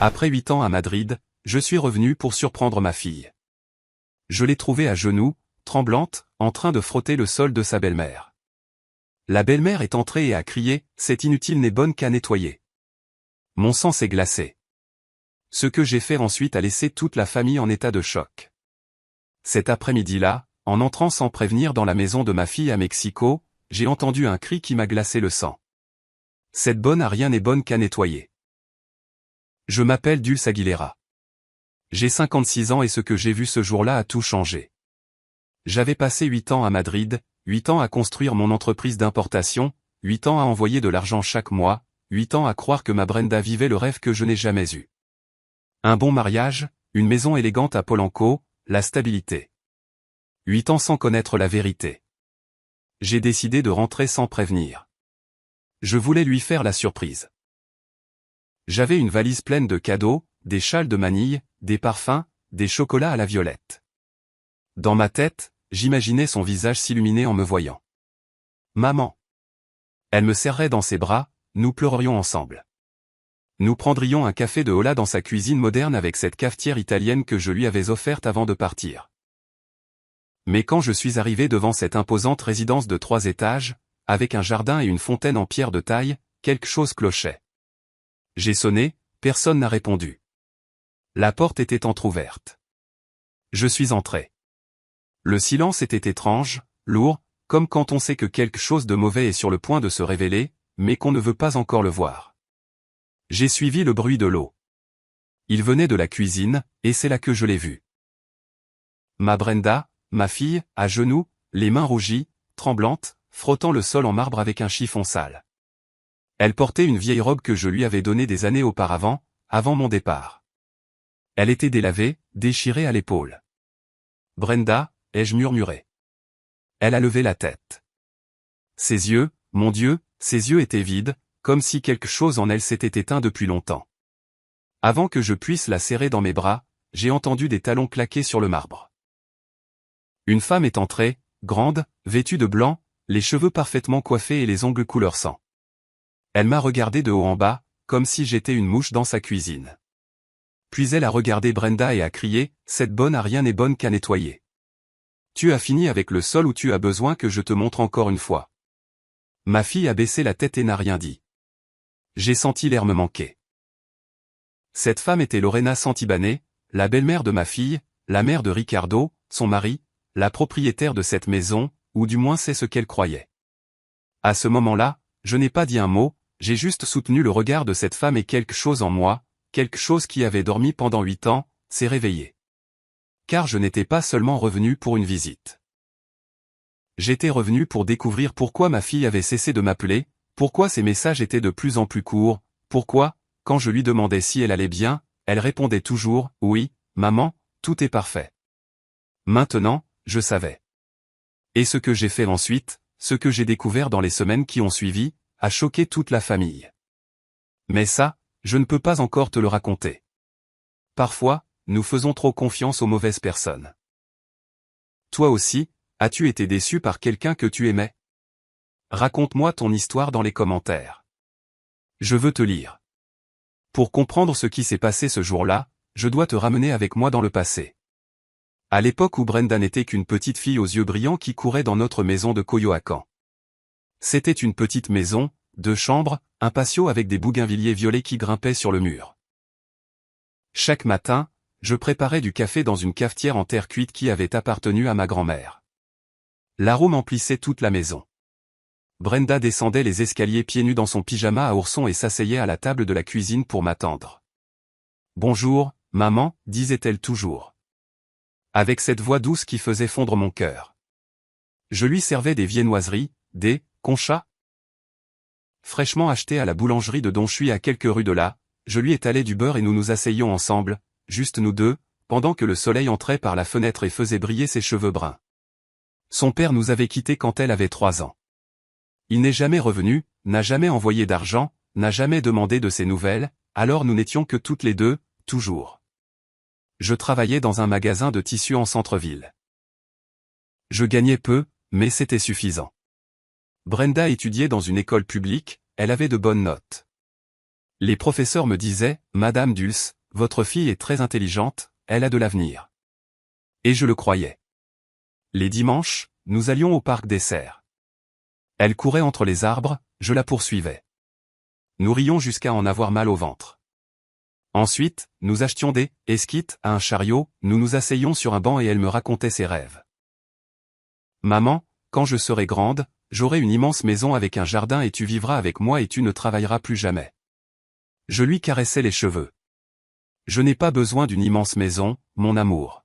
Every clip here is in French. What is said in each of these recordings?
Après 8 ans à Madrid, je suis revenu pour surprendre ma fille. Je l'ai trouvée à genoux, tremblante, en train de frotter le sol de sa belle-mère. La belle-mère est entrée et a crié « C'est inutile, n'est bonne qu'à nettoyer ». Mon sang s'est glacé. Ce que j'ai fait ensuite a laissé toute la famille en état de choc. Cet après-midi-là, en entrant sans prévenir dans la maison de ma fille à Mexico, j'ai entendu un cri qui m'a glacé le sang. Cette bonne à rien n'est bonne qu'à nettoyer. Je m'appelle Dulce Aguilera. J'ai 56 ans et ce que j'ai vu ce jour-là a tout changé. J'avais passé 8 ans à Madrid, 8 ans à construire mon entreprise d'importation, 8 ans à envoyer de l'argent chaque mois, 8 ans à croire que ma Brenda vivait le rêve que je n'ai jamais eu. Un bon mariage, une maison élégante à Polanco, la stabilité. 8 ans sans connaître la vérité. J'ai décidé de rentrer sans prévenir. Je voulais lui faire la surprise. J'avais une valise pleine de cadeaux, des châles de manille, des parfums, des chocolats à la violette. Dans ma tête, j'imaginais son visage s'illuminer en me voyant. Maman. Elle me serrait dans ses bras, nous pleurerions ensemble. Nous prendrions un café de Hola dans sa cuisine moderne avec cette cafetière italienne que je lui avais offerte avant de partir. Mais quand je suis arrivé devant cette imposante résidence de 3 étages, avec un jardin et une fontaine en pierre de taille, quelque chose clochait. J'ai sonné, personne n'a répondu. La porte était entr'ouverte. Je suis entré. Le silence était étrange, lourd, comme quand on sait que quelque chose de mauvais est sur le point de se révéler, mais qu'on ne veut pas encore le voir. J'ai suivi le bruit de l'eau. Il venait de la cuisine, et c'est là que je l'ai vu. Ma Brenda, ma fille, à genoux, les mains rougies, tremblantes, frottant le sol en marbre avec un chiffon sale. Elle portait une vieille robe que je lui avais donnée des années auparavant, avant mon départ. Elle était délavée, déchirée à l'épaule. Brenda, ai-je murmuré. Elle a levé la tête. Ses yeux, mon Dieu, ses yeux étaient vides, comme si quelque chose en elle s'était éteint depuis longtemps. Avant que je puisse la serrer dans mes bras, j'ai entendu des talons claquer sur le marbre. Une femme est entrée, grande, vêtue de blanc, les cheveux parfaitement coiffés et les ongles couleur sang. Elle m'a regardé de haut en bas, comme si j'étais une mouche dans sa cuisine. Puis elle a regardé Brenda et a crié, « Cette bonne à rien n'est bonne qu'à nettoyer. Tu as fini avec le sol ou tu as besoin que je te montre encore une fois ?» Ma fille a baissé la tête et n'a rien dit. J'ai senti l'air me manquer. Cette femme était Lorena Santibane, la belle-mère de ma fille, la mère de Ricardo, son mari, la propriétaire de cette maison, ou du moins c'est ce qu'elle croyait. À ce moment-là, je n'ai pas dit un mot, j'ai juste soutenu le regard de cette femme et quelque chose en moi, quelque chose qui avait dormi pendant 8 ans, s'est réveillé. Car je n'étais pas seulement revenu pour une visite. J'étais revenu pour découvrir pourquoi ma fille avait cessé de m'appeler, pourquoi ses messages étaient de plus en plus courts, pourquoi, quand je lui demandais si elle allait bien, elle répondait toujours « Oui, maman, tout est parfait ». Maintenant, je savais. Et ce que j'ai fait ensuite, ce que j'ai découvert dans les semaines qui ont suivi, a choqué toute la famille. Mais ça, je ne peux pas encore te le raconter. Parfois, nous faisons trop confiance aux mauvaises personnes. Toi aussi, as-tu été déçu par quelqu'un que tu aimais? Raconte-moi ton histoire dans les commentaires. Je veux te lire. Pour comprendre ce qui s'est passé ce jour-là, je dois te ramener avec moi dans le passé. À l'époque où Brenda n'était qu'une petite fille aux yeux brillants qui courait dans notre maison de Coyoacán. C'était une petite maison, 2 chambres, un patio avec des bougainvilliers violets qui grimpaient sur le mur. Chaque matin, je préparais du café dans une cafetière en terre cuite qui avait appartenu à ma grand-mère. L'arôme emplissait toute la maison. Brenda descendait les escaliers pieds nus dans son pyjama à ourson et s'asseyait à la table de la cuisine pour m'attendre. « Bonjour, maman » disait-elle toujours. Avec cette voix douce qui faisait fondre mon cœur. Je lui servais des viennoiseries, des conchas fraîchement achetés à la boulangerie de Donchui à quelques rues de là, je lui étalais du beurre et nous nous asseyions ensemble, juste nous deux, pendant que le soleil entrait par la fenêtre et faisait briller ses cheveux bruns. Son père nous avait quittés quand elle avait 3 ans. Il n'est jamais revenu, n'a jamais envoyé d'argent, n'a jamais demandé de ses nouvelles, alors nous n'étions que toutes les deux, toujours. Je travaillais dans un magasin de tissus en centre-ville. Je gagnais peu, mais c'était suffisant. Brenda étudiait dans une école publique, elle avait de bonnes notes. Les professeurs me disaient, Madame Dulce, votre fille est très intelligente, elle a de l'avenir. Et je le croyais. Les dimanches, nous allions au parc des cerfs. Elle courait entre les arbres, je la poursuivais. Nous rions jusqu'à en avoir mal au ventre. Ensuite, nous achetions des esquites à un chariot, nous nous asseyions sur un banc et elle me racontait ses rêves. Maman, quand je serai grande, j'aurai une immense maison avec un jardin et tu vivras avec moi et tu ne travailleras plus jamais. Je lui caressais les cheveux. Je n'ai pas besoin d'une immense maison, mon amour.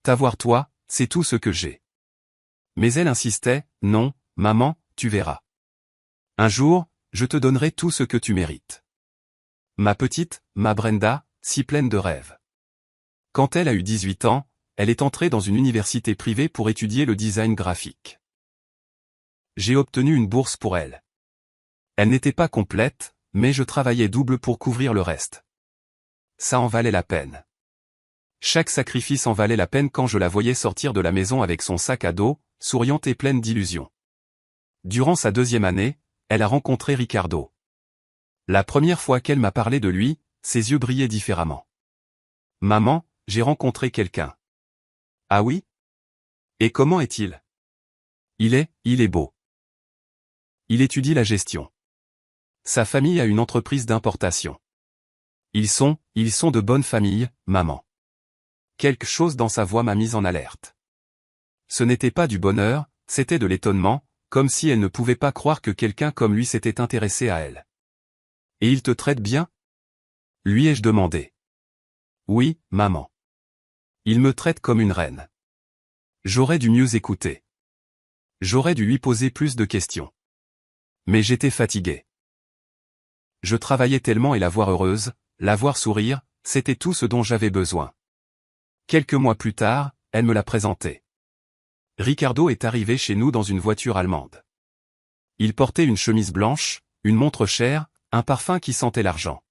T'avoir toi, c'est tout ce que j'ai. Mais elle insistait, non, maman, tu verras. Un jour, je te donnerai tout ce que tu mérites. Ma petite, ma Brenda, si pleine de rêves. Quand elle a eu 18 ans, elle est entrée dans une université privée pour étudier le design graphique. J'ai obtenu une bourse pour elle. Elle n'était pas complète, mais je travaillais double pour couvrir le reste. Ça en valait la peine. Chaque sacrifice en valait la peine quand je la voyais sortir de la maison avec son sac à dos, souriante et pleine d'illusions. Durant sa 2e année, elle a rencontré Ricardo. La première fois qu'elle m'a parlé de lui, ses yeux brillaient différemment. Maman, j'ai rencontré quelqu'un. Ah oui? Et comment est-il? Il est beau. Il étudie la gestion. Sa famille a une entreprise d'importation. Ils sont de bonne famille, maman. Quelque chose dans sa voix m'a mise en alerte. Ce n'était pas du bonheur, c'était de l'étonnement, comme si elle ne pouvait pas croire que quelqu'un comme lui s'était intéressé à elle. Et il te traite bien? Lui ai-je demandé. Oui, maman. Il me traite comme une reine. J'aurais dû mieux écouter. J'aurais dû lui poser plus de questions. Mais j'étais fatigué. Je travaillais tellement et la voir heureuse, la voir sourire, c'était tout ce dont j'avais besoin. Quelques mois plus tard, elle me l'a présenté. Ricardo est arrivé chez nous dans une voiture allemande. Il portait une chemise blanche, une montre chère, un parfum qui sentait l'argent.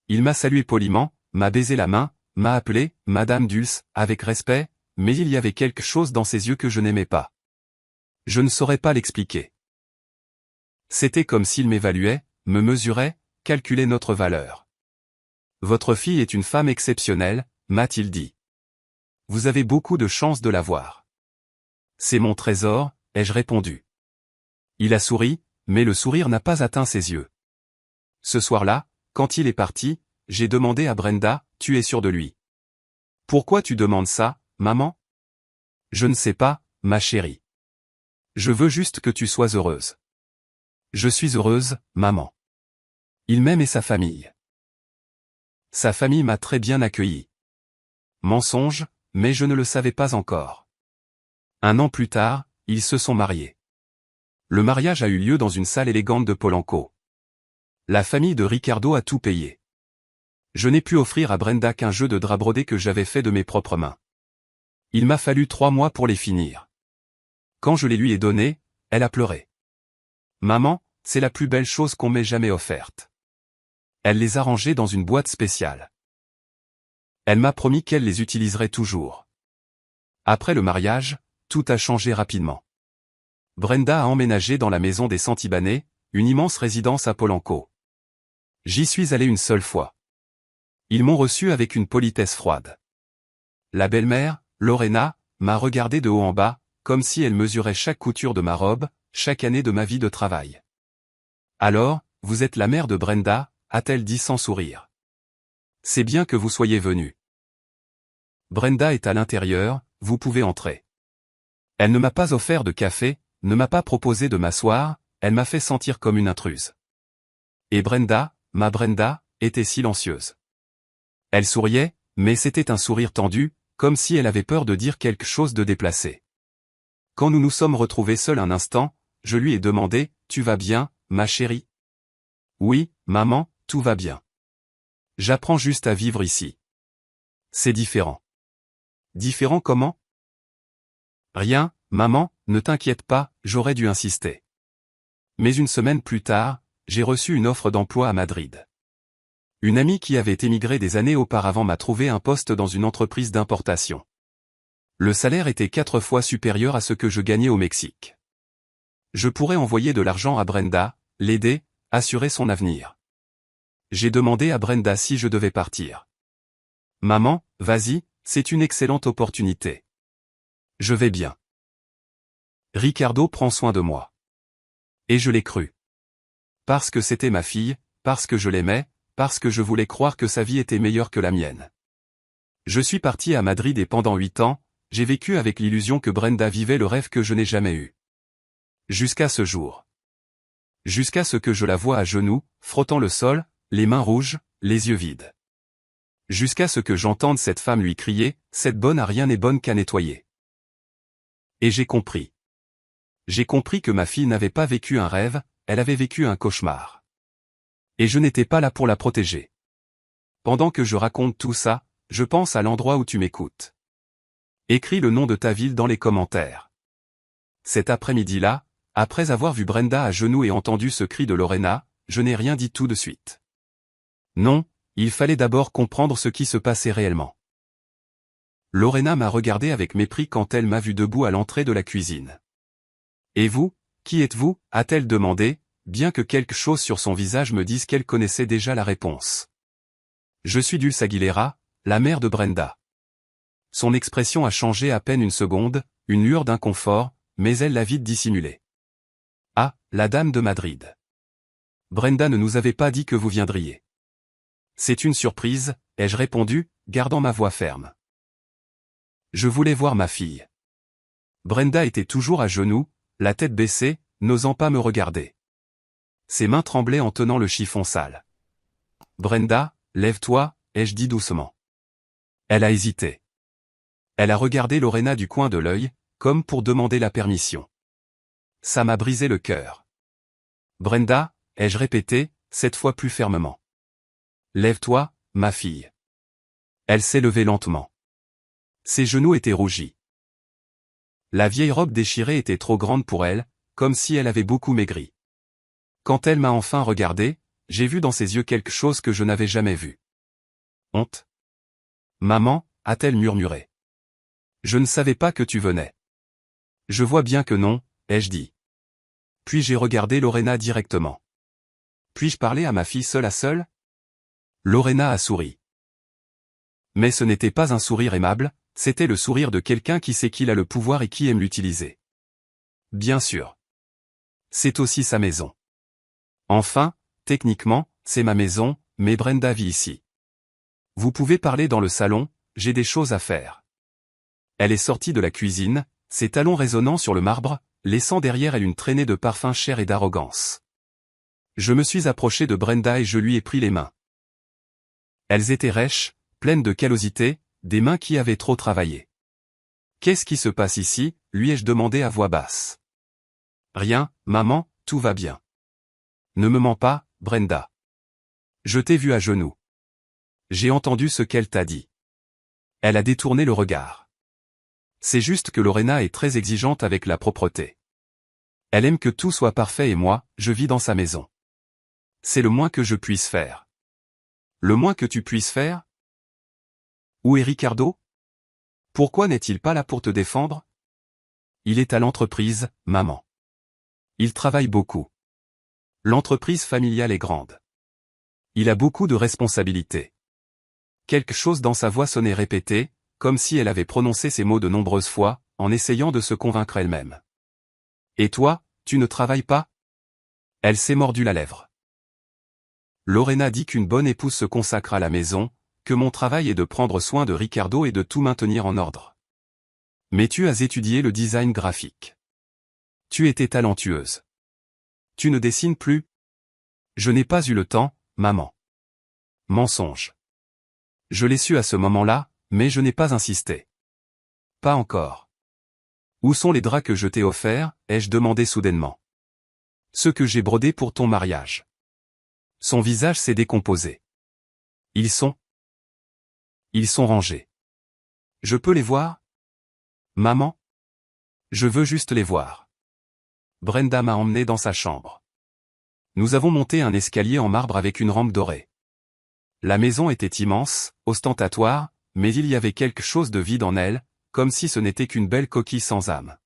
Il m'a salué poliment, m'a baisé la main, m'a appelé « Madame Dulce » avec respect, mais il y avait quelque chose dans ses yeux que je n'aimais pas. Je ne saurais pas l'expliquer. C'était comme s'il m'évaluait, me mesurait, calculait notre valeur. « Votre fille est une femme exceptionnelle », m'a-t-il dit. « Vous avez beaucoup de chance de la voir. »« C'est mon trésor », ai-je répondu. Il a souri, mais le sourire n'a pas atteint ses yeux. Ce soir-là, quand il est parti, j'ai demandé à Brenda, « Tu es sûre de lui? »« Pourquoi tu demandes ça, maman ?»« Je ne sais pas, ma chérie. Je veux juste que tu sois heureuse. »« Je suis heureuse, maman. Il m'aime et sa famille. » Sa famille m'a très bien accueilli. Mensonge, mais je ne le savais pas encore. 1 an plus tard, ils se sont mariés. Le mariage a eu lieu dans une salle élégante de Polanco. La famille de Ricardo a tout payé. Je n'ai pu offrir à Brenda qu'un jeu de drap brodé que j'avais fait de mes propres mains. Il m'a fallu 3 mois pour les finir. Quand je les lui ai donnés, elle a pleuré. Maman, c'est la plus belle chose qu'on m'ait jamais offerte. Elle les a rangés dans une boîte spéciale. Elle m'a promis qu'elle les utiliserait toujours. Après le mariage, tout a changé rapidement. Brenda a emménagé dans la maison des Santibanés, une immense résidence à Polanco. J'y suis allé une seule fois. Ils m'ont reçu avec une politesse froide. La belle-mère, Lorena, m'a regardé de haut en bas, comme si elle mesurait chaque couture de ma robe, chaque année de ma vie de travail. « Alors, vous êtes la mère de Brenda ?» a-t-elle dit sans sourire. « C'est bien que vous soyez venue. Brenda est à l'intérieur, vous pouvez entrer. » Elle ne m'a pas offert de café, ne m'a pas proposé de m'asseoir, elle m'a fait sentir comme une intruse. Et Brenda, ma Brenda, était silencieuse. Elle souriait, mais c'était un sourire tendu, comme si elle avait peur de dire quelque chose de déplacé. Quand nous nous sommes retrouvés seuls un instant, je lui ai demandé, « Tu vas bien, ma chérie ?» « Oui, maman, tout va bien. J'apprends juste à vivre ici. » « C'est différent. »« Différent comment ? » ?»« Rien, maman, ne t'inquiète pas, j'aurais dû insister. » Mais une semaine plus tard, j'ai reçu une offre d'emploi à Madrid. Une amie qui avait émigré des années auparavant m'a trouvé un poste dans une entreprise d'importation. Le salaire était 4 fois supérieur à ce que je gagnais au Mexique. Je pourrais envoyer de l'argent à Brenda, l'aider, assurer son avenir. j'ai demandé à Brenda si je devais partir. Maman, vas-y, c'est une excellente opportunité. Je vais bien. Ricardo prend soin de moi. Et je l'ai cru. Parce que c'était ma fille, parce que je l'aimais, parce que je voulais croire que sa vie était meilleure que la mienne. Je suis parti à Madrid et pendant 8 ans, j'ai vécu avec l'illusion que Brenda vivait le rêve que je n'ai jamais eu. Jusqu'à ce jour. Jusqu'à ce que je la voie à genoux, frottant le sol, les mains rouges, les yeux vides. Jusqu'à ce que j'entende cette femme lui crier, « Cette bonne à rien n'est bonne qu'à nettoyer ». Et j'ai compris. J'ai compris que ma fille n'avait pas vécu un rêve, elle avait vécu un cauchemar. Et je n'étais pas là pour la protéger. Pendant que je raconte tout ça, je pense à l'endroit où tu m'écoutes. Écris le nom de ta ville dans les commentaires. Cet après-midi-là, après avoir vu Brenda à genoux et entendu ce cri de Lorena, je n'ai rien dit tout de suite. Non, il fallait d'abord comprendre ce qui se passait réellement. Lorena m'a regardé avec mépris quand elle m'a vu debout à l'entrée de la cuisine. « Et vous, qui êtes-vous » a-t-elle demandé, bien que quelque chose sur son visage me dise qu'elle connaissait déjà la réponse. « Je suis Dulce Aguilera, la mère de Brenda. » Son expression a changé à peine une seconde, une lueur d'inconfort, mais elle l'a vite dissimulée. « Ah, la dame de Madrid. Brenda ne nous avait pas dit que vous viendriez. »« C'est une surprise » ai-je répondu, gardant ma voix ferme. Je voulais voir ma fille. Brenda était toujours à genoux, la tête baissée, n'osant pas me regarder. Ses mains tremblaient en tenant le chiffon sale. « Brenda, lève-toi » ai-je dit doucement. Elle a hésité. Elle a regardé Lorena du coin de l'œil, comme pour demander la permission. Ça m'a brisé le cœur. « Brenda » ai-je répété, cette fois plus fermement. « Lève-toi, ma fille. » Elle s'est levée lentement. Ses genoux étaient rougis. La vieille robe déchirée était trop grande pour elle, comme si elle avait beaucoup maigri. Quand elle m'a enfin regardé, j'ai vu dans ses yeux quelque chose que je n'avais jamais vu. Honte. Maman, a-t-elle murmuré. Je ne savais pas que tu venais. Je vois bien que non, ai-je dit. Puis j'ai regardé Lorena directement. Puis-je parler à ma fille seule à seule? Lorena a souri. Mais ce n'était pas un sourire aimable, c'était le sourire de quelqu'un qui sait qu'il a le pouvoir et qui aime l'utiliser. Bien sûr. C'est aussi sa maison. Enfin, techniquement, c'est ma maison, mais Brenda vit ici. Vous pouvez parler dans le salon, j'ai des choses à faire. Elle est sortie de la cuisine, ses talons résonnant sur le marbre, laissant derrière elle une traînée de parfum cher et d'arrogance. Je me suis approché de Brenda et je lui ai pris les mains. Elles étaient rêches, pleines de callosité, des mains qui avaient trop travaillé. « Qu'est-ce qui se passe ici » lui ai-je demandé à voix basse. « Rien, maman, tout va bien. » Ne me mens pas, Brenda. Je t'ai vu à genoux. J'ai entendu ce qu'elle t'a dit. Elle a détourné le regard. C'est juste que Lorena est très exigeante avec la propreté. Elle aime que tout soit parfait et moi, je vis dans sa maison. C'est le moins que je puisse faire. Le moins que tu puisses faire? Où est Ricardo? Pourquoi n'est-il pas là pour te défendre? Il est à l'entreprise, maman. Il travaille beaucoup. L'entreprise familiale est grande. Il a beaucoup de responsabilités. Quelque chose dans sa voix sonnait répété, comme si elle avait prononcé ces mots de nombreuses fois, en essayant de se convaincre elle-même. Et toi, tu ne travailles pas? Elle s'est mordu la lèvre. Lorena dit qu'une bonne épouse se consacre à la maison, que mon travail est de prendre soin de Ricardo et de tout maintenir en ordre. Mais tu as étudié le design graphique. Tu étais talentueuse. Tu ne dessines plus? Je n'ai pas eu le temps, maman. Mensonge. Je l'ai su à ce moment-là, mais je n'ai pas insisté. Pas encore. Où sont les draps que je t'ai offerts, ai-je demandé soudainement. Ceux que j'ai brodés pour ton mariage. Son visage s'est décomposé. Ils sont rangés. Je peux les voir? Maman? Je veux juste les voir. Brenda m'a emmené dans sa chambre. Nous avons monté un escalier en marbre avec une rampe dorée. La maison était immense, ostentatoire, mais il y avait quelque chose de vide en elle, comme si ce n'était qu'une belle coquille sans âme.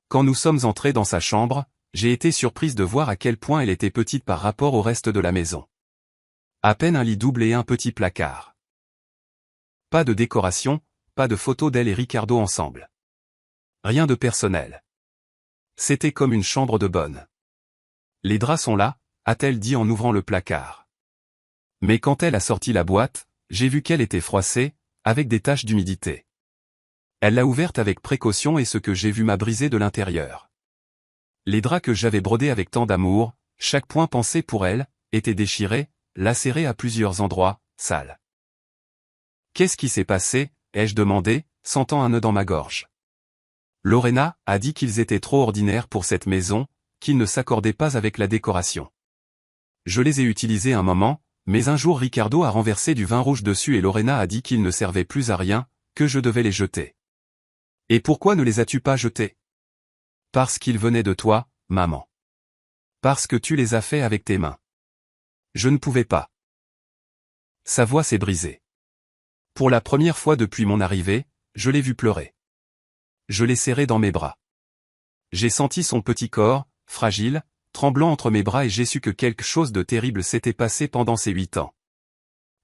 Quand nous sommes entrés dans sa chambre, j'ai été surprise de voir à quel point elle était petite par rapport au reste de la maison. À peine un lit double et un petit placard. Pas de décoration, pas de photo d'elle et Ricardo ensemble. Rien de personnel. C'était comme une chambre de bonne. Les draps sont là, a-t-elle dit en ouvrant le placard. Mais quand elle a sorti la boîte, j'ai vu qu'elle était froissée, avec des taches d'humidité. Elle l'a ouverte avec précaution et ce que j'ai vu m'a brisé de l'intérieur. Les draps que j'avais brodés avec tant d'amour, chaque point pensé pour elle, étaient déchirés, lacérés à plusieurs endroits, sales. Qu'est-ce qui s'est passé, ai-je demandé, sentant un nœud dans ma gorge. Lorena a dit qu'ils étaient trop ordinaires pour cette maison, qu'ils ne s'accordaient pas avec la décoration. Je les ai utilisés un moment, mais un jour Ricardo a renversé du vin rouge dessus et Lorena a dit qu'ils ne servaient plus à rien, que je devais les jeter. Et pourquoi ne les as-tu pas jetés? Parce qu'ils venaient de toi, maman. Parce que tu les as faits avec tes mains. Je ne pouvais pas. Sa voix s'est brisée. Pour la première fois depuis mon arrivée, je l'ai vu pleurer. Je l'ai serré dans mes bras. J'ai senti son petit corps, fragile, tremblant entre mes bras et j'ai su que quelque chose de terrible s'était passé pendant ces 8 ans.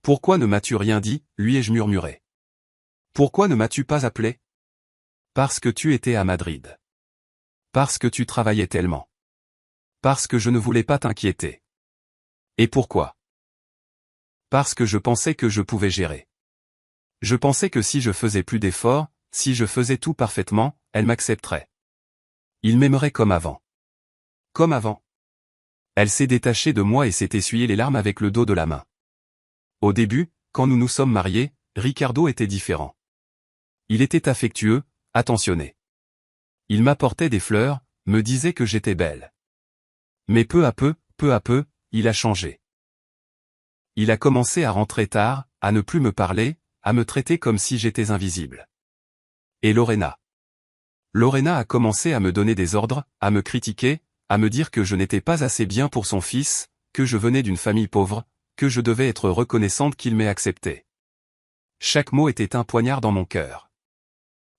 Pourquoi ne m'as-tu rien dit, lui ai-je murmuré. Pourquoi ne m'as-tu pas appelé? Parce que tu étais à Madrid. Parce que tu travaillais tellement. Parce que je ne voulais pas t'inquiéter. Et pourquoi? Parce que je pensais que je pouvais gérer. Je pensais que si je faisais plus d'efforts, si je faisais tout parfaitement, elle m'accepterait. Il m'aimerait comme avant. Comme avant. Elle s'est détachée de moi et s'est essuyée les larmes avec le dos de la main. Au début, quand nous nous sommes mariés, Ricardo était différent. Il était affectueux, attentionné. Il m'apportait des fleurs, me disait que j'étais belle. Mais peu à peu, il a changé. Il a commencé à rentrer tard, à ne plus me parler, à me traiter comme si j'étais invisible. Et Lorena. Lorena a commencé à me donner des ordres, à me critiquer, à me dire que je n'étais pas assez bien pour son fils, que je venais d'une famille pauvre, que je devais être reconnaissante qu'il m'ait accepté. Chaque mot était un poignard dans mon cœur.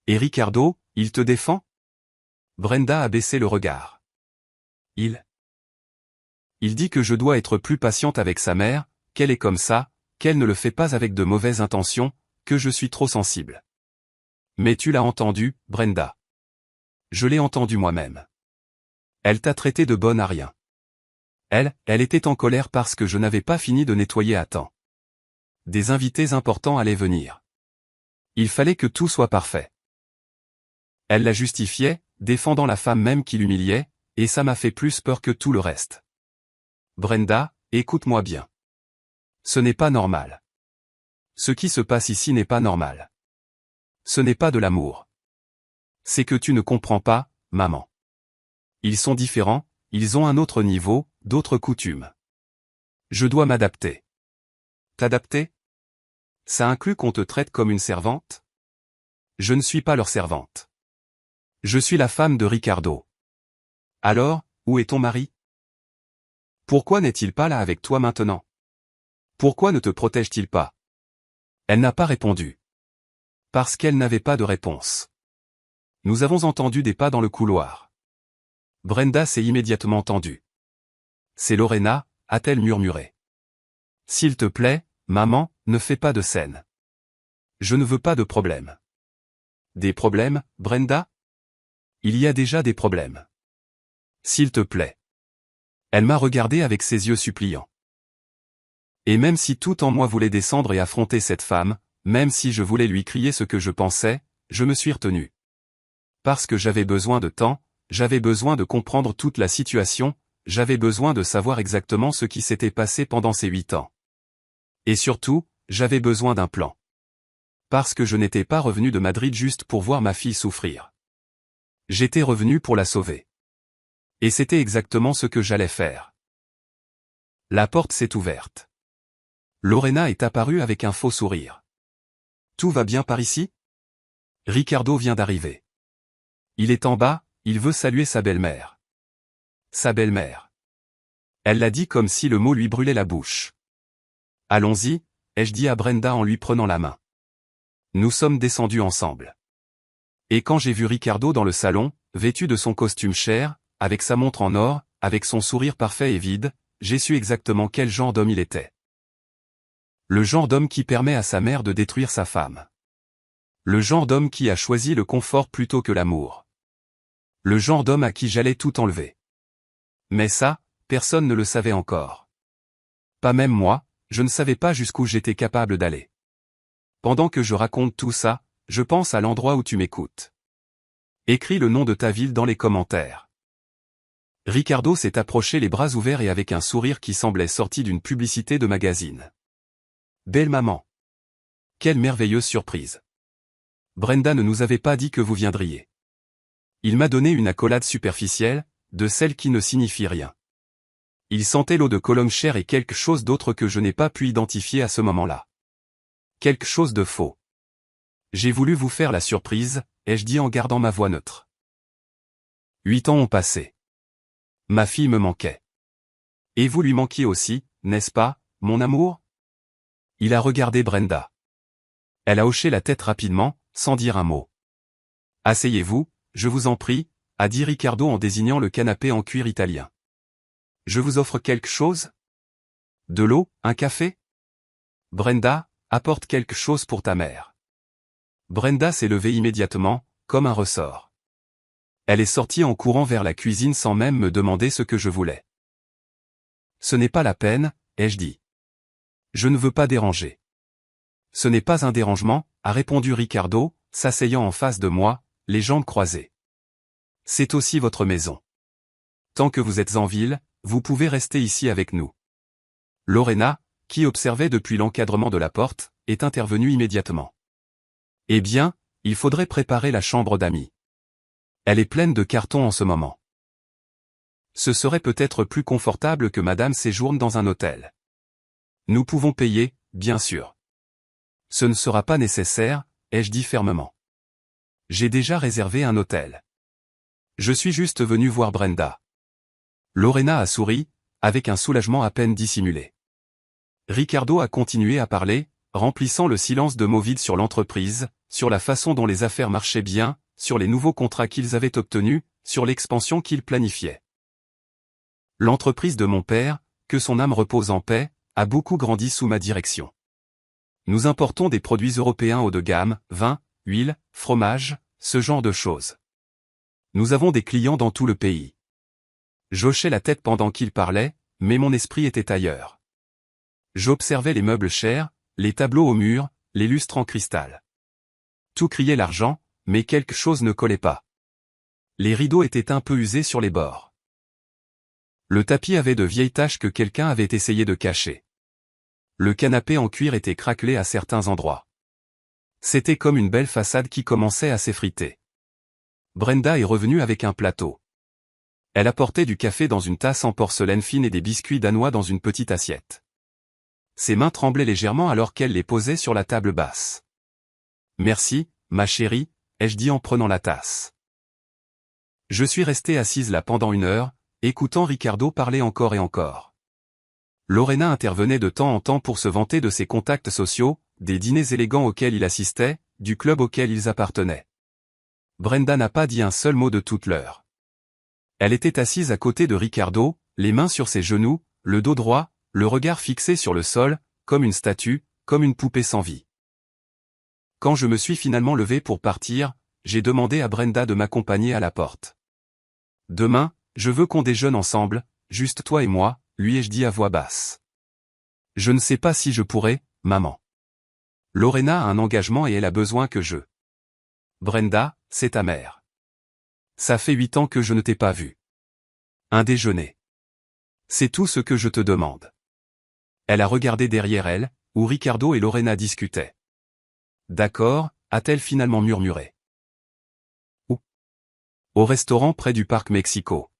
Et Ricardo, il te défend? Brenda a baissé le regard. Il dit que je dois être plus patiente avec sa mère, qu'elle est comme ça, qu'elle ne le fait pas avec de mauvaises intentions, que je suis trop sensible. Mais tu l'as entendu, Brenda. Je l'ai entendu moi-même. Elle t'a traité de bonne à rien. Elle était en colère parce que je n'avais pas fini de nettoyer à temps. Des invités importants allaient venir. Il fallait que tout soit parfait. Elle la justifiait, défendant la femme même qui l'humiliait, et ça m'a fait plus peur que tout le reste. Brenda, écoute-moi bien. Ce n'est pas normal. Ce qui se passe ici n'est pas normal. Ce n'est pas de l'amour. C'est que tu ne comprends pas, maman. Ils sont différents, ils ont un autre niveau, d'autres coutumes. Je dois m'adapter. T'adapter? Ça inclut qu'on te traite comme une servante? Je ne suis pas leur servante. Je suis la femme de Ricardo. Alors, où est ton mari? Pourquoi n'est-il pas là avec toi maintenant? Pourquoi ne te protège-t-il pas? Elle n'a pas répondu. Parce qu'elle n'avait pas de réponse. Nous avons entendu des pas dans le couloir. Brenda s'est immédiatement tendue. C'est Lorena, a-t-elle murmuré. S'il te plaît, maman, ne fais pas de scène. Je ne veux pas de problème. Des problèmes, Brenda? Il y a déjà des problèmes. S'il te plaît. Elle m'a regardé avec ses yeux suppliants. Et même si tout en moi voulait descendre et affronter cette femme, même si je voulais lui crier ce que je pensais, je me suis retenu. Parce que j'avais besoin de temps, j'avais besoin de comprendre toute la situation, j'avais besoin de savoir exactement ce qui s'était passé pendant ces 8 ans. Et surtout, j'avais besoin d'un plan. Parce que je n'étais pas revenu de Madrid juste pour voir ma fille souffrir. J'étais revenu pour la sauver. Et c'était exactement ce que j'allais faire. La porte s'est ouverte. Lorena est apparue avec un faux sourire. Tout va bien par ici? Ricardo vient d'arriver. Il est en bas, il veut saluer sa belle-mère. Sa belle-mère. Elle l'a dit comme si le mot lui brûlait la bouche. Allons-y, ai-je dit à Brenda en lui prenant la main. Nous sommes descendus ensemble. Et quand j'ai vu Ricardo dans le salon, vêtu de son costume cher, avec sa montre en or, avec son sourire parfait et vide, j'ai su exactement quel genre d'homme il était. Le genre d'homme qui permet à sa mère de détruire sa femme. Le genre d'homme qui a choisi le confort plutôt que l'amour. Le genre d'homme à qui j'allais tout enlever. Mais ça, personne ne le savait encore. Pas même moi, je ne savais pas jusqu'où j'étais capable d'aller. Pendant que je raconte tout ça, je pense à l'endroit où tu m'écoutes. Écris le nom de ta ville dans les commentaires. Ricardo s'est approché les bras ouverts et avec un sourire qui semblait sorti d'une publicité de magazine. Belle maman. Quelle merveilleuse surprise. Brenda ne nous avait pas dit que vous viendriez. Il m'a donné une accolade superficielle, de celle qui ne signifie rien. Il sentait l'eau de Cologne chère et quelque chose d'autre que je n'ai pas pu identifier à ce moment-là. Quelque chose de faux. J'ai voulu vous faire la surprise, ai-je dit en gardant ma voix neutre. 8 ans ont passé. Ma fille me manquait. Et vous lui manquiez aussi, n'est-ce pas, mon amour? Il a regardé Brenda. Elle a hoché la tête rapidement, sans dire un mot. Asseyez-vous, je vous en prie, a dit Ricardo en désignant le canapé en cuir italien. Je vous offre quelque chose? De l'eau, un café? Brenda, apporte quelque chose pour ta mère. Brenda s'est levée immédiatement, comme un ressort. Elle est sortie en courant vers la cuisine sans même me demander ce que je voulais. Ce n'est pas la peine, ai-je dit. Je ne veux pas déranger. Ce n'est pas un dérangement, a répondu Ricardo, s'asseyant en face de moi, les jambes croisées. C'est aussi votre maison. Tant que vous êtes en ville, vous pouvez rester ici avec nous. Lorena, qui observait depuis l'encadrement de la porte, est intervenue immédiatement. Eh bien, il faudrait préparer la chambre d'amis. Elle est pleine de cartons en ce moment. Ce serait peut-être plus confortable que madame séjourne dans un hôtel. Nous pouvons payer, bien sûr. Ce ne sera pas nécessaire, ai-je dit fermement. J'ai déjà réservé un hôtel. Je suis juste venu voir Brenda. Lorena a souri, avec un soulagement à peine dissimulé. Ricardo a continué à parler, remplissant le silence de mots vides sur l'entreprise, sur la façon dont les affaires marchaient bien, sur les nouveaux contrats qu'ils avaient obtenus, sur l'expansion qu'ils planifiaient. L'entreprise de mon père, que son âme repose en paix, a beaucoup grandi sous ma direction. Nous importons des produits européens haut de gamme, vin, huile, fromage, ce genre de choses. Nous avons des clients dans tout le pays. J'hochais la tête pendant qu'il parlait, mais mon esprit était ailleurs. J'observais les meubles chers, les tableaux au mur, les lustres en cristal. Tout criait l'argent, mais quelque chose ne collait pas. Les rideaux étaient un peu usés sur les bords. Le tapis avait de vieilles taches que quelqu'un avait essayé de cacher. Le canapé en cuir était craquelé à certains endroits. C'était comme une belle façade qui commençait à s'effriter. Brenda est revenue avec un plateau. Elle apportait du café dans une tasse en porcelaine fine et des biscuits danois dans une petite assiette. Ses mains tremblaient légèrement alors qu'elle les posait sur la table basse. « Merci, ma chérie », ai-je dit en prenant la tasse. Je suis restée assise là pendant 1 heure, écoutant Ricardo parler encore et encore. Lorena intervenait de temps en temps pour se vanter de ses contacts sociaux, des dîners élégants auxquels il assistait, du club auquel ils appartenaient. Brenda n'a pas dit un seul mot de toute l'heure. Elle était assise à côté de Ricardo, les mains sur ses genoux, le dos droit, le regard fixé sur le sol, comme une statue, comme une poupée sans vie. Quand je me suis finalement levé pour partir, j'ai demandé à Brenda de m'accompagner à la porte. Demain, je veux qu'on déjeune ensemble, juste toi et moi, lui ai-je dit à voix basse. Je ne sais pas si je pourrai, maman. Lorena a un engagement et elle a besoin que je... Brenda, c'est ta mère. Ça fait 8 ans que je ne t'ai pas vue. Un déjeuner. C'est tout ce que je te demande. Elle a regardé derrière elle, où Ricardo et Lorena discutaient. D'accord, a-t-elle finalement murmuré. Où? Au restaurant près du parc Mexico.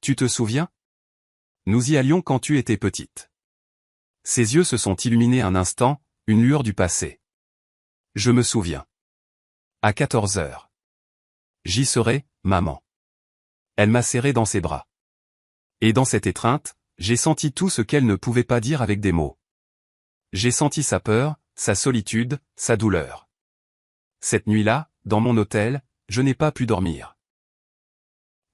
Tu te souviens? Nous y allions quand tu étais petite. Ses yeux se sont illuminés un instant, une lueur du passé. Je me souviens. À 14 heures. J'y serai, maman. Elle m'a serré dans ses bras. Et dans cette étreinte, j'ai senti tout ce qu'elle ne pouvait pas dire avec des mots. J'ai senti sa peur, sa solitude, sa douleur. Cette nuit-là, dans mon hôtel, je n'ai pas pu dormir.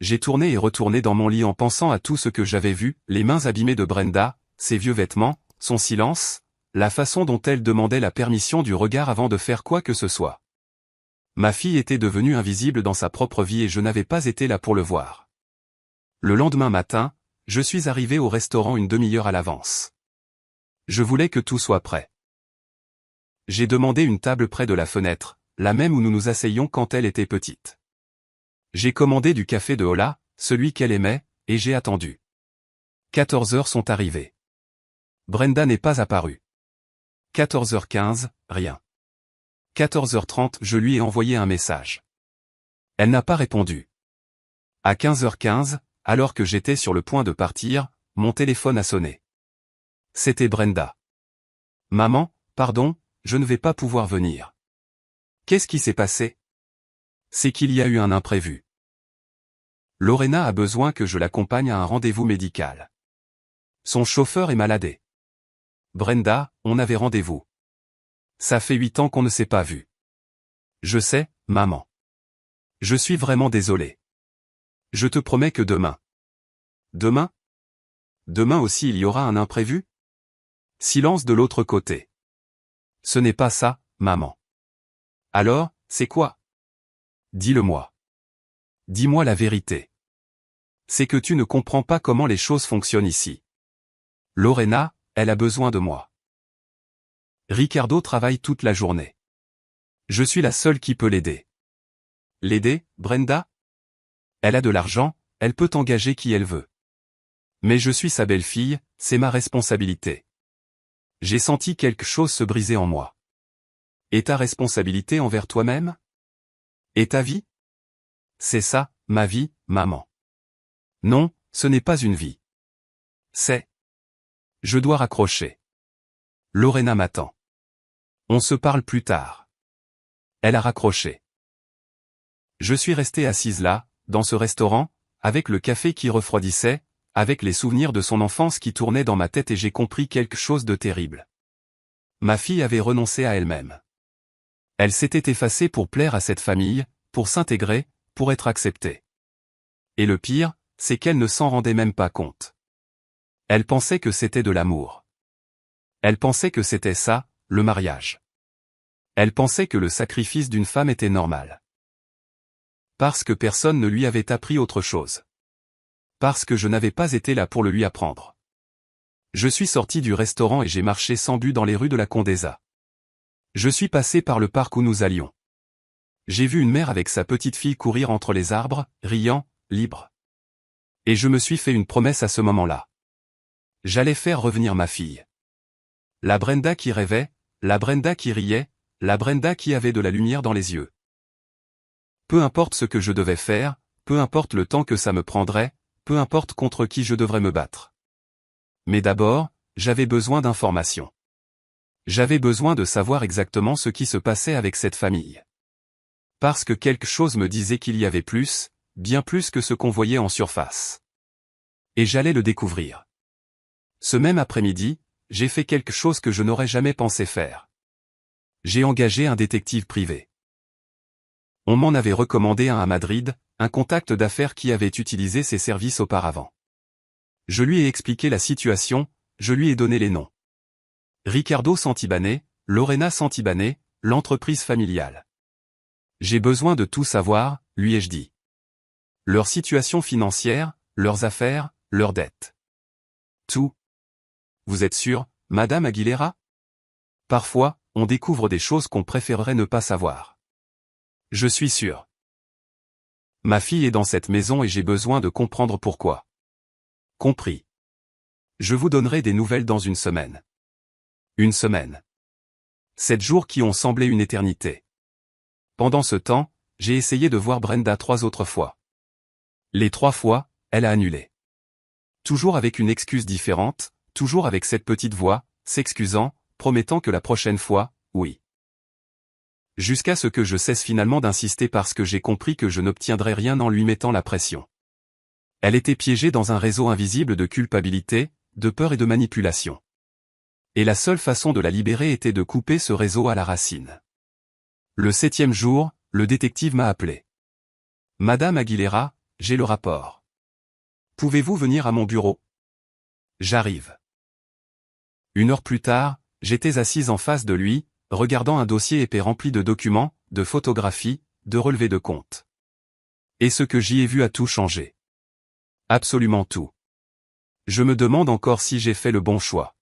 J'ai tourné et retourné dans mon lit en pensant à tout ce que j'avais vu, les mains abîmées de Brenda, ses vieux vêtements, son silence, la façon dont elle demandait la permission du regard avant de faire quoi que ce soit. Ma fille était devenue invisible dans sa propre vie et je n'avais pas été là pour le voir. Le lendemain matin, je suis arrivé au restaurant une demi-heure à l'avance. Je voulais que tout soit prêt. J'ai demandé une table près de la fenêtre, la même où nous nous asseyions quand elle était petite. J'ai commandé du café de Hola, celui qu'elle aimait, et j'ai attendu. 14 heures sont arrivées. Brenda n'est pas apparue. 14h15, rien. 14h30, je lui ai envoyé un message. Elle n'a pas répondu. À 15h15, alors que j'étais sur le point de partir, mon téléphone a sonné. C'était Brenda. Maman, pardon, je ne vais pas pouvoir venir. Qu'est-ce qui s'est passé? C'est qu'il y a eu un imprévu. Lorena a besoin que je l'accompagne à un rendez-vous médical. Son chauffeur est malade. Brenda, on avait rendez-vous. Ça fait 8 ans qu'on ne s'est pas vu. Je sais, maman. Je suis vraiment désolé. Je te promets que demain. Demain? Demain aussi il y aura un imprévu? Silence de l'autre côté. Ce n'est pas ça, maman. Alors, c'est quoi? Dis-le-moi. Dis-moi la vérité. C'est que tu ne comprends pas comment les choses fonctionnent ici. Lorena, elle a besoin de moi. Ricardo travaille toute la journée. Je suis la seule qui peut l'aider. L'aider, Brenda? Elle a de l'argent, elle peut engager qui elle veut. Mais je suis sa belle-fille, c'est ma responsabilité. J'ai senti quelque chose se briser en moi. Et ta responsabilité envers toi-même? Et ta vie? C'est ça, ma vie, maman. Non, ce n'est pas une vie. C'est... Je dois raccrocher. Lorena m'attend. On se parle plus tard. Elle a raccroché. Je suis resté assise là, dans ce restaurant, avec le café qui refroidissait, avec les souvenirs de son enfance qui tournaient dans ma tête et j'ai compris quelque chose de terrible. Ma fille avait renoncé à elle-même. Elle s'était effacée pour plaire à cette famille, pour s'intégrer, pour être acceptée. Et le pire, c'est qu'elle ne s'en rendait même pas compte. Elle pensait que c'était de l'amour. Elle pensait que c'était ça, le mariage. Elle pensait que le sacrifice d'une femme était normal. Parce que personne ne lui avait appris autre chose. Parce que je n'avais pas été là pour le lui apprendre. Je suis sorti du restaurant et j'ai marché sans but dans les rues de la Condesa. Je suis passé par le parc où nous allions. J'ai vu une mère avec sa petite fille courir entre les arbres, riant, libre. Et je me suis fait une promesse à ce moment-là. J'allais faire revenir ma fille. La Brenda qui rêvait, la Brenda qui riait, la Brenda qui avait de la lumière dans les yeux. Peu importe ce que je devais faire, peu importe le temps que ça me prendrait, peu importe contre qui je devrais me battre. Mais d'abord, j'avais besoin d'informations. J'avais besoin de savoir exactement ce qui se passait avec cette famille. Parce que quelque chose me disait qu'il y avait plus, bien plus que ce qu'on voyait en surface. Et j'allais le découvrir. Ce même après-midi, j'ai fait quelque chose que je n'aurais jamais pensé faire. J'ai engagé un détective privé. On m'en avait recommandé un à Madrid, un contact d'affaires qui avait utilisé ses services auparavant. Je lui ai expliqué la situation, je lui ai donné les noms. Ricardo Santibáñez, Lorena Santibáñez, l'entreprise familiale. J'ai besoin de tout savoir, lui ai-je dit. Leur situation financière, leurs affaires, leurs dettes. Tout. Vous êtes sûr, Madame Aguilera? Parfois, on découvre des choses qu'on préférerait ne pas savoir. Je suis sûr. Ma fille est dans cette maison et j'ai besoin de comprendre pourquoi. Compris. Je vous donnerai des nouvelles dans une semaine. Une semaine. 7 jours qui ont semblé une éternité. Pendant ce temps, j'ai essayé de voir Brenda 3 autres fois. Les 3 fois, elle a annulé. Toujours avec une excuse différente, toujours avec cette petite voix, s'excusant, promettant que la prochaine fois, oui. Jusqu'à ce que je cesse finalement d'insister parce que j'ai compris que je n'obtiendrais rien en lui mettant la pression. Elle était piégée dans un réseau invisible de culpabilité, de peur et de manipulation. Et la seule façon de la libérer était de couper ce réseau à la racine. Le 7e jour, le détective m'a appelé. Madame Aguilera, j'ai le rapport. Pouvez-vous venir à mon bureau? J'arrive. 1 heure plus tard, J'étais assise en face de lui, regardant un dossier épais rempli de documents, de photographies, de relevés de comptes. Et ce que j'y ai vu a tout changé. Absolument tout. Je me demande encore si j'ai fait le bon choix.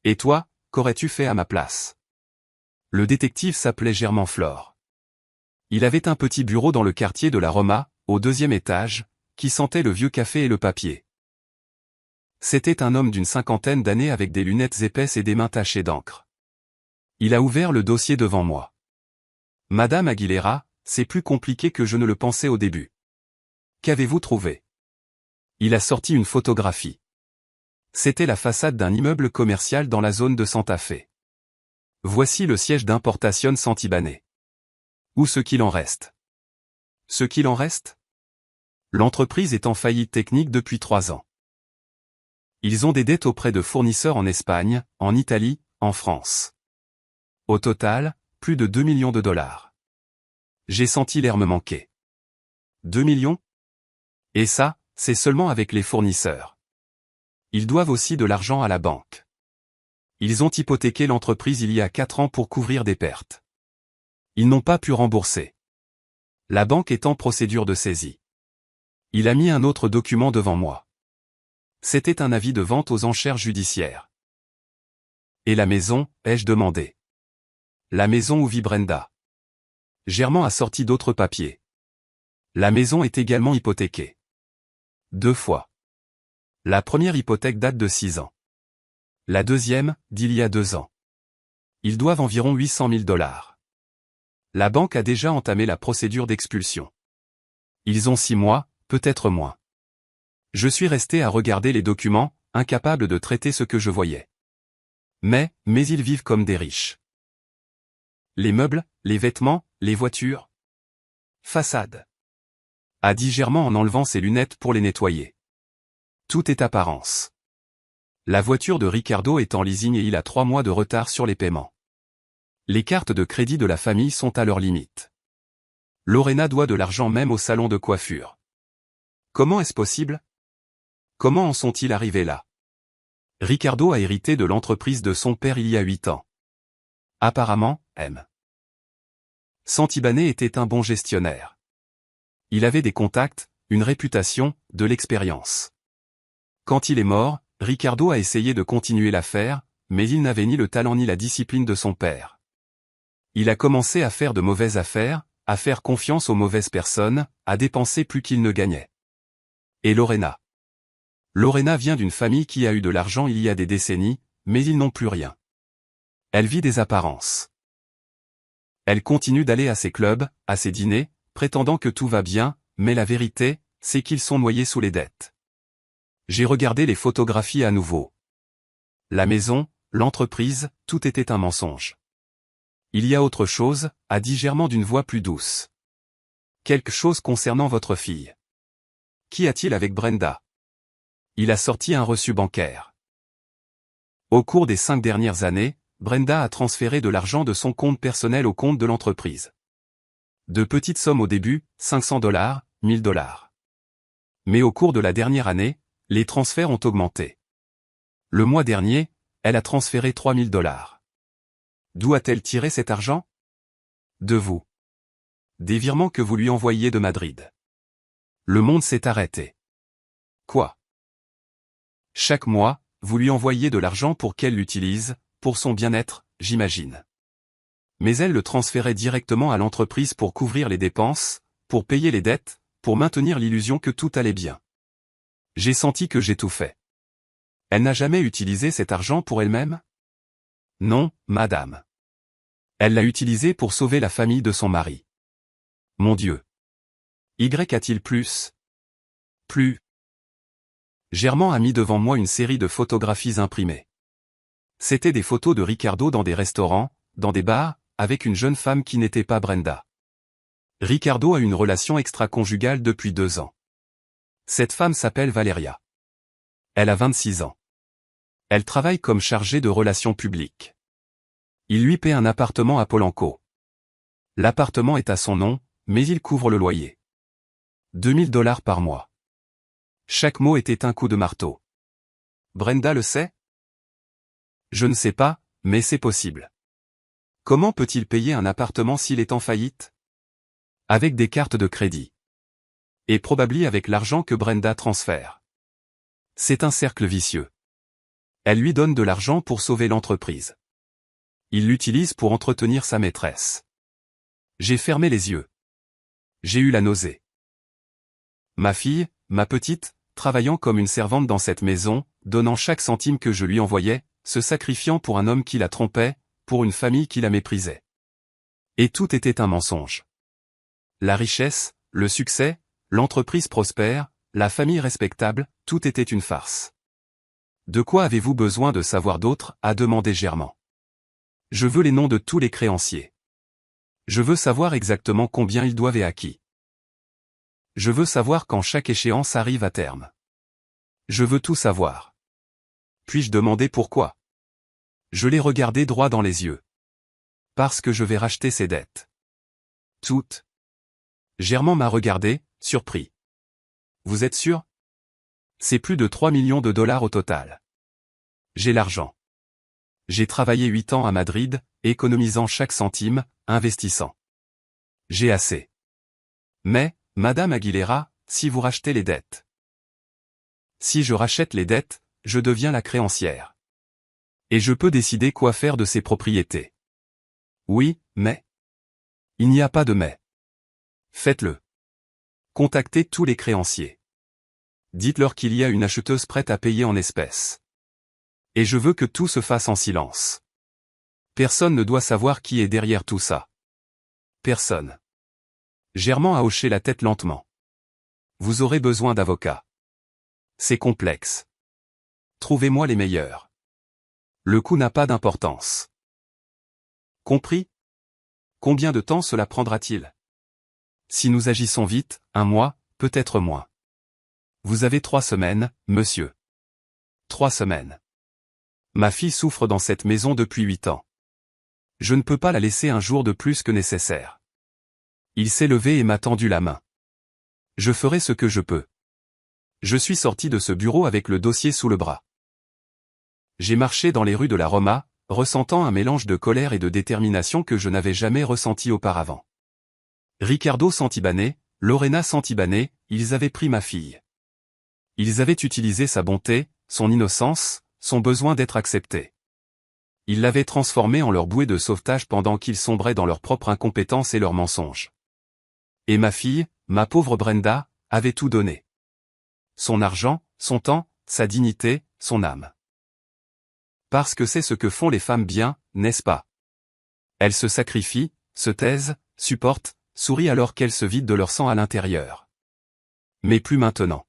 Et toi, qu'aurais-tu fait à ma place? Le détective s'appelait Germain Flore. Il avait un petit bureau dans le quartier de la Roma, au 2e étage, qui sentait le vieux café et le papier. C'était un homme d'une 50aine d'années avec des lunettes épaisses et des mains tachées d'encre. Il a ouvert le dossier devant moi. Madame Aguilera, c'est plus compliqué que je ne le pensais au début. Qu'avez-vous trouvé? Il a sorti une photographie. C'était la façade d'un immeuble commercial dans la zone de Santa Fe. Voici le siège d'Importación Santibáñez. Ou ce qu'il en reste. Ce qu'il en reste? L'entreprise est en faillite technique depuis 3 ans. Ils ont des dettes auprès de fournisseurs en Espagne, en Italie, en France. Au total, plus de 2 millions de dollars. J'ai senti l'air me manquer. 2 millions? Et ça, c'est seulement avec les fournisseurs. Ils doivent aussi de l'argent à la banque. Ils ont hypothéqué l'entreprise il y a 4 ans pour couvrir des pertes. Ils n'ont pas pu rembourser. La banque est en procédure de saisie. Il a mis un autre document devant moi. C'était un avis de vente aux enchères judiciaires. Et la maison, ai-je demandé. La maison où vit Brenda. Germain a sorti d'autres papiers. La maison est également hypothéquée. 2 fois. La première hypothèque date de 6 ans. La deuxième, d'il y a 2 ans. Ils doivent environ 800 000 dollars. La banque a déjà entamé la procédure d'expulsion. Ils ont 6 mois, peut-être moins. Je suis resté à regarder les documents, incapable de traiter ce que je voyais. Mais ils vivent comme des riches. Les meubles, les vêtements, les voitures. Façade. A dit Germain en enlevant ses lunettes pour les nettoyer. Tout est apparence. La voiture de Ricardo est en leasing et il a 3 mois de retard sur les paiements. Les cartes de crédit de la famille sont à leur limite. Lorena doit de l'argent même au salon de coiffure. Comment est-ce possible? Comment en sont-ils arrivés là? Ricardo a hérité de l'entreprise de son père il y a 8 ans. Apparemment, M. Santibáñez était un bon gestionnaire. Il avait des contacts, une réputation, de l'expérience. Quand il est mort, Ricardo a essayé de continuer l'affaire, mais il n'avait ni le talent ni la discipline de son père. Il a commencé à faire de mauvaises affaires, à faire confiance aux mauvaises personnes, à dépenser plus qu'il ne gagnait. Et Lorena. Lorena vient d'une famille qui a eu de l'argent il y a des décennies, mais ils n'ont plus rien. Elle vit des apparences. Elle continue d'aller à ses clubs, à ses dîners, prétendant que tout va bien, mais la vérité, c'est qu'ils sont noyés sous les dettes. J'ai regardé les photographies à nouveau. La maison, l'entreprise, tout était un mensonge. Il y a autre chose, a dit Germain d'une voix plus douce. Quelque chose concernant votre fille. Qu'y a-t-il avec Brenda? Il a sorti un reçu bancaire. Au cours des 5 dernières années, Brenda a transféré de l'argent de son compte personnel au compte de l'entreprise. De petites sommes au début, 500 $, 1000 $. Mais au cours de la dernière année, les transferts ont augmenté. Le mois dernier, elle a transféré 3000 $. D'où a-t-elle tiré cet argent? De vous. Des virements que vous lui envoyiez de Madrid. Le monde s'est arrêté. Quoi? Chaque mois, vous lui envoyez de l'argent pour qu'elle l'utilise, pour son bien-être, j'imagine. Mais elle le transférait directement à l'entreprise pour couvrir les dépenses, pour payer les dettes, pour maintenir l'illusion que tout allait bien. J'ai senti que j'ai tout fait. Elle n'a jamais utilisé cet argent pour elle-même? Non, madame. Elle l'a utilisé pour sauver la famille de son mari. Mon Dieu. Y a-t-il plus? Plus. Germain a mis devant moi une série de photographies imprimées. C'étaient des photos de Ricardo dans des restaurants, dans des bars, avec une jeune femme qui n'était pas Brenda. Ricardo a une relation extra-conjugale depuis 2 ans. Cette femme s'appelle Valeria. Elle a 26 ans. Elle travaille comme chargée de relations publiques. Il lui paie un appartement à Polanco. L'appartement est à son nom, mais il couvre le loyer. 2000 $ par mois. Chaque mot était un coup de marteau. Brenda le sait? Je ne sais pas, mais c'est possible. Comment peut-il payer un appartement s'il est en faillite? Avec des cartes de crédit. Et probablement avec l'argent que Brenda transfère. C'est un cercle vicieux. Elle lui donne de l'argent pour sauver l'entreprise. Il l'utilise pour entretenir sa maîtresse. J'ai fermé les yeux. J'ai eu la nausée. Ma fille, ma petite, travaillant comme une servante dans cette maison, donnant chaque centime que je lui envoyais, se sacrifiant pour un homme qui la trompait, pour une famille qui la méprisait. Et tout était un mensonge. La richesse, le succès, l'entreprise prospère, la famille respectable, tout était une farce. De quoi avez-vous besoin de savoir d'autre? A demandé Germain. Je veux les noms de tous les créanciers. Je veux savoir exactement combien ils doivent et à qui. Je veux savoir quand chaque échéance arrive à terme. Je veux tout savoir. Puis-je demander pourquoi? Je l'ai regardé droit dans les yeux. Parce que je vais racheter ces dettes. Toutes. Germain m'a regardé, surpris. Vous êtes sûr? C'est plus de 3 millions de dollars au total. J'ai l'argent. J'ai travaillé 8 ans à Madrid, économisant chaque centime, investissant. J'ai assez. Mais, Madame Aguilera, si vous rachetez les dettes. Si je rachète les dettes, je deviens la créancière. Et je peux décider quoi faire de ces propriétés. Oui, mais. Il n'y a pas de mais. Faites-le. Contactez tous les créanciers. Dites-leur qu'il y a une acheteuse prête à payer en espèces. Et je veux que tout se fasse en silence. Personne ne doit savoir qui est derrière tout ça. Personne. Germain a hoché la tête lentement. Vous aurez besoin d'avocats. C'est complexe. Trouvez-moi les meilleurs. Le coût n'a pas d'importance. Compris? Combien de temps cela prendra-t-il? Si nous agissons vite, 1 mois, peut-être moins. Vous avez 3 semaines, monsieur. 3 semaines. Ma fille souffre dans cette maison depuis 8 ans. Je ne peux pas la laisser un jour de plus que nécessaire. Il s'est levé et m'a tendu la main. Je ferai ce que je peux. Je suis sorti de ce bureau avec le dossier sous le bras. J'ai marché dans les rues de la Roma, ressentant un mélange de colère et de détermination que je n'avais jamais ressenti auparavant. Riccardo Santibane, Lorena Santibane, ils avaient pris ma fille. Ils avaient utilisé sa bonté, son innocence, son besoin d'être accepté. Ils l'avaient transformée en leur bouée de sauvetage pendant qu'ils sombraient dans leur propre incompétence et leurs mensonges. Et ma fille, ma pauvre Brenda, avait tout donné. Son argent, son temps, sa dignité, son âme. Parce que c'est ce que font les femmes bien, n'est-ce pas? Elles se sacrifient, se taisent, supportent, sourient alors qu'elles se vident de leur sang à l'intérieur. Mais plus maintenant.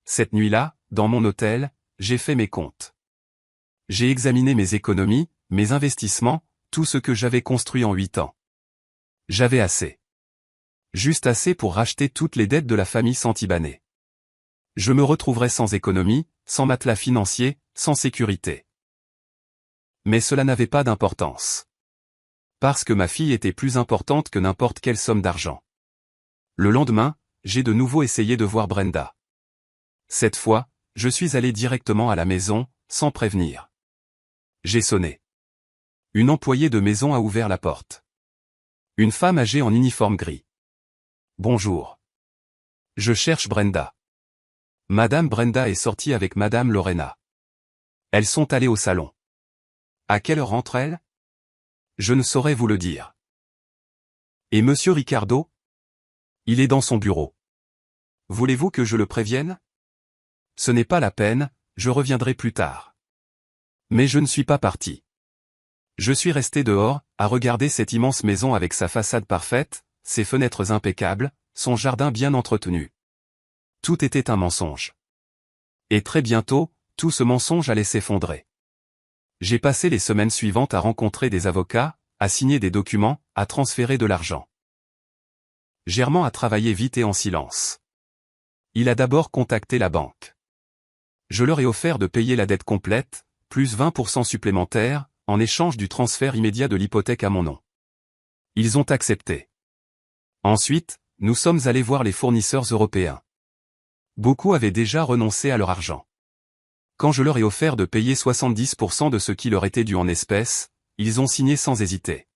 Cette nuit-là, dans mon hôtel, j'ai fait mes comptes. J'ai examiné mes économies, mes investissements, tout ce que j'avais construit en 8 ans. J'avais assez. Juste assez pour racheter toutes les dettes de la famille Santibane. Je me retrouverais sans économie, sans matelas financier, sans sécurité. Mais cela n'avait pas d'importance. Parce que ma fille était plus importante que n'importe quelle somme d'argent. Le lendemain, j'ai de nouveau essayé de voir Brenda. Cette fois, je suis allé directement à la maison, sans prévenir. J'ai sonné. Une employée de maison a ouvert la porte. Une femme âgée en uniforme gris. Bonjour. Je cherche Brenda. Madame Brenda est sortie avec Madame Lorena. Elles sont allées au salon. À quelle heure rentre-t-elle? Je ne saurais vous le dire. Et Monsieur Riccardo? Il est dans son bureau. Voulez-vous que je le prévienne? Ce n'est pas la peine, je reviendrai plus tard. Mais je ne suis pas parti. Je suis resté dehors, à regarder cette immense maison avec sa façade parfaite, ses fenêtres impeccables, son jardin bien entretenu. Tout était un mensonge. Et très bientôt, tout ce mensonge allait s'effondrer. J'ai passé les semaines suivantes à rencontrer des avocats, à signer des documents, à transférer de l'argent. Germain a travaillé vite et en silence. Il a d'abord contacté la banque. Je leur ai offert de payer la dette complète, plus 20% supplémentaire, en échange du transfert immédiat de l'hypothèque à mon nom. Ils ont accepté. Ensuite, nous sommes allés voir les fournisseurs européens. Beaucoup avaient déjà renoncé à leur argent. Quand je leur ai offert de payer 70% de ce qui leur était dû en espèces, ils ont signé sans hésiter.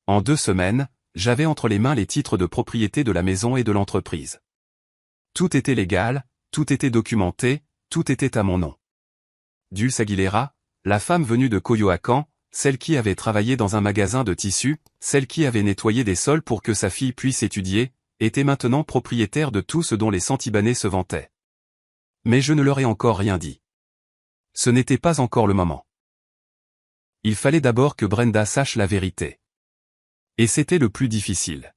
En 2 semaines, j'avais entre les mains les titres de propriété de la maison et de l'entreprise. Tout était légal, tout était documenté, tout était à mon nom. Dulce Aguilera, la femme venue de Coyoacán, celle qui avait travaillé dans un magasin de tissus, celle qui avait nettoyé des sols pour que sa fille puisse étudier, était maintenant propriétaire de tout ce dont les Santibanais se vantaient. Mais je ne leur ai encore rien dit. Ce n'était pas encore le moment. Il fallait d'abord que Brenda sache la vérité. Et c'était le plus difficile.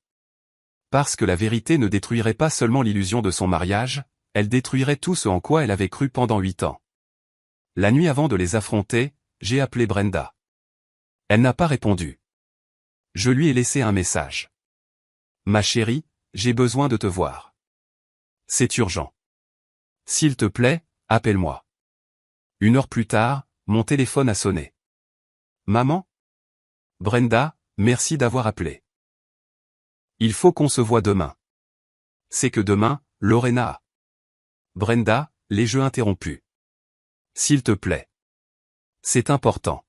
Parce que la vérité ne détruirait pas seulement l'illusion de son mariage, elle détruirait tout ce en quoi elle avait cru pendant 8 ans. La nuit avant de les affronter, j'ai appelé Brenda. Elle n'a pas répondu. Je lui ai laissé un message. Ma chérie, j'ai besoin de te voir. C'est urgent. S'il te plaît, appelle-moi. 1 heure plus tard, mon téléphone a sonné. Maman? Brenda, merci d'avoir appelé. Il faut qu'on se voie demain. C'est que demain, Lorena a. Brenda, les jeux interrompus. S'il te plaît. C'est important.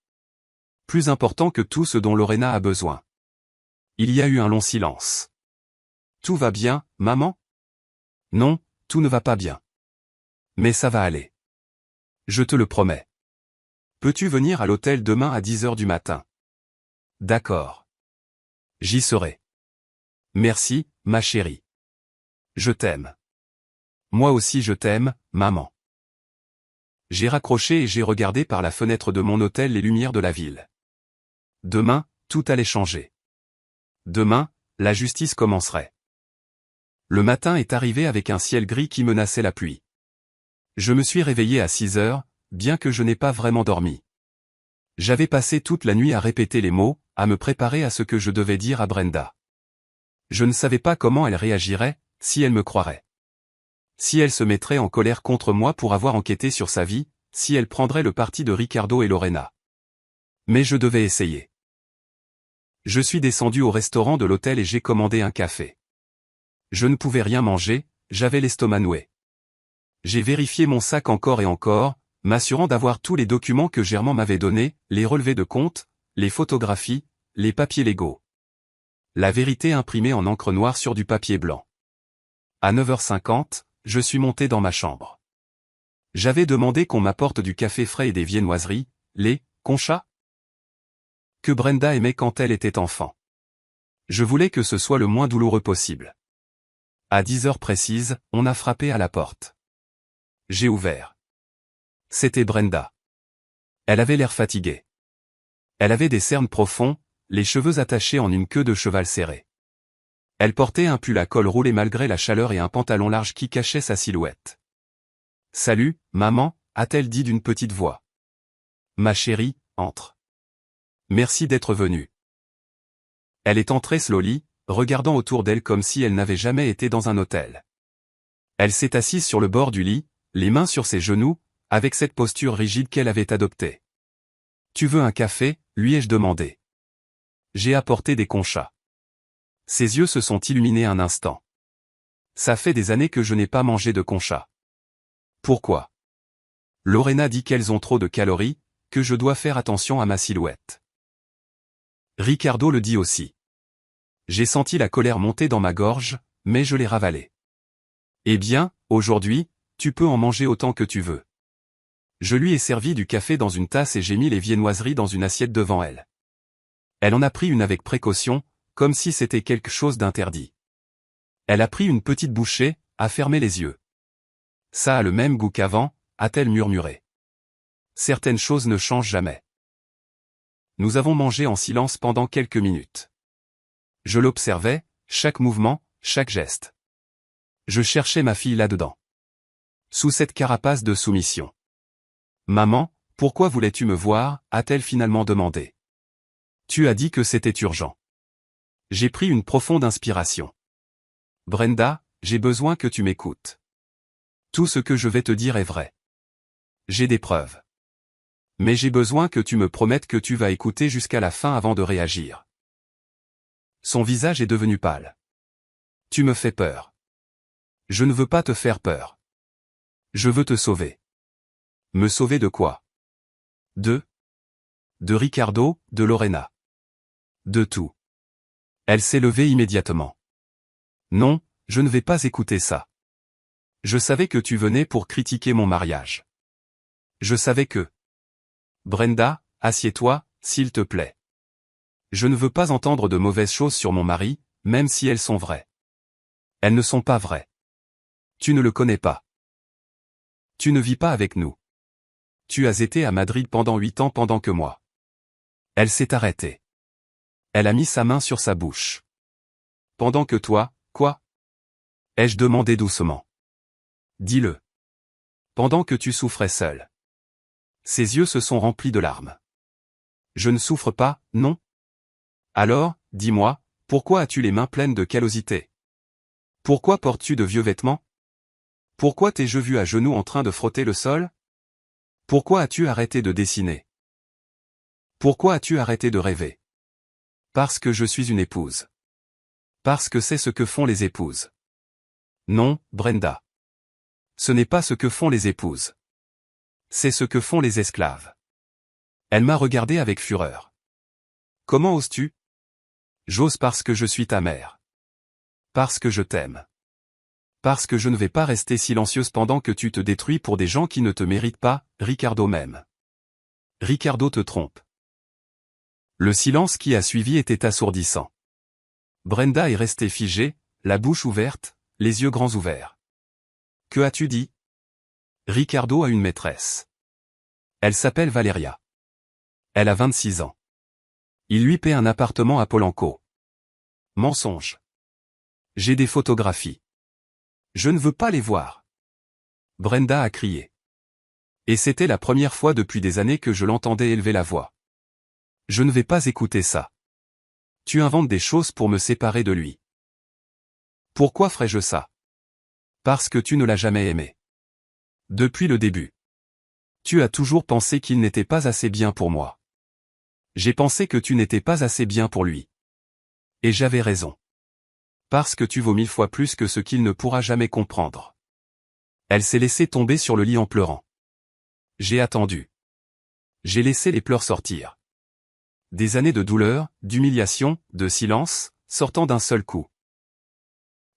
Plus important que tout ce dont Lorena a besoin. Il y a eu un long silence. Tout va bien, maman? Non, tout ne va pas bien. Mais ça va aller. Je te le promets. Peux-tu venir à l'hôtel demain à 10 heures du matin? D'accord. J'y serai. Merci, ma chérie. Je t'aime. Moi aussi je t'aime, maman. J'ai raccroché et j'ai regardé par la fenêtre de mon hôtel les lumières de la ville. Demain, tout allait changer. Demain, la justice commencerait. Le matin est arrivé avec un ciel gris qui menaçait la pluie. Je me suis réveillé à 6 heures, bien que je n'ai pas vraiment dormi. J'avais passé toute la nuit à répéter les mots, à me préparer à ce que je devais dire à Brenda. Je ne savais pas comment elle réagirait, si elle me croirait. Si elle se mettrait en colère contre moi pour avoir enquêté sur sa vie, si elle prendrait le parti de Ricardo et Lorena. Mais je devais essayer. Je suis descendu au restaurant de l'hôtel et j'ai commandé un café. Je ne pouvais rien manger, j'avais l'estomac noué. J'ai vérifié mon sac encore et encore, m'assurant d'avoir tous les documents que Germain m'avait donnés, les relevés de compte, les photographies, les papiers légaux. La vérité imprimée en encre noire sur du papier blanc. À 9h50, je suis monté dans ma chambre. J'avais demandé qu'on m'apporte du café frais et des viennoiseries, les conchas que Brenda aimait quand elle était enfant. Je voulais que ce soit le moins douloureux possible. À 10 heures précises, on a frappé à la porte. J'ai ouvert. C'était Brenda. Elle avait l'air fatiguée. Elle avait des cernes profonds, les cheveux attachés en une queue de cheval serrée. Elle portait un pull à col roulé malgré la chaleur et un pantalon large qui cachait sa silhouette. « Salut, maman », a-t-elle dit d'une petite voix. « Ma chérie, entre. Merci d'être venue. » Elle est entrée slowly, regardant autour d'elle comme si elle n'avait jamais été dans un hôtel. Elle s'est assise sur le bord du lit, les mains sur ses genoux, avec cette posture rigide qu'elle avait adoptée. « Tu veux un café ?» lui ai-je demandé. J'ai apporté des conchas. Ses yeux se sont illuminés un instant. Ça fait des années que je n'ai pas mangé de conchas. Pourquoi? Lorena dit qu'elles ont trop de calories, que je dois faire attention à ma silhouette. Ricardo le dit aussi. J'ai senti la colère monter dans ma gorge, mais je l'ai ravalée. Eh bien, aujourd'hui, tu peux en manger autant que tu veux. Je lui ai servi du café dans une tasse et j'ai mis les viennoiseries dans une assiette devant elle. Elle en a pris une avec précaution, comme si c'était quelque chose d'interdit. Elle a pris une petite bouchée, a fermé les yeux. Ça a le même goût qu'avant, a-t-elle murmuré. Certaines choses ne changent jamais. Nous avons mangé en silence pendant quelques minutes. Je l'observais, chaque mouvement, chaque geste. Je cherchais ma fille là-dedans. Sous cette carapace de soumission. Maman, pourquoi voulais-tu me voir, a-t-elle finalement demandé. Tu as dit que c'était urgent. J'ai pris une profonde inspiration. Brenda, j'ai besoin que tu m'écoutes. Tout ce que je vais te dire est vrai. J'ai des preuves. Mais j'ai besoin que tu me promettes que tu vas écouter jusqu'à la fin avant de réagir. Son visage est devenu pâle. Tu me fais peur. Je ne veux pas te faire peur. Je veux te sauver. Me sauver de quoi? De Ricardo, de Lorena. De tout. Elle s'est levée immédiatement. Non, je ne vais pas écouter ça. Je savais que tu venais pour critiquer mon mariage. Je savais que... Brenda, assieds-toi, s'il te plaît. Je ne veux pas entendre de mauvaises choses sur mon mari, même si elles sont vraies. Elles ne sont pas vraies. Tu ne le connais pas. Tu ne vis pas avec nous. Tu as été à Madrid pendant 8 ans pendant que moi. Elle s'est arrêtée. Elle a mis sa main sur sa bouche. Pendant que toi, quoi? Ai-je demandé doucement. Dis-le. Pendant que tu souffrais seul. Ses yeux se sont remplis de larmes. Je ne souffre pas, non? Alors, dis-moi, pourquoi as-tu les mains pleines de callosité? Pourquoi portes-tu de vieux vêtements? Pourquoi t'es-je vu à genoux en train de frotter le sol? Pourquoi as-tu arrêté de dessiner? Pourquoi as-tu arrêté de rêver? Parce que je suis une épouse. Parce que c'est ce que font les épouses. Non, Brenda. Ce n'est pas ce que font les épouses. C'est ce que font les esclaves. Elle m'a regardé avec fureur. Comment oses-tu? J'ose parce que je suis ta mère. Parce que je t'aime. Parce que je ne vais pas rester silencieuse pendant que tu te détruis pour des gens qui ne te méritent pas, Ricardo même. Ricardo te trompe. Le silence qui a suivi était assourdissant. Brenda est restée figée, la bouche ouverte, les yeux grands ouverts. Que as-tu dit? Ricardo a une maîtresse. Elle s'appelle Valeria. Elle a 26 ans. Il lui paie un appartement à Polanco. Mensonge. J'ai des photographies. Je ne veux pas les voir. Brenda a crié. Et c'était la première fois depuis des années que je l'entendais élever la voix. Je ne vais pas écouter ça. Tu inventes des choses pour me séparer de lui. Pourquoi ferais-je ça? Parce que tu ne l'as jamais aimé. Depuis le début. Tu as toujours pensé qu'il n'était pas assez bien pour moi. J'ai pensé que tu n'étais pas assez bien pour lui. Et j'avais raison. Parce que tu vaux 1000 fois plus que ce qu'il ne pourra jamais comprendre. Elle s'est laissée tomber sur le lit en pleurant. J'ai attendu. J'ai laissé les pleurs sortir. Des années de douleur, d'humiliation, de silence, sortant d'un seul coup.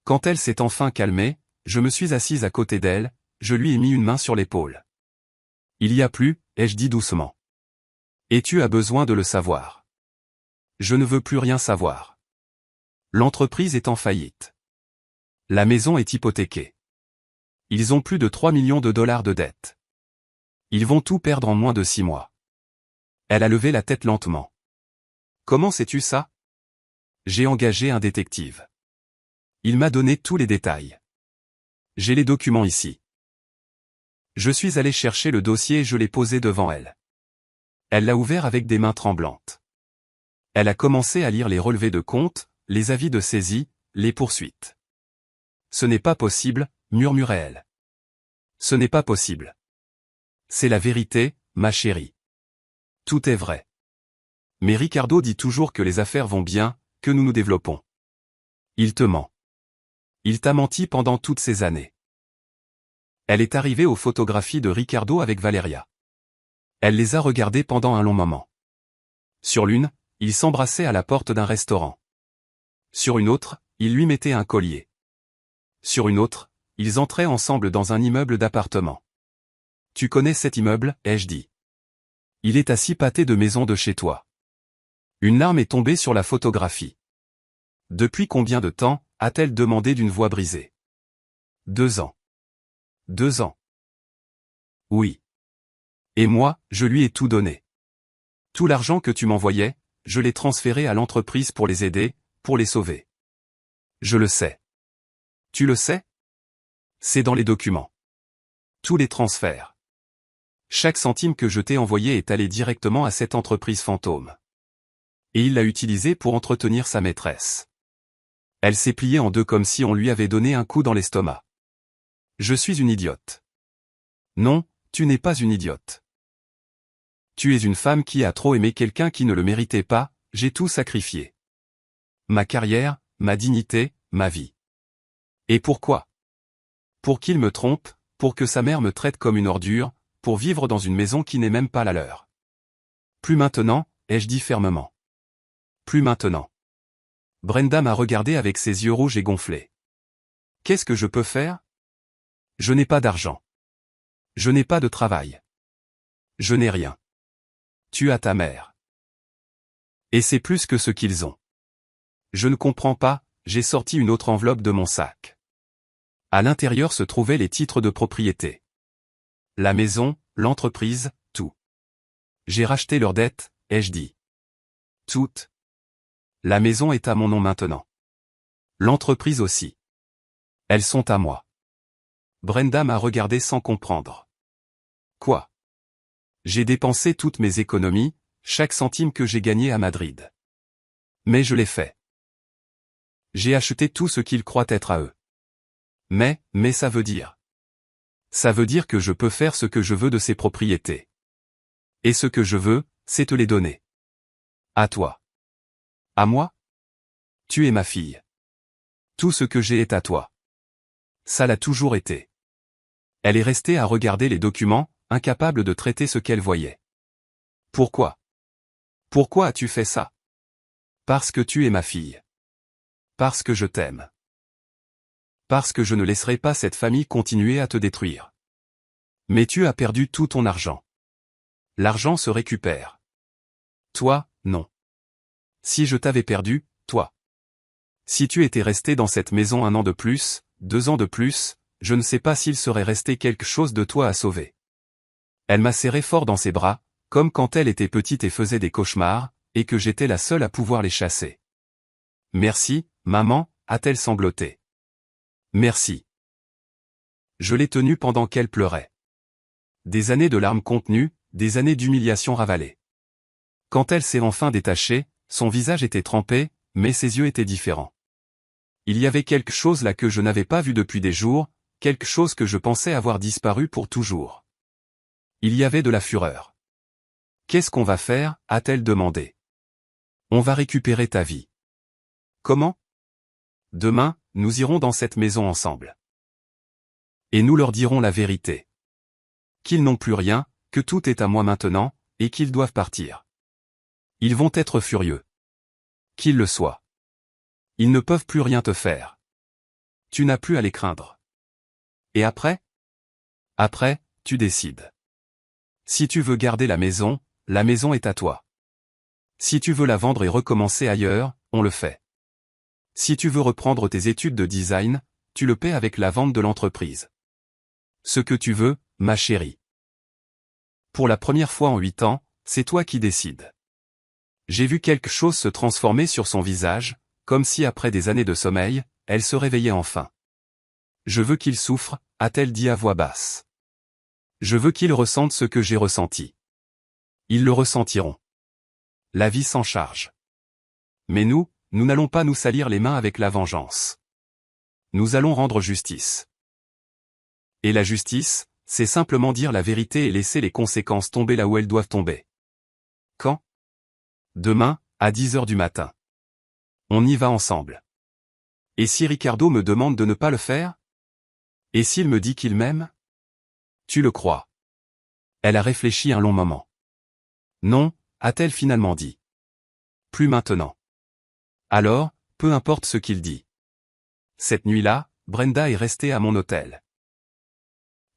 Quand elle s'est enfin calmée, je me suis assise à côté d'elle, je lui ai mis une main sur l'épaule. Il y a plus, ai-je dit doucement. Et tu as besoin de le savoir. Je ne veux plus rien savoir. L'entreprise est en faillite. La maison est hypothéquée. Ils ont plus de 3 millions de dollars de dettes. Ils vont tout perdre en moins de 6 mois. Elle a levé la tête lentement. Comment sais-tu ça? J'ai engagé un détective. Il m'a donné tous les détails. J'ai les documents ici. Je suis allé chercher le dossier et je l'ai posé devant elle. Elle l'a ouvert avec des mains tremblantes. Elle a commencé à lire les relevés de compte, les avis de saisie, les poursuites. Ce n'est pas possible, murmurait-elle. Ce n'est pas possible. C'est la vérité, ma chérie. Tout est vrai. Mais Ricardo dit toujours que les affaires vont bien, que nous nous développons. Il te ment. Il t'a menti pendant toutes ces années. Elle est arrivée aux photographies de Ricardo avec Valeria. Elle les a regardées pendant un long moment. Sur l'une, ils s'embrassaient à la porte d'un restaurant. Sur une autre, il lui mettait un collier. Sur une autre, ils entraient ensemble dans un immeuble d'appartements. Tu connais cet immeuble, ai-je dit. Il est à 6 pâtés de maison de chez toi. Une larme est tombée sur la photographie. Depuis combien de temps, a-t-elle demandé d'une voix brisée. 2 ans. 2 ans. Oui. Et moi, je lui ai tout donné. Tout l'argent que tu m'envoyais, je l'ai transféré à l'entreprise pour les aider, pour les sauver. Je le sais. Tu le sais? C'est dans les documents. Tous les transferts. Chaque centime que je t'ai envoyé est allé directement à cette entreprise fantôme. Et il l'a utilisé pour entretenir sa maîtresse. Elle s'est pliée en deux comme si on lui avait donné un coup dans l'estomac. Je suis une idiote. Non, tu n'es pas une idiote. Tu es une femme qui a trop aimé quelqu'un qui ne le méritait pas, j'ai tout sacrifié. Ma carrière, ma dignité, ma vie. Et pourquoi? Pour qu'il me trompe, pour que sa mère me traite comme une ordure, pour vivre dans une maison qui n'est même pas la leur. Plus maintenant, ai-je dit fermement. Plus maintenant. Brenda m'a regardé avec ses yeux rouges et gonflés. Qu'est-ce que je peux faire? Je n'ai pas d'argent. Je n'ai pas de travail. Je n'ai rien. Tu as ta mère. Et c'est plus que ce qu'ils ont. Je ne comprends pas, j'ai sorti une autre enveloppe de mon sac. À l'intérieur se trouvaient les titres de propriété. La maison, l'entreprise, tout. J'ai racheté leurs dettes, ai-je dit. Toutes. La maison est à mon nom maintenant. L'entreprise aussi. Elles sont à moi. Brenda m'a regardé sans comprendre. Quoi? J'ai dépensé toutes mes économies, chaque centime que j'ai gagné à Madrid. Mais je l'ai fait. J'ai acheté tout ce qu'ils croient être à eux. Mais ça veut dire. Ça veut dire que je peux faire ce que je veux de ces propriétés. Et ce que je veux, c'est te les donner. À toi. À moi? Tu es ma fille. Tout ce que j'ai est à toi. Ça l'a toujours été. Elle est restée à regarder les documents, incapable de traiter ce qu'elle voyait. Pourquoi? Pourquoi as-tu fait ça? Parce que tu es ma fille. Parce que je t'aime. Parce que je ne laisserai pas cette famille continuer à te détruire. Mais tu as perdu tout ton argent. L'argent se récupère. Toi, non. Si je t'avais perdu, toi. Si tu étais resté dans cette maison 1 an de plus, 2 ans de plus, je ne sais pas s'il serait resté quelque chose de toi à sauver. Elle m'a serré fort dans ses bras, comme quand elle était petite et faisait des cauchemars, et que j'étais la seule à pouvoir les chasser. Merci, maman, a-t-elle sangloté. Merci. Je l'ai tenue pendant qu'elle pleurait. Des années de larmes contenues, des années d'humiliation ravalées. Quand elle s'est enfin détachée, son visage était trempé, mais ses yeux étaient différents. Il y avait quelque chose là que je n'avais pas vu depuis des jours, quelque chose que je pensais avoir disparu pour toujours. Il y avait de la fureur. Qu'est-ce qu'on va faire, a-t-elle demandé. On va récupérer ta vie. Comment? Demain, nous irons dans cette maison ensemble. Et nous leur dirons la vérité. Qu'ils n'ont plus rien, que tout est à moi maintenant, et qu'ils doivent partir. Ils vont être furieux. Qu'ils le soient. Ils ne peuvent plus rien te faire. Tu n'as plus à les craindre. Et après? Après, tu décides. Si tu veux garder la maison est à toi. Si tu veux la vendre et recommencer ailleurs, on le fait. Si tu veux reprendre tes études de design, tu le paies avec la vente de l'entreprise. Ce que tu veux, ma chérie. Pour la première fois en 8 ans, c'est toi qui décides. J'ai vu quelque chose se transformer sur son visage, comme si après des années de sommeil, elle se réveillait enfin. Je veux qu'il souffre, a-t-elle dit à voix basse. Je veux qu'ils ressentent ce que j'ai ressenti. Ils le ressentiront. La vie s'en charge. Mais nous n'allons pas nous salir les mains avec la vengeance. Nous allons rendre justice. Et la justice, c'est simplement dire la vérité et laisser les conséquences tomber là où elles doivent tomber. Quand? Demain, à 10 heures du matin. On y va ensemble. Et si Ricardo me demande de ne pas le faire? Et s'il me dit qu'il m'aime? Tu le crois? Elle a réfléchi un long moment. Non, a-t-elle finalement dit. Plus maintenant. Alors, peu importe ce qu'il dit. Cette nuit-là, Brenda est restée à mon hôtel.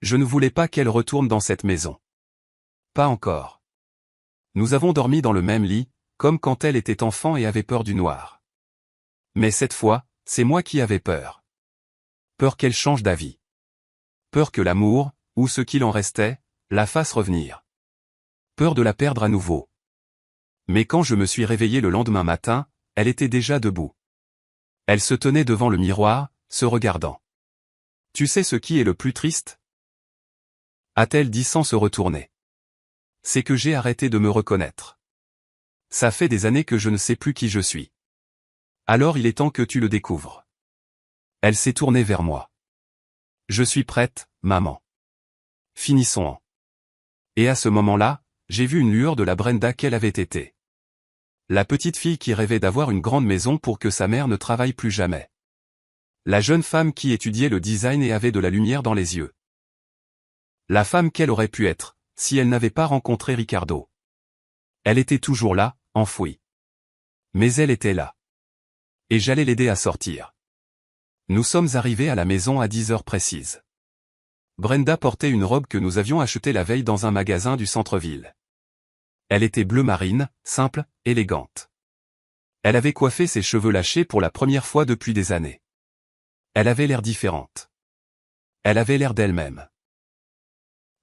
Je ne voulais pas qu'elle retourne dans cette maison. Pas encore. Nous avons dormi dans le même lit, comme quand elle était enfant et avait peur du noir. Mais cette fois, c'est moi qui avais peur. Peur qu'elle change d'avis. Peur que l'amour, ou ce qu'il en restait, la fasse revenir. Peur de la perdre à nouveau. Mais quand je me suis réveillé le lendemain matin, elle était déjà debout. Elle se tenait devant le miroir, se regardant. Tu sais ce qui est le plus triste? A-t-elle dit sans se retourner. C'est que j'ai arrêté de me reconnaître. Ça fait des années que je ne sais plus qui je suis. Alors il est temps que tu le découvres. Elle s'est tournée vers moi. Je suis prête, maman. Finissons-en. Et à ce moment-là, j'ai vu une lueur de la Brenda qu'elle avait été. La petite fille qui rêvait d'avoir une grande maison pour que sa mère ne travaille plus jamais. La jeune femme qui étudiait le design et avait de la lumière dans les yeux. La femme qu'elle aurait pu être, si elle n'avait pas rencontré Ricardo. Elle était toujours là, enfouie. Mais elle était là. Et j'allais l'aider à sortir. Nous sommes arrivés à la maison à 10 heures précises. Brenda portait une robe que nous avions achetée la veille dans un magasin du centre-ville. Elle était bleu marine, simple, élégante. Elle avait coiffé ses cheveux lâchés pour la première fois depuis des années. Elle avait l'air différente. Elle avait l'air d'elle-même.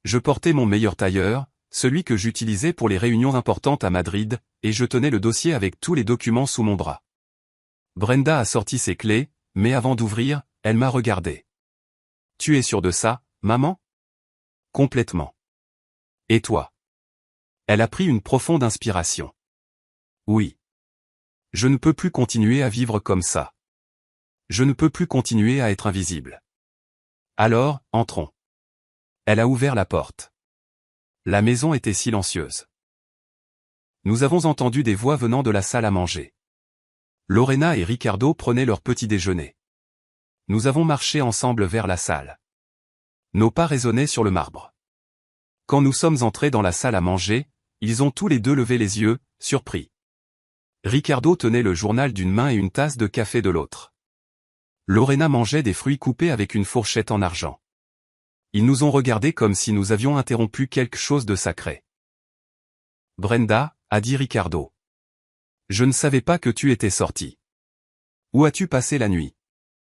Je portais mon meilleur tailleur, celui que j'utilisais pour les réunions importantes à Madrid, et je tenais le dossier avec tous les documents sous mon bras. Brenda a sorti ses clés, mais avant d'ouvrir, elle m'a regardé. « Tu es sûre de ça, maman ? » « Complètement. »« Et toi ?» Elle a pris une profonde inspiration. « Oui. Je ne peux plus continuer à vivre comme ça. Je ne peux plus continuer à être invisible. Alors, entrons. » Elle a ouvert la porte. La maison était silencieuse. Nous avons entendu des voix venant de la salle à manger. Lorena et Ricardo prenaient leur petit déjeuner. Nous avons marché ensemble vers la salle. Nos pas résonnaient sur le marbre. Quand nous sommes entrés dans la salle à manger, ils ont tous les deux levé les yeux, surpris. Ricardo tenait le journal d'une main et une tasse de café de l'autre. Lorena mangeait des fruits coupés avec une fourchette en argent. Ils nous ont regardés comme si nous avions interrompu quelque chose de sacré. « Brenda » a dit Ricardo. « Je ne savais pas que tu étais sortie. Où as-tu passé la nuit ? »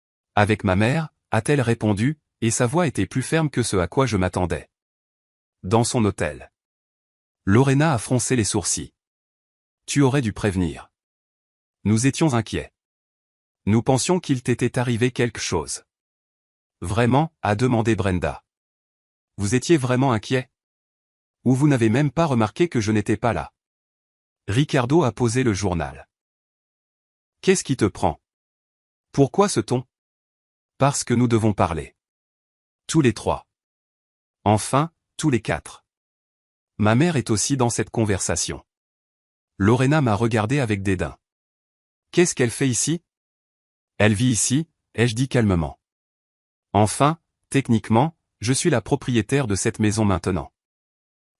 « Avec ma mère » a-t-elle répondu, et sa voix était plus ferme que ce à quoi je m'attendais. « Dans son hôtel. » Lorena a froncé les sourcils. « Tu aurais dû prévenir. Nous étions inquiets. Nous pensions qu'il t'était arrivé quelque chose. »« Vraiment » a demandé Brenda. « Vous étiez vraiment inquiet ? Ou vous n'avez même pas remarqué que je n'étais pas là ?» Ricardo a posé le journal. « Qu'est-ce qui te prend ? Pourquoi ce ton ? » « Parce que nous devons parler. Tous les trois. Enfin, tous les quatre. Ma mère est aussi dans cette conversation. » Lorena m'a regardé avec dédain. « Qu'est-ce qu'elle fait ici ? » ?»« Elle vit ici, » ai-je dit calmement. « Enfin, techniquement, je suis la propriétaire de cette maison maintenant.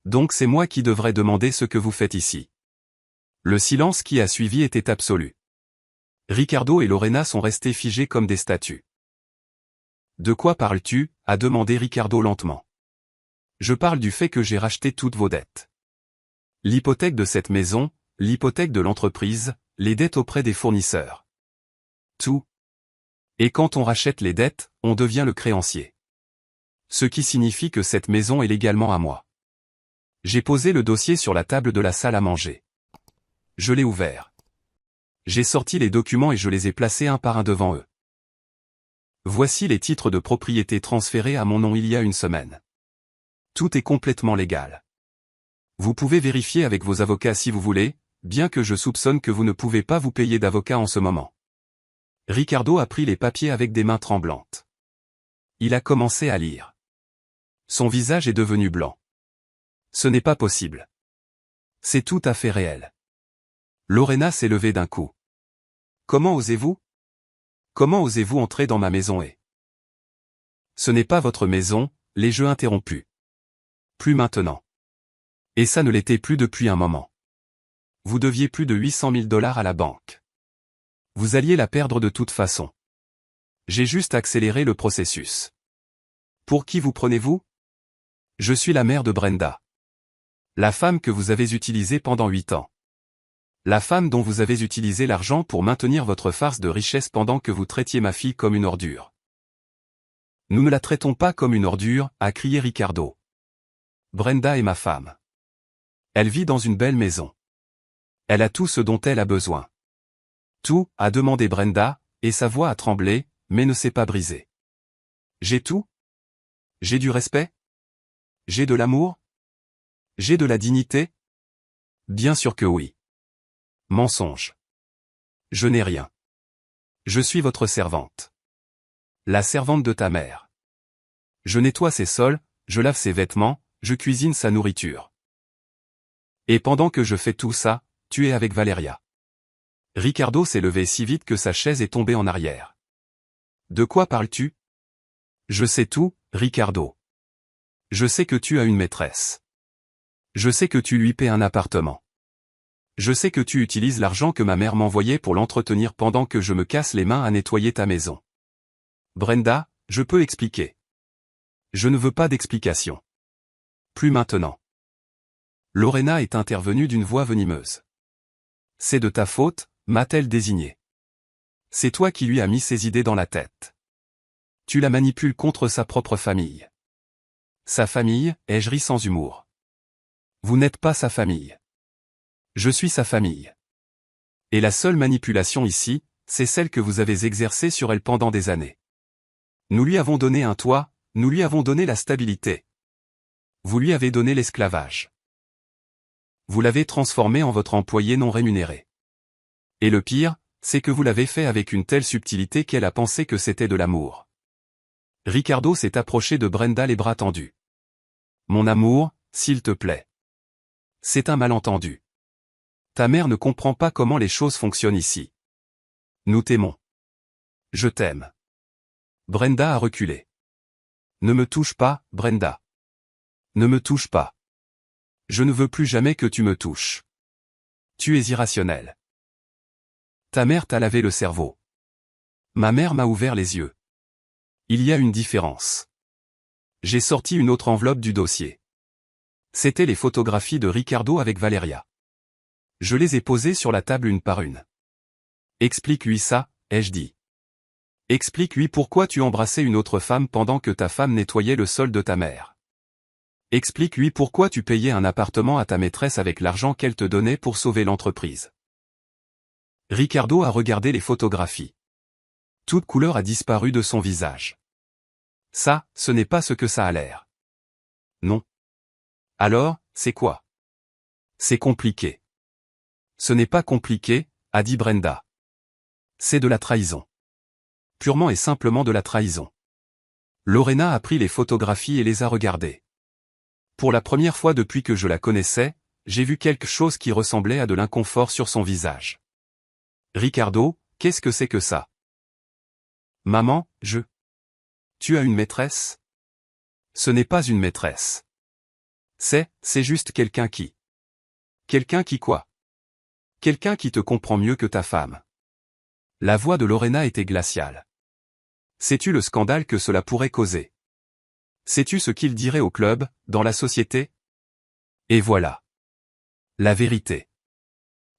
Donc c'est moi qui devrais demander ce que vous faites ici. » Le silence qui a suivi était absolu. Ricardo et Lorena sont restés figés comme des statues. « De quoi parles-tu » a demandé Ricardo lentement. « Je parle du fait que j'ai racheté toutes vos dettes. L'hypothèque de cette maison, l'hypothèque de l'entreprise, les dettes auprès des fournisseurs. Tout. Et quand on rachète les dettes, on devient le créancier. Ce qui signifie que cette maison est légalement à moi. » J'ai posé le dossier sur la table de la salle à manger. Je l'ai ouvert. J'ai sorti les documents et je les ai placés un par un devant eux. Voici les titres de propriété transférés à mon nom il y a une semaine. Tout est complètement légal. Vous pouvez vérifier avec vos avocats si vous voulez, bien que je soupçonne que vous ne pouvez pas vous payer d'avocat en ce moment. Ricardo a pris les papiers avec des mains tremblantes. Il a commencé à lire. Son visage est devenu blanc. Ce n'est pas possible. C'est tout à fait réel. Lorena s'est levée d'un coup. Comment osez-vous ? Comment osez-vous entrer dans ma maison et... Ce n'est pas votre maison, les jeux interrompus. Plus maintenant. Et ça ne l'était plus depuis un moment. Vous deviez plus de 800 000 $ à la banque. Vous alliez la perdre de toute façon. J'ai juste accéléré le processus. Pour qui vous prenez-vous ? Je suis la mère de Brenda. La femme que vous avez utilisée pendant 8 ans. La femme dont vous avez utilisé l'argent pour maintenir votre farce de richesse pendant que vous traitiez ma fille comme une ordure. Nous ne la traitons pas comme une ordure, a crié Ricardo. Brenda est ma femme. Elle vit dans une belle maison. Elle a tout ce dont elle a besoin. Tout, a demandé Brenda, et sa voix a tremblé, mais ne s'est pas brisée. J'ai tout ? J'ai du respect ? J'ai de l'amour ? J'ai de la dignité ? Bien sûr que oui. Mensonge. Je n'ai rien. Je suis votre servante. La servante de ta mère. Je nettoie ses sols, je lave ses vêtements, je cuisine sa nourriture. Et pendant que je fais tout ça, tu es avec Valeria. Ricardo s'est levé si vite que sa chaise est tombée en arrière. De quoi parles-tu ? Je sais tout, Ricardo. Je sais que tu as une maîtresse. Je sais que tu lui paies un appartement. Je sais que tu utilises l'argent que ma mère m'envoyait pour l'entretenir pendant que je me casse les mains à nettoyer ta maison. Brenda, je peux expliquer. Je ne veux pas d'explication. Plus maintenant. Lorena est intervenue d'une voix venimeuse. C'est de ta faute, m'a-t-elle désigné. C'est toi qui lui as mis ces idées dans la tête. Tu la manipules contre sa propre famille. Sa famille, ai-je ri sans humour. Vous n'êtes pas sa famille. Je suis sa famille. Et la seule manipulation ici, c'est celle que vous avez exercée sur elle pendant des années. Nous lui avons donné un toit, nous lui avons donné la stabilité. Vous lui avez donné l'esclavage. Vous l'avez transformé en votre employé non rémunéré. Et le pire, c'est que vous l'avez fait avec une telle subtilité qu'elle a pensé que c'était de l'amour. Ricardo s'est approché de Brenda les bras tendus. Mon amour, s'il te plaît. C'est un malentendu. Ta mère ne comprend pas comment les choses fonctionnent ici. Nous t'aimons. Je t'aime. Brenda a reculé. Ne me touche pas, Brenda. Ne me touche pas. Je ne veux plus jamais que tu me touches. Tu es irrationnel. Ta mère t'a lavé le cerveau. Ma mère m'a ouvert les yeux. Il y a une différence. J'ai sorti une autre enveloppe du dossier. C'étaient les photographies de Ricardo avec Valeria. Je les ai posées sur la table une par une. Explique-lui ça, ai-je dit. Explique-lui pourquoi tu embrassais une autre femme pendant que ta femme nettoyait le sol de ta mère. Explique-lui pourquoi tu payais un appartement à ta maîtresse avec l'argent qu'elle te donnait pour sauver l'entreprise. Ricardo a regardé les photographies. Toute couleur a disparu de son visage. Ça, ce n'est pas ce que ça a l'air. Non. Alors, c'est quoi? C'est compliqué. Ce n'est pas compliqué, a dit Brenda. C'est de la trahison. Purement et simplement de la trahison. Lorena a pris les photographies et les a regardées. Pour la première fois depuis que je la connaissais, j'ai vu quelque chose qui ressemblait à de l'inconfort sur son visage. Ricardo, qu'est-ce que c'est que ça? Maman, Tu as une maîtresse? Ce n'est pas une maîtresse. C'est juste quelqu'un qui... Quelqu'un qui quoi? Quelqu'un qui te comprend mieux que ta femme. La voix de Lorena était glaciale. Sais-tu le scandale que cela pourrait causer? Sais-tu ce qu'il dirait au club, dans la société? Et voilà. La vérité.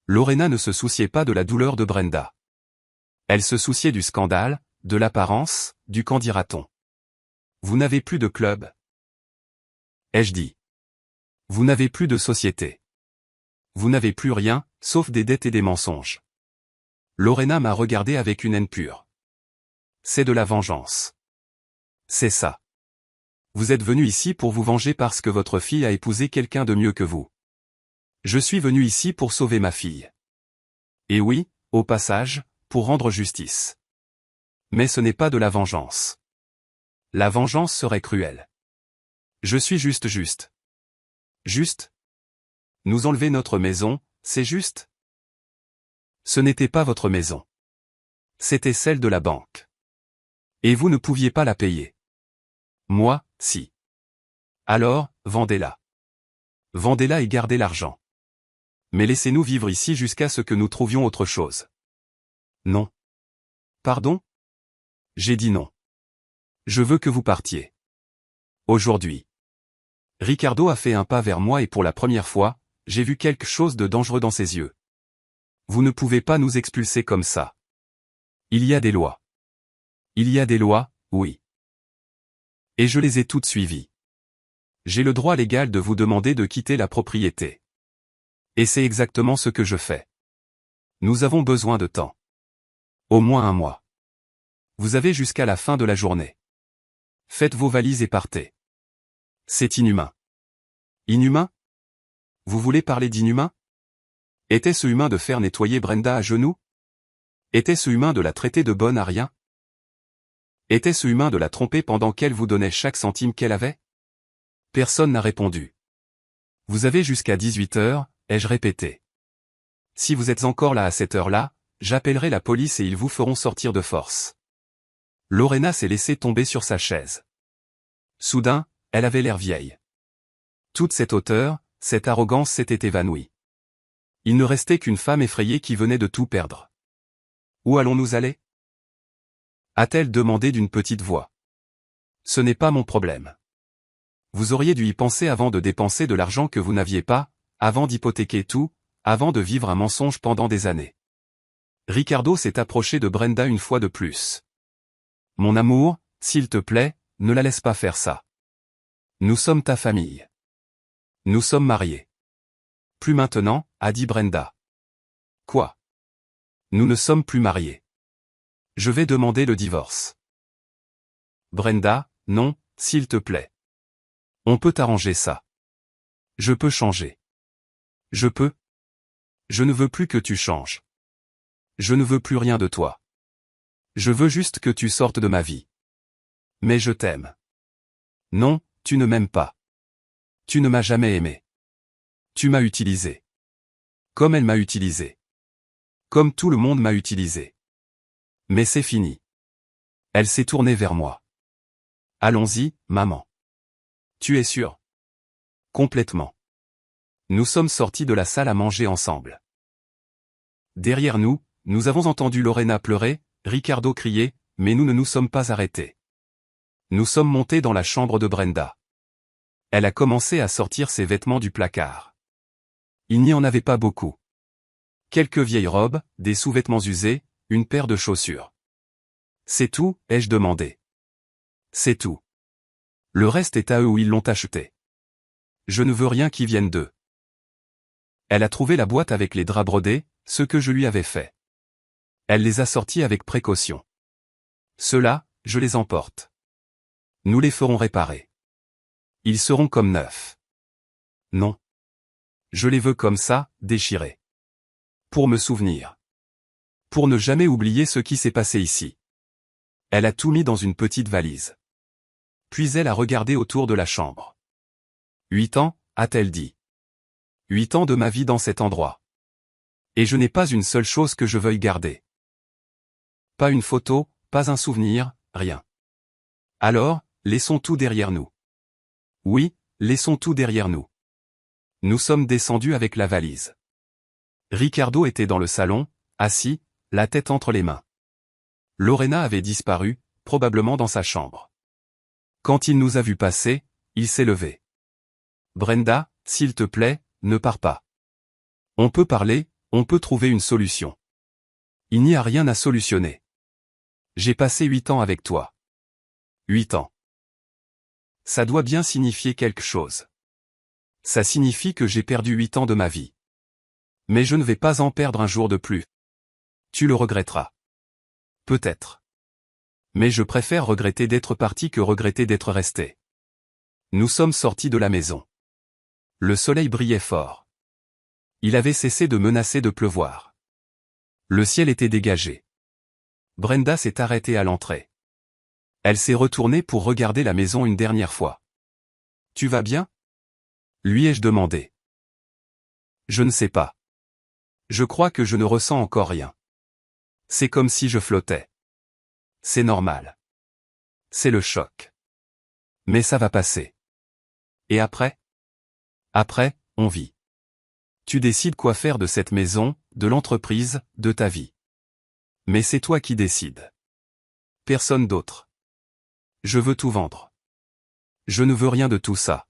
Lorena ne se souciait pas de la douleur de Brenda. Elle se souciait du scandale, de l'apparence, du qu'en dira-t-on. Vous n'avez plus de club. Ai-je dit. Vous n'avez plus de société. Vous n'avez plus rien, sauf des dettes et des mensonges. Lorena m'a regardé avec une haine pure. C'est de la vengeance. C'est ça. Vous êtes venu ici pour vous venger parce que votre fille a épousé quelqu'un de mieux que vous. Je suis venu ici pour sauver ma fille. Et oui, au passage, pour rendre justice. Mais ce n'est pas de la vengeance. La vengeance serait cruelle. Je suis juste. Juste? Nous enlever notre maison, c'est juste? Ce n'était pas votre maison. C'était celle de la banque. Et vous ne pouviez pas la payer. Moi, si. Alors, vendez-la. Vendez-la et gardez l'argent. Mais laissez-nous vivre ici jusqu'à ce que nous trouvions autre chose. Non. Pardon? J'ai dit non. Je veux que vous partiez. Aujourd'hui. Ricardo a fait un pas vers moi et pour la première fois, j'ai vu quelque chose de dangereux dans ses yeux. Vous ne pouvez pas nous expulser comme ça. Il y a des lois. Il y a des lois, oui. Et je les ai toutes suivies. J'ai le droit légal de vous demander de quitter la propriété. Et c'est exactement ce que je fais. Nous avons besoin de temps. Au moins un mois. Vous avez jusqu'à la fin de la journée. Faites vos valises et partez. C'est inhumain. Inhumain? Vous voulez parler d'inhumain? Était-ce humain de faire nettoyer Brenda à genoux? Était-ce humain de la traiter de bonne à rien? Était-ce humain de la tromper pendant qu'elle vous donnait chaque centime qu'elle avait? Personne n'a répondu. Vous avez jusqu'à 18 heures, ai-je répété. Si vous êtes encore là à cette heure-là, j'appellerai la police et ils vous feront sortir de force. Lorena s'est laissée tomber sur sa chaise. Soudain, elle avait l'air vieille. Toute cette hauteur, cette arrogance s'était évanouie. Il ne restait qu'une femme effrayée qui venait de tout perdre. Où allons-nous aller? A-t-elle demandé d'une petite voix. Ce n'est pas mon problème. Vous auriez dû y penser avant de dépenser de l'argent que vous n'aviez pas, avant d'hypothéquer tout, avant de vivre un mensonge pendant des années. Ricardo s'est approché de Brenda une fois de plus. Mon amour, s'il te plaît, ne la laisse pas faire ça. Nous sommes ta famille. Nous sommes mariés. Plus maintenant, a dit Brenda. Quoi? Nous ne sommes plus mariés. Je vais demander le divorce. Brenda, non, s'il te plaît. On peut arranger ça. Je peux changer. Je peux. Je ne veux plus que tu changes. Je ne veux plus rien de toi. Je veux juste que tu sortes de ma vie. Mais je t'aime. Non, tu ne m'aimes pas. Tu ne m'as jamais aimé. Tu m'as utilisé. Comme elle m'a utilisé. Comme tout le monde m'a utilisé. Mais c'est fini. Elle s'est tournée vers moi. Allons-y, maman. Tu es sûre? Complètement. Nous sommes sortis de la salle à manger ensemble. Derrière nous, nous avons entendu Lorena pleurer, Ricardo crier, mais nous ne nous sommes pas arrêtés. Nous sommes montés dans la chambre de Brenda. Elle a commencé à sortir ses vêtements du placard. Il n'y en avait pas beaucoup. Quelques vieilles robes, des sous-vêtements usés, une paire de chaussures. C'est tout, ai-je demandé. C'est tout. Le reste est à eux où ils l'ont acheté. Je ne veux rien qui vienne d'eux. Elle a trouvé la boîte avec les draps brodés, ce que je lui avais fait. Elle les a sortis avec précaution. Ceux-là, je les emporte. Nous les ferons réparer. Ils seront comme neufs. Non. Je les veux comme ça, déchirés. Pour me souvenir. Pour ne jamais oublier ce qui s'est passé ici. Elle a tout mis dans une petite valise. Puis elle a regardé autour de la chambre. 8 ans, a-t-elle dit. 8 ans de ma vie dans cet endroit. Et je n'ai pas une seule chose que je veuille garder. Pas une photo, pas un souvenir, rien. Alors, laissons tout derrière nous. Oui, laissons tout derrière nous. Nous sommes descendus avec la valise. Ricardo était dans le salon, assis, la tête entre les mains. Lorena avait disparu, probablement dans sa chambre. Quand il nous a vus passer, il s'est levé. Brenda, s'il te plaît, ne pars pas. On peut parler, on peut trouver une solution. Il n'y a rien à solutionner. J'ai passé 8 ans avec toi. 8 ans. Ça doit bien signifier quelque chose. Ça signifie que j'ai perdu 8 ans de ma vie. Mais je ne vais pas en perdre un jour de plus. Tu le regretteras. Peut-être. Mais je préfère regretter d'être parti que regretter d'être resté. Nous sommes sortis de la maison. Le soleil brillait fort. Il avait cessé de menacer de pleuvoir. Le ciel était dégagé. Brenda s'est arrêtée à l'entrée. Elle s'est retournée pour regarder la maison une dernière fois. Tu vas bien? Lui ai-je demandé. Je ne sais pas. Je crois que je ne ressens encore rien. C'est comme si je flottais. C'est normal. C'est le choc. Mais ça va passer. Et après? Après, on vit. Tu décides quoi faire de cette maison, de l'entreprise, de ta vie. Mais c'est toi qui décides. Personne d'autre. Je veux tout vendre. Je ne veux rien de tout ça.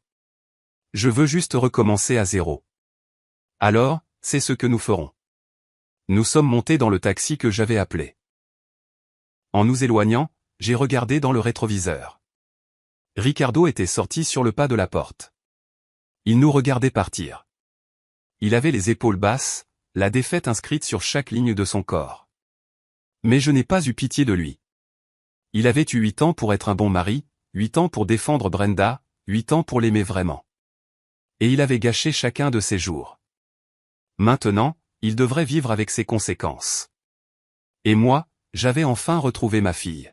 Je veux juste recommencer à zéro. Alors, c'est ce que nous ferons. Nous sommes montés dans le taxi que j'avais appelé. En nous éloignant, j'ai regardé dans le rétroviseur. Ricardo était sorti sur le pas de la porte. Il nous regardait partir. Il avait les épaules basses, la défaite inscrite sur chaque ligne de son corps. Mais je n'ai pas eu pitié de lui. Il avait eu 8 ans pour être un bon mari, 8 ans pour défendre Brenda, 8 ans pour l'aimer vraiment. Et il avait gâché chacun de ses jours. Maintenant, il devrait vivre avec ses conséquences. Et moi, j'avais enfin retrouvé ma fille.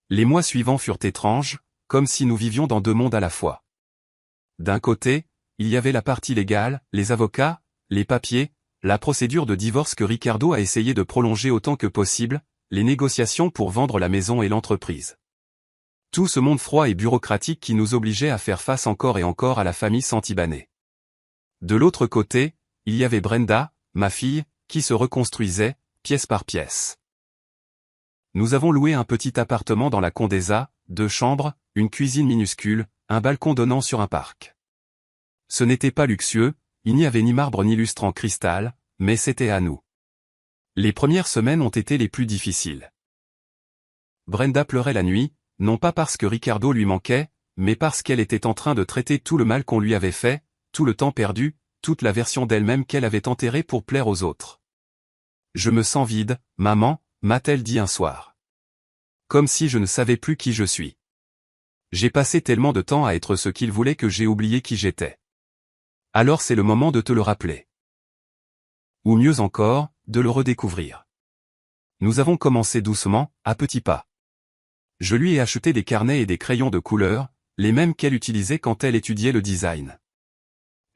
Les mois suivants furent étranges, comme si nous vivions dans 2 mondes à la fois. D'un côté, il y avait la partie légale, les avocats, les papiers, la procédure de divorce que Ricardo a essayé de prolonger autant que possible, les négociations pour vendre la maison et l'entreprise. Tout ce monde froid et bureaucratique qui nous obligeait à faire face encore et encore à la famille Santibanais. De l'autre côté, il y avait Brenda, ma fille, qui se reconstruisait, pièce par pièce. Nous avons loué un petit appartement dans la Condesa, 2 chambres, une cuisine minuscule, un balcon donnant sur un parc. Ce n'était pas luxueux, il n'y avait ni marbre ni lustre en cristal, mais c'était à nous. Les premières semaines ont été les plus difficiles. Brenda pleurait la nuit, non pas parce que Ricardo lui manquait, mais parce qu'elle était en train de traiter tout le mal qu'on lui avait fait, tout le temps perdu, toute la version d'elle-même qu'elle avait enterrée pour plaire aux autres. « Je me sens vide, maman », m'a-t-elle dit un soir. Comme si je ne savais plus qui je suis. J'ai passé tellement de temps à être ce qu'il voulait que j'ai oublié qui j'étais. Alors c'est le moment de te le rappeler. Ou mieux encore, de le redécouvrir. Nous avons commencé doucement, à petits pas. Je lui ai acheté des carnets et des crayons de couleur, les mêmes qu'elle utilisait quand elle étudiait le design.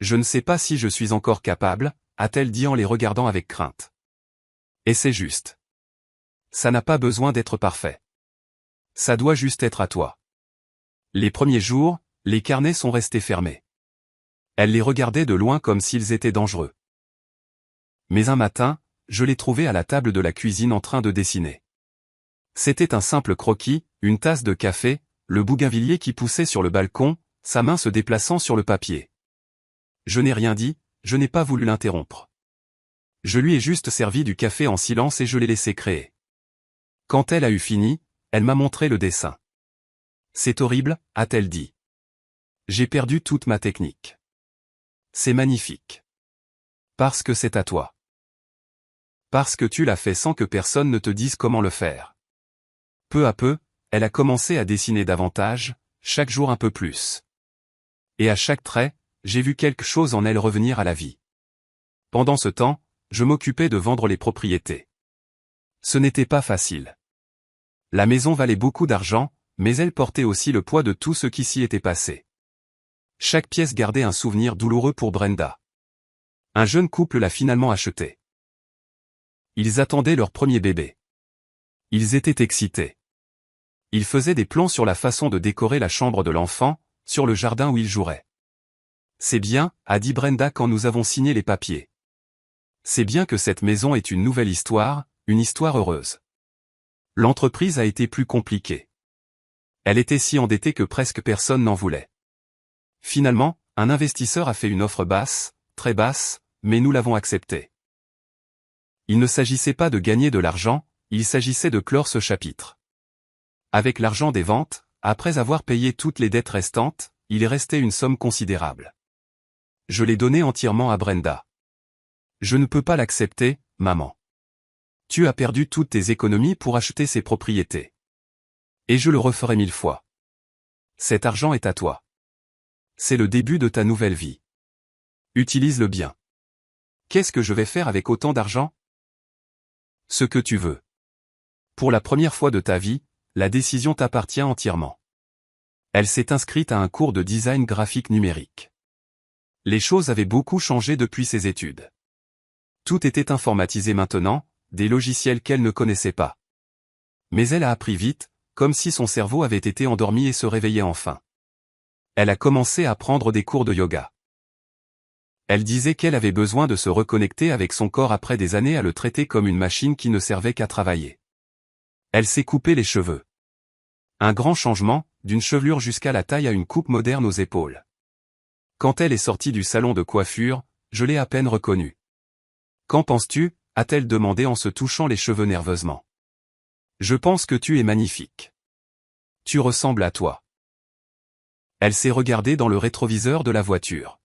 Je ne sais pas si je suis encore capable, a-t-elle dit en les regardant avec crainte. Et c'est juste. Ça n'a pas besoin d'être parfait. Ça doit juste être à toi. Les premiers jours, les carnets sont restés fermés. Elle les regardait de loin comme s'ils étaient dangereux. Mais un matin, je l'ai trouvée à la table de la cuisine en train de dessiner. C'était un simple croquis, une tasse de café, le bougainvillier qui poussait sur le balcon, sa main se déplaçant sur le papier. Je n'ai rien dit, je n'ai pas voulu l'interrompre. Je lui ai juste servi du café en silence et je l'ai laissé créer. Quand elle a eu fini, elle m'a montré le dessin. C'est horrible, a-t-elle dit. J'ai perdu toute ma technique. C'est magnifique. Parce que c'est à toi. Parce que tu l'as fait sans que personne ne te dise comment le faire. Peu à peu, elle a commencé à dessiner davantage, chaque jour un peu plus. Et à chaque trait, j'ai vu quelque chose en elle revenir à la vie. Pendant ce temps, je m'occupais de vendre les propriétés. Ce n'était pas facile. La maison valait beaucoup d'argent, mais elle portait aussi le poids de tout ce qui s'y était passé. Chaque pièce gardait un souvenir douloureux pour Brenda. Un jeune couple l'a finalement achetée. Ils attendaient leur premier bébé. Ils étaient excités. Ils faisaient des plans sur la façon de décorer la chambre de l'enfant, sur le jardin où il jouerait. C'est bien, a dit Brenda quand nous avons signé les papiers. C'est bien que cette maison ait une nouvelle histoire, une histoire heureuse. L'entreprise a été plus compliquée. Elle était si endettée que presque personne n'en voulait. Finalement, un investisseur a fait une offre basse, très basse, mais nous l'avons acceptée. Il ne s'agissait pas de gagner de l'argent, il s'agissait de clore ce chapitre. Avec l'argent des ventes, après avoir payé toutes les dettes restantes, il est resté une somme considérable. Je l'ai donnée entièrement à Brenda. Je ne peux pas l'accepter, maman. Tu as perdu toutes tes économies pour acheter ces propriétés. Et je le referai 1000 fois. Cet argent est à toi. C'est le début de ta nouvelle vie. Utilise-le bien. Qu'est-ce que je vais faire avec autant d'argent? Ce que tu veux. Pour la première fois de ta vie, la décision t'appartient entièrement. Elle s'est inscrite à un cours de design graphique numérique. Les choses avaient beaucoup changé depuis ses études. Tout était informatisé maintenant, des logiciels qu'elle ne connaissait pas. Mais elle a appris vite, comme si son cerveau avait été endormi et se réveillait enfin. Elle a commencé à prendre des cours de yoga. Elle disait qu'elle avait besoin de se reconnecter avec son corps après des années à le traiter comme une machine qui ne servait qu'à travailler. Elle s'est coupé les cheveux. Un grand changement, d'une chevelure jusqu'à la taille à une coupe moderne aux épaules. Quand elle est sortie du salon de coiffure, je l'ai à peine reconnue. Qu'en penses-tu? A-t-elle demandé en se touchant les cheveux nerveusement. Je pense que tu es magnifique. Tu ressembles à toi. Elle s'est regardée dans le rétroviseur de la voiture.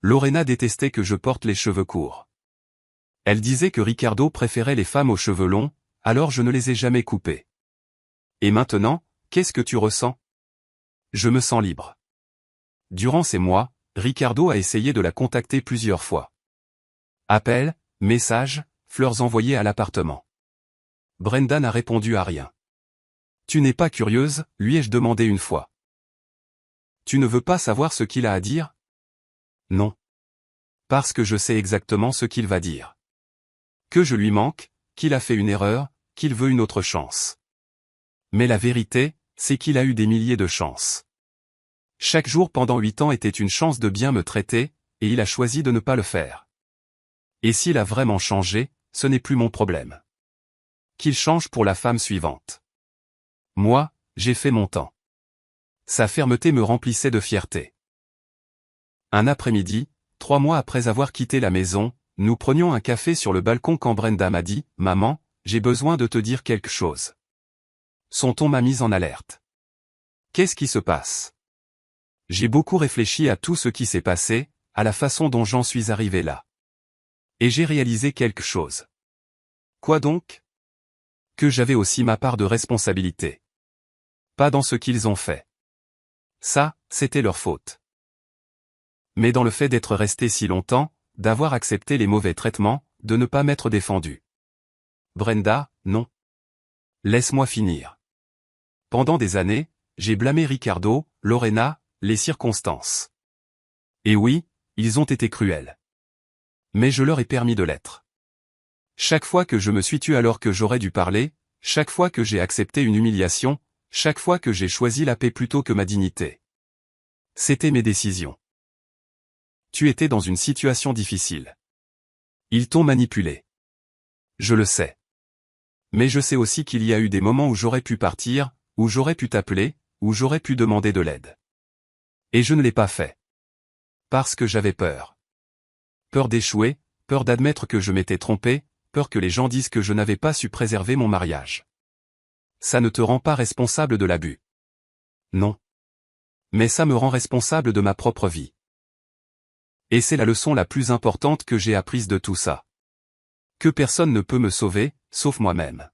Lorena détestait que je porte les cheveux courts. Elle disait que Ricardo préférait les femmes aux cheveux longs, alors je ne les ai jamais coupés. Et maintenant, qu'est-ce que tu ressens? Je me sens libre. Durant ces mois, Ricardo a essayé de la contacter plusieurs fois. Appels, messages, fleurs envoyées à l'appartement. Brenda n'a répondu à rien. Tu n'es pas curieuse, lui ai-je demandé une fois. Tu ne veux pas savoir ce qu'il a à dire? Non. Parce que je sais exactement ce qu'il va dire. Que je lui manque, qu'il a fait une erreur, qu'il veut une autre chance. Mais la vérité, c'est qu'il a eu des milliers de chances. Chaque jour pendant 8 ans était une chance de bien me traiter, et il a choisi de ne pas le faire. Et s'il a vraiment changé, ce n'est plus mon problème. Qu'il change pour la femme suivante. Moi, j'ai fait mon temps. Sa fermeté me remplissait de fierté. Un après-midi, 3 mois après avoir quitté la maison, nous prenions un café sur le balcon quand Brenda m'a dit « Maman, j'ai besoin de te dire quelque chose. » Son ton m'a mise en alerte. Qu'est-ce qui se passe? J'ai beaucoup réfléchi à tout ce qui s'est passé, à la façon dont j'en suis arrivé là. Et j'ai réalisé quelque chose. Quoi donc? Que j'avais aussi ma part de responsabilité. Pas dans ce qu'ils ont fait. Ça, c'était leur faute. Mais dans le fait d'être resté si longtemps, d'avoir accepté les mauvais traitements, de ne pas m'être défendu. Brenda, non. Laisse-moi finir. Pendant des années, j'ai blâmé Ricardo, Lorena, les circonstances. Et oui, ils ont été cruels. Mais je leur ai permis de l'être. Chaque fois que je me suis tu alors que j'aurais dû parler, chaque fois que j'ai accepté une humiliation, chaque fois que j'ai choisi la paix plutôt que ma dignité. C'était mes décisions. Tu étais dans une situation difficile. Ils t'ont manipulé. Je le sais. Mais je sais aussi qu'il y a eu des moments où j'aurais pu partir, où j'aurais pu t'appeler, où j'aurais pu demander de l'aide. Et je ne l'ai pas fait. Parce que j'avais peur. Peur d'échouer, peur d'admettre que je m'étais trompé, peur que les gens disent que je n'avais pas su préserver mon mariage. Ça ne te rend pas responsable de l'abus. Non. Mais ça me rend responsable de ma propre vie. Et c'est la leçon la plus importante que j'ai apprise de tout ça. Que personne ne peut me sauver, sauf moi-même.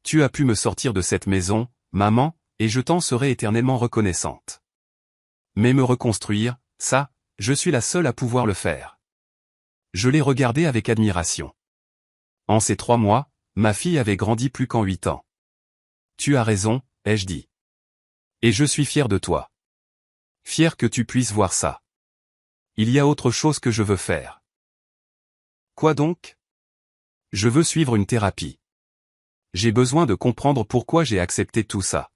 Tu as pu me sortir de cette maison, maman, et je t'en serai éternellement reconnaissante. Mais me reconstruire, ça, je suis la seule à pouvoir le faire. Je l'ai regardé avec admiration. En ces 3 mois, ma fille avait grandi plus qu'en 8 ans. Tu as raison, ai-je dit. Et je suis fier de toi. Fier que tu puisses voir ça. Il y a autre chose que je veux faire. Quoi donc? Je veux suivre une thérapie. J'ai besoin de comprendre pourquoi j'ai accepté tout ça.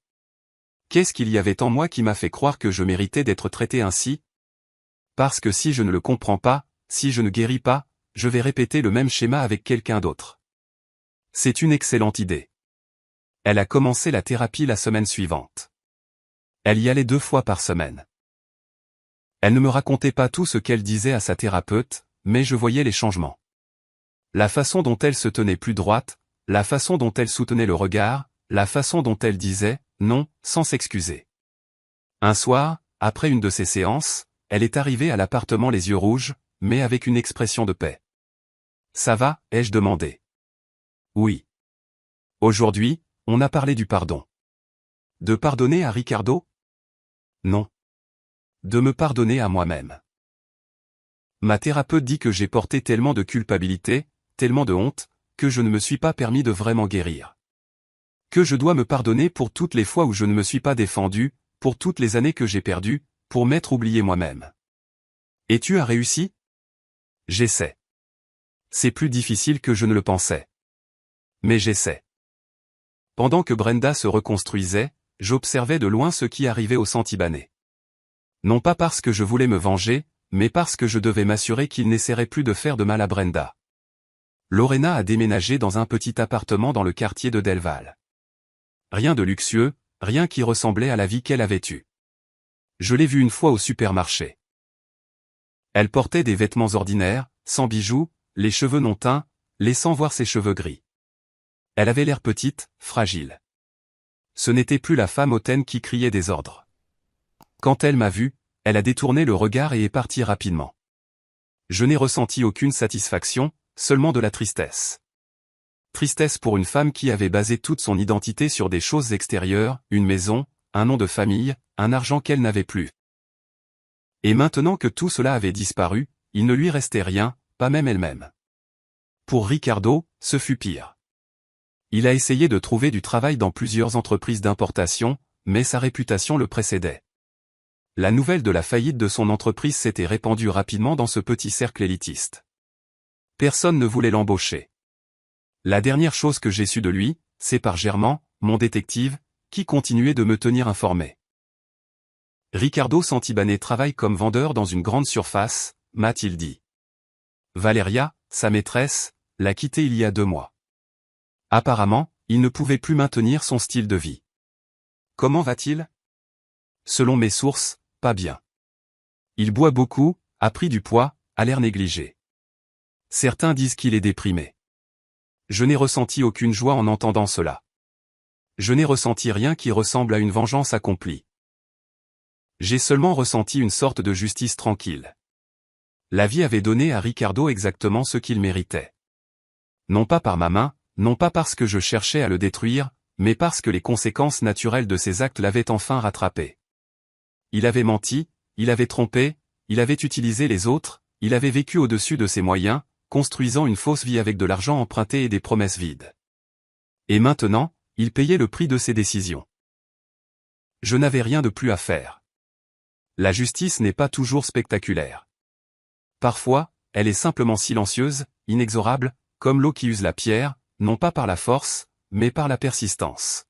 Qu'est-ce qu'il y avait en moi qui m'a fait croire que je méritais d'être traité ainsi? Parce que si je ne le comprends pas, si je ne guéris pas, je vais répéter le même schéma avec quelqu'un d'autre. C'est une excellente idée. Elle a commencé la thérapie la semaine suivante. Elle y allait 2 fois par semaine. Elle ne me racontait pas tout ce qu'elle disait à sa thérapeute, mais je voyais les changements. La façon dont elle se tenait plus droite, la façon dont elle soutenait le regard, la façon dont elle disait « non » sans s'excuser. Un soir, après une de ces séances, elle est arrivée à l'appartement les yeux rouges, mais avec une expression de paix. « Ça va ?» ai-je demandé. « Oui. » Aujourd'hui, on a parlé du pardon. De pardonner à Ricardo? Non. De me pardonner à moi-même. Ma thérapeute dit que j'ai porté tellement de culpabilité, tellement de honte, que je ne me suis pas permis de vraiment guérir. Que je dois me pardonner pour toutes les fois où je ne me suis pas défendu, pour toutes les années que j'ai perdues, pour m'être oublié moi-même. Et tu as réussi? J'essaie. C'est plus difficile que je ne le pensais. Mais j'essaie. Pendant que Brenda se reconstruisait, j'observais de loin ce qui arrivait au Santibanais. Non pas parce que je voulais me venger, mais parce que je devais m'assurer qu'il n'essaierait plus de faire de mal à Brenda. Lorena a déménagé dans un petit appartement dans le quartier de Del Val. Rien de luxueux, rien qui ressemblait à la vie qu'elle avait eue. Je l'ai vue une fois au supermarché. Elle portait des vêtements ordinaires, sans bijoux, les cheveux non teints, laissant voir ses cheveux gris. Elle avait l'air petite, fragile. Ce n'était plus la femme hautaine qui criait des ordres. Quand elle m'a vu, elle a détourné le regard et est partie rapidement. Je n'ai ressenti aucune satisfaction, seulement de la tristesse. Tristesse pour une femme qui avait basé toute son identité sur des choses extérieures, une maison, un nom de famille, un argent qu'elle n'avait plus. Et maintenant que tout cela avait disparu, il ne lui restait rien, pas même elle-même. Pour Ricardo, ce fut pire. Il a essayé de trouver du travail dans plusieurs entreprises d'importation, mais sa réputation le précédait. La nouvelle de la faillite de son entreprise s'était répandue rapidement dans ce petit cercle élitiste. Personne ne voulait l'embaucher. La dernière chose que j'ai su de lui, c'est par Germain, mon détective, qui continuait de me tenir informé. Ricardo Santibáñez travaille comme vendeur dans une grande surface, m'a-t-il dit. Valeria, sa maîtresse, l'a quitté il y a 2 mois. Apparemment, il ne pouvait plus maintenir son style de vie. Comment va-t-il? Selon mes sources, pas bien. Il boit beaucoup, a pris du poids, a l'air négligé. Certains disent qu'il est déprimé. Je n'ai ressenti aucune joie en entendant cela. Je n'ai ressenti rien qui ressemble à une vengeance accomplie. J'ai seulement ressenti une sorte de justice tranquille. La vie avait donné à Ricardo exactement ce qu'il méritait. Non pas par ma main, non pas parce que je cherchais à le détruire, mais parce que les conséquences naturelles de ses actes l'avaient enfin rattrapé. Il avait menti, il avait trompé, il avait utilisé les autres, il avait vécu au-dessus de ses moyens, construisant une fausse vie avec de l'argent emprunté et des promesses vides. Et maintenant, il payait le prix de ses décisions. Je n'avais rien de plus à faire. La justice n'est pas toujours spectaculaire. Parfois, elle est simplement silencieuse, inexorable, comme l'eau qui use la pierre, non pas par la force, mais par la persistance.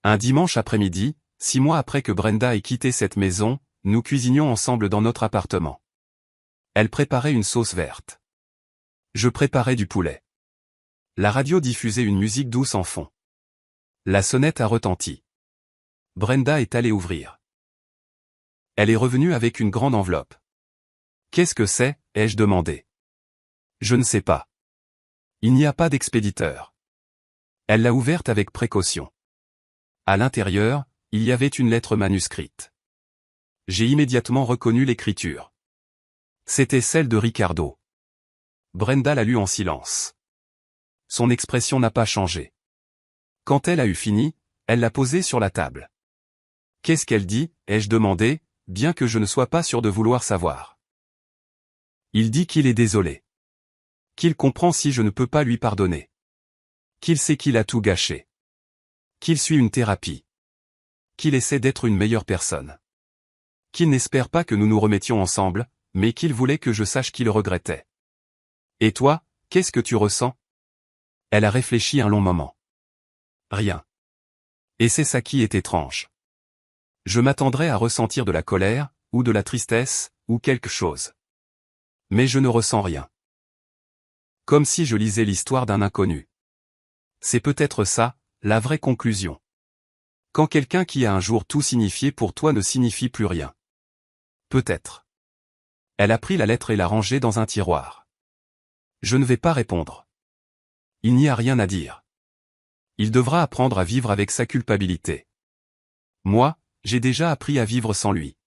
Un dimanche après-midi, 6 mois après que Brenda ait quitté cette maison, nous cuisinions ensemble dans notre appartement. Elle préparait une sauce verte. Je préparais du poulet. La radio diffusait une musique douce en fond. La sonnette a retenti. Brenda est allée ouvrir. Elle est revenue avec une grande enveloppe. « Qu'est-ce que c'est » ai-je demandé. « Je ne sais pas. Il n'y a pas d'expéditeur. » Elle l'a ouverte avec précaution. À l'intérieur, il y avait une lettre manuscrite. J'ai immédiatement reconnu l'écriture. C'était celle de Ricardo. Brenda l'a lue en silence. Son expression n'a pas changé. Quand elle a eu fini, elle l'a posée sur la table. « Qu'est-ce qu'elle dit » ai-je demandé, bien que je ne sois pas sûr de vouloir savoir. Il dit qu'il est désolé. Qu'il comprend si je ne peux pas lui pardonner. Qu'il sait qu'il a tout gâché. Qu'il suit une thérapie. Qu'il essaie d'être une meilleure personne. Qu'il n'espère pas que nous nous remettions ensemble, mais qu'il voulait que je sache qu'il regrettait. Et toi, qu'est-ce que tu ressens? Elle a réfléchi un long moment. Rien. Et c'est ça qui est étrange. Je m'attendrais à ressentir de la colère, ou de la tristesse, ou quelque chose. Mais je ne ressens rien. Comme si je lisais l'histoire d'un inconnu. C'est peut-être ça, la vraie conclusion. Quand quelqu'un qui a un jour tout signifié pour toi ne signifie plus rien. Peut-être. Elle a pris la lettre et l'a rangée dans un tiroir. Je ne vais pas répondre. Il n'y a rien à dire. Il devra apprendre à vivre avec sa culpabilité. Moi, j'ai déjà appris à vivre sans lui.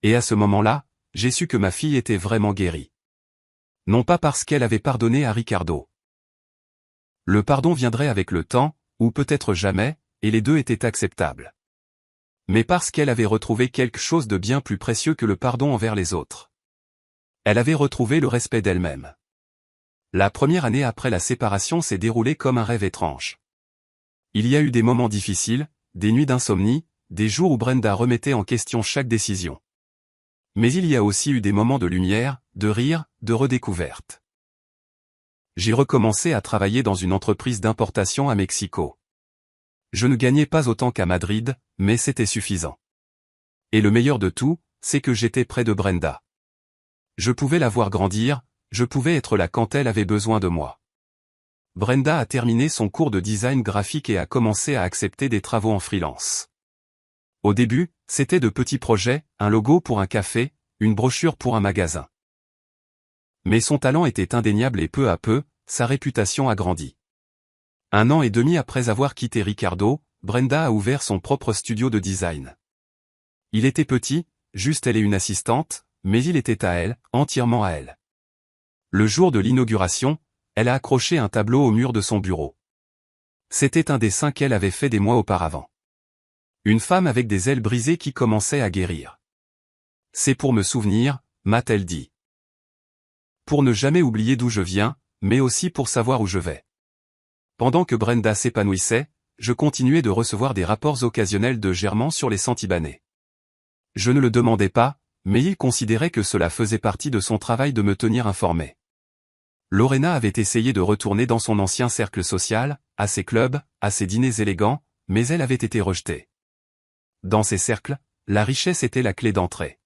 Et à ce moment-là, j'ai su que ma fille était vraiment guérie. Non pas parce qu'elle avait pardonné à Ricardo. Le pardon viendrait avec le temps, ou peut-être jamais, et les deux étaient acceptables. Mais parce qu'elle avait retrouvé quelque chose de bien plus précieux que le pardon envers les autres. Elle avait retrouvé le respect d'elle-même. La première année après la séparation s'est déroulée comme un rêve étrange. Il y a eu des moments difficiles, des nuits d'insomnie, des jours où Brenda remettait en question chaque décision. Mais il y a aussi eu des moments de lumière, de rire, de redécouverte. J'ai recommencé à travailler dans une entreprise d'importation à Mexico. Je ne gagnais pas autant qu'à Madrid, mais c'était suffisant. Et le meilleur de tout, c'est que j'étais près de Brenda. Je pouvais la voir grandir, je pouvais être là quand elle avait besoin de moi. Brenda a terminé son cours de design graphique et a commencé à accepter des travaux en freelance. Au début, c'était de petits projets, un logo pour un café, une brochure pour un magasin. Mais son talent était indéniable et peu à peu, sa réputation a grandi. 1 an et demi après avoir quitté Ricardo, Brenda a ouvert son propre studio de design. Il était petit, juste elle et une assistante, mais il était à elle, entièrement à elle. Le jour de l'inauguration, elle a accroché un tableau au mur de son bureau. C'était un dessin qu'elle avait fait des mois auparavant. Une femme avec des ailes brisées qui commençait à guérir. C'est pour me souvenir, m'a-t-elle dit. Pour ne jamais oublier d'où je viens, mais aussi pour savoir où je vais. Pendant que Brenda s'épanouissait, je continuais de recevoir des rapports occasionnels de Germain sur les Santibáñez. Je ne le demandais pas, mais il considérait que cela faisait partie de son travail de me tenir informé. Lorena avait essayé de retourner dans son ancien cercle social, à ses clubs, à ses dîners élégants, mais elle avait été rejetée. Dans ces cercles, la richesse était la clé d'entrée.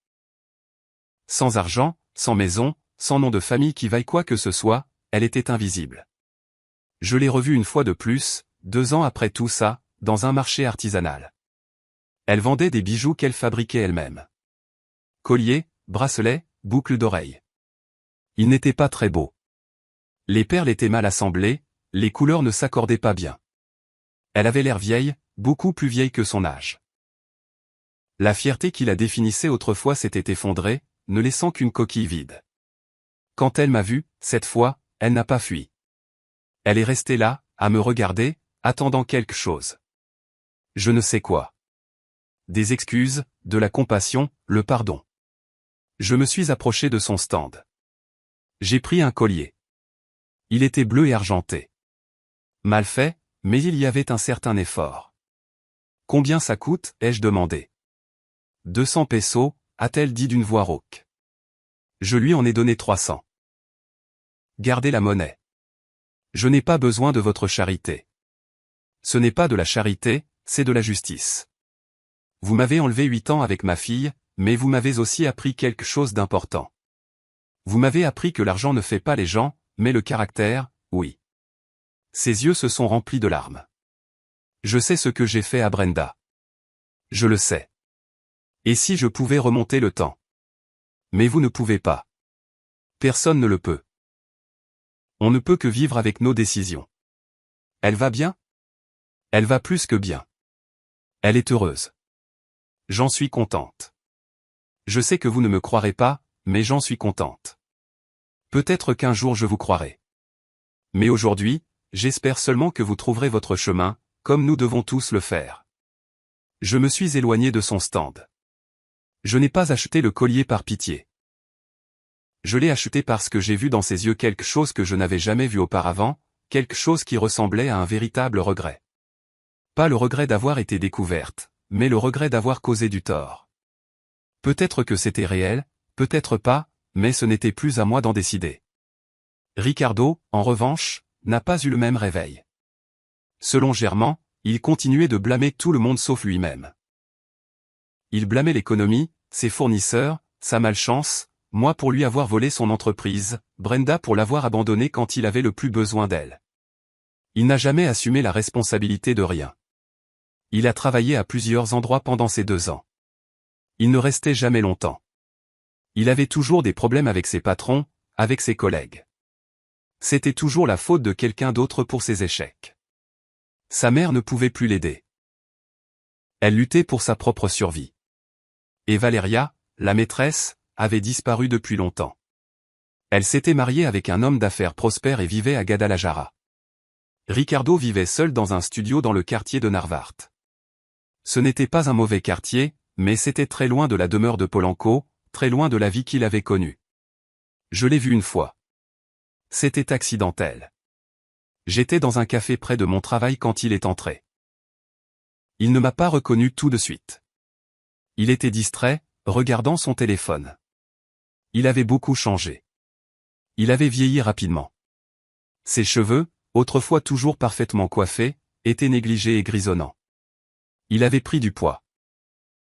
Sans argent, sans maison, sans nom de famille qui vaille quoi que ce soit, elle était invisible. Je l'ai revue une fois de plus, 2 ans après tout ça, dans un marché artisanal. Elle vendait des bijoux qu'elle fabriquait elle-même. Colliers, bracelets, boucles d'oreilles. Ils n'étaient pas très beaux. Les perles étaient mal assemblées, les couleurs ne s'accordaient pas bien. Elle avait l'air vieille, beaucoup plus vieille que son âge. La fierté qui la définissait autrefois s'était effondrée, ne laissant qu'une coquille vide. Quand elle m'a vu, cette fois, elle n'a pas fui. Elle est restée là, à me regarder, attendant quelque chose. Je ne sais quoi. Des excuses, de la compassion, le pardon. Je me suis approché de son stand. J'ai pris un collier. Il était bleu et argenté. Mal fait, mais il y avait un certain effort. Combien ça coûte, ai-je demandé. 200 pesos, a-t-elle dit d'une voix rauque. Je lui en ai donné 300. Gardez la monnaie. Je n'ai pas besoin de votre charité. Ce n'est pas de la charité, c'est de la justice. Vous m'avez enlevé 8 ans avec ma fille, mais vous m'avez aussi appris quelque chose d'important. Vous m'avez appris que l'argent ne fait pas les gens, mais le caractère, oui. Ses yeux se sont remplis de larmes. Je sais ce que j'ai fait à Brenda. Je le sais. Et si je pouvais remonter le temps? Mais vous ne pouvez pas. Personne ne le peut. On ne peut que vivre avec nos décisions. Elle va bien? Elle va plus que bien. Elle est heureuse. J'en suis contente. Je sais que vous ne me croirez pas, mais j'en suis contente. Peut-être qu'un jour je vous croirai. Mais aujourd'hui, j'espère seulement que vous trouverez votre chemin, comme nous devons tous le faire. Je me suis éloigné de son stand. Je n'ai pas acheté le collier par pitié. Je l'ai acheté parce que j'ai vu dans ses yeux quelque chose que je n'avais jamais vu auparavant, quelque chose qui ressemblait à un véritable regret. Pas le regret d'avoir été découverte, mais le regret d'avoir causé du tort. Peut-être que c'était réel, peut-être pas, mais ce n'était plus à moi d'en décider. Ricardo, en revanche, n'a pas eu le même réveil. Selon Germain, il continuait de blâmer tout le monde sauf lui-même. Il blâmait l'économie, ses fournisseurs, sa malchance, moi pour lui avoir volé son entreprise, Brenda pour l'avoir abandonnée quand il avait le plus besoin d'elle. Il n'a jamais assumé la responsabilité de rien. Il a travaillé à plusieurs endroits pendant ces 2 ans. Il ne restait jamais longtemps. Il avait toujours des problèmes avec ses patrons, avec ses collègues. C'était toujours la faute de quelqu'un d'autre pour ses échecs. Sa mère ne pouvait plus l'aider. Elle luttait pour sa propre survie. Et Valeria, la maîtresse, avait disparu depuis longtemps. Elle s'était mariée avec un homme d'affaires prospère et vivait à Guadalajara. Ricardo vivait seul dans un studio dans le quartier de Narvart. Ce n'était pas un mauvais quartier, mais c'était très loin de la demeure de Polanco, très loin de la vie qu'il avait connue. Je l'ai vu une fois. C'était accidentel. J'étais dans un café près de mon travail quand il est entré. Il ne m'a pas reconnu tout de suite. Il était distrait, regardant son téléphone. Il avait beaucoup changé. Il avait vieilli rapidement. Ses cheveux, autrefois toujours parfaitement coiffés, étaient négligés et grisonnants. Il avait pris du poids.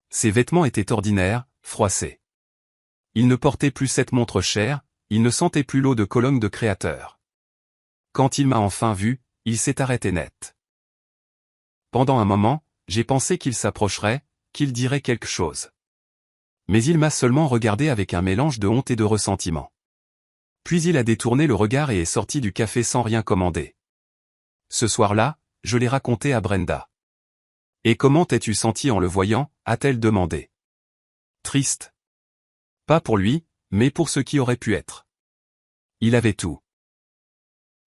Ses vêtements étaient ordinaires, froissés. Il ne portait plus cette montre chère, il ne sentait plus l'eau de Cologne de créateur. Quand il m'a enfin vu, il s'est arrêté net. Pendant un moment, j'ai pensé qu'il s'approcherait, qu'il dirait quelque chose. Mais il m'a seulement regardé avec un mélange de honte et de ressentiment. Puis il a détourné le regard et est sorti du café sans rien commander. Ce soir-là, je l'ai raconté à Brenda. « Et comment t'es-tu senti en le voyant » a-t-elle demandé. Triste. Pas pour lui, mais pour ce qui aurait pu être. Il avait tout.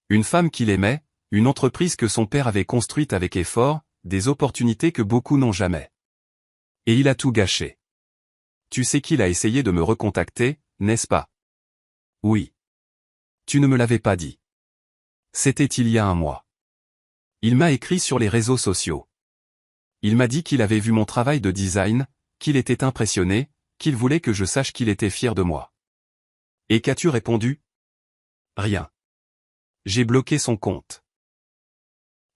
Une femme qu'il aimait, une entreprise que son père avait construite avec effort, des opportunités que beaucoup n'ont jamais. Et il a tout gâché. Tu sais qu'il a essayé de me recontacter, n'est-ce pas? Oui. Tu ne me l'avais pas dit. C'était il y a un mois. Il m'a écrit sur les réseaux sociaux. Il m'a dit qu'il avait vu mon travail de design, qu'il était impressionné, qu'il voulait que je sache qu'il était fier de moi. Et qu'as-tu répondu? Rien. J'ai bloqué son compte.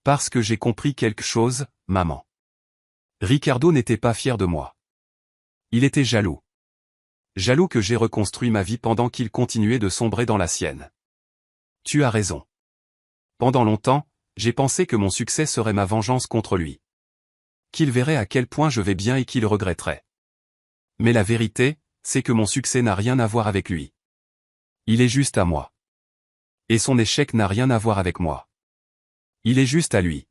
Parce que j'ai compris quelque chose, maman. Ricardo n'était pas fier de moi. Il était jaloux. Jaloux que j'ai reconstruit ma vie pendant qu'il continuait de sombrer dans la sienne. Tu as raison. Pendant longtemps, j'ai pensé que mon succès serait ma vengeance contre lui. Qu'il verrait à quel point je vais bien et qu'il regretterait. Mais la vérité, c'est que mon succès n'a rien à voir avec lui. Il est juste à moi. Et son échec n'a rien à voir avec moi. Il est juste à lui.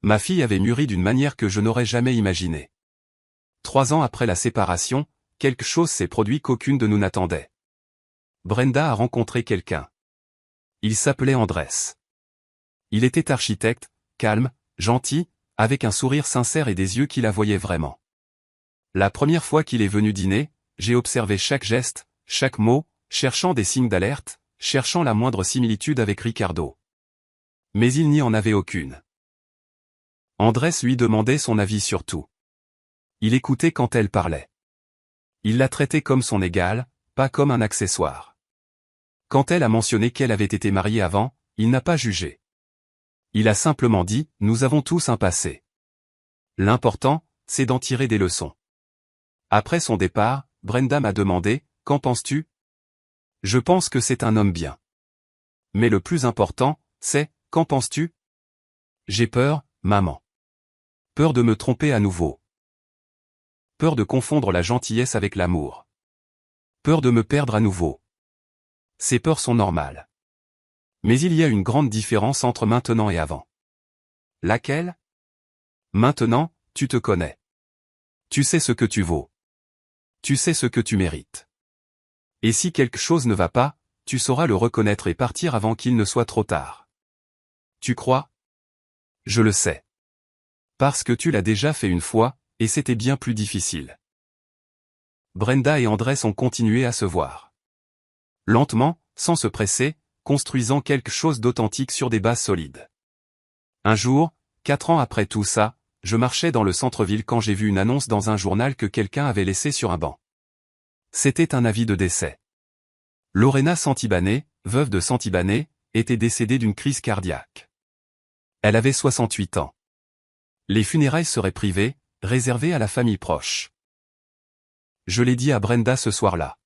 Ma fille avait mûri d'une manière que je n'aurais jamais imaginée. 3 ans après la séparation, quelque chose s'est produit qu'aucune de nous n'attendait. Brenda a rencontré quelqu'un. Il s'appelait Andrés. Il était architecte, calme, gentil, avec un sourire sincère et des yeux qui la voyaient vraiment. La première fois qu'il est venu dîner, j'ai observé chaque geste, chaque mot, cherchant des signes d'alerte, cherchant la moindre similitude avec Ricardo. Mais il n'y en avait aucune. Andrés lui demandait son avis sur tout. Il écoutait quand elle parlait. Il la traitait comme son égale, pas comme un accessoire. Quand elle a mentionné qu'elle avait été mariée avant, il n'a pas jugé. Il a simplement dit, nous avons tous un passé. L'important, c'est d'en tirer des leçons. Après son départ, Brenda m'a demandé, qu'en penses-tu? Je pense que c'est un homme bien. Mais le plus important, c'est, qu'en penses-tu? J'ai peur, maman. Peur de me tromper à nouveau. Peur de confondre la gentillesse avec l'amour. Peur de me perdre à nouveau. Ces peurs sont normales. Mais il y a une grande différence entre maintenant et avant. Laquelle? Maintenant, tu te connais. Tu sais ce que tu vaux. Tu sais ce que tu mérites. Et si quelque chose ne va pas, tu sauras le reconnaître et partir avant qu'il ne soit trop tard. Tu crois? Je le sais. Parce que tu l'as déjà fait une fois, et c'était bien plus difficile. Brenda et Andrés ont continué à se voir. Lentement, sans se presser, construisant quelque chose d'authentique sur des bases solides. Un jour, 4 ans après tout ça, je marchais dans le centre-ville quand j'ai vu une annonce dans un journal que quelqu'un avait laissé sur un banc. C'était un avis de décès. Lorena Santibáñez, veuve de Santibáñez, était décédée d'une crise cardiaque. Elle avait 68 ans. Les funérailles seraient privées, réservées à la famille proche. Je l'ai dit à Brenda ce soir-là.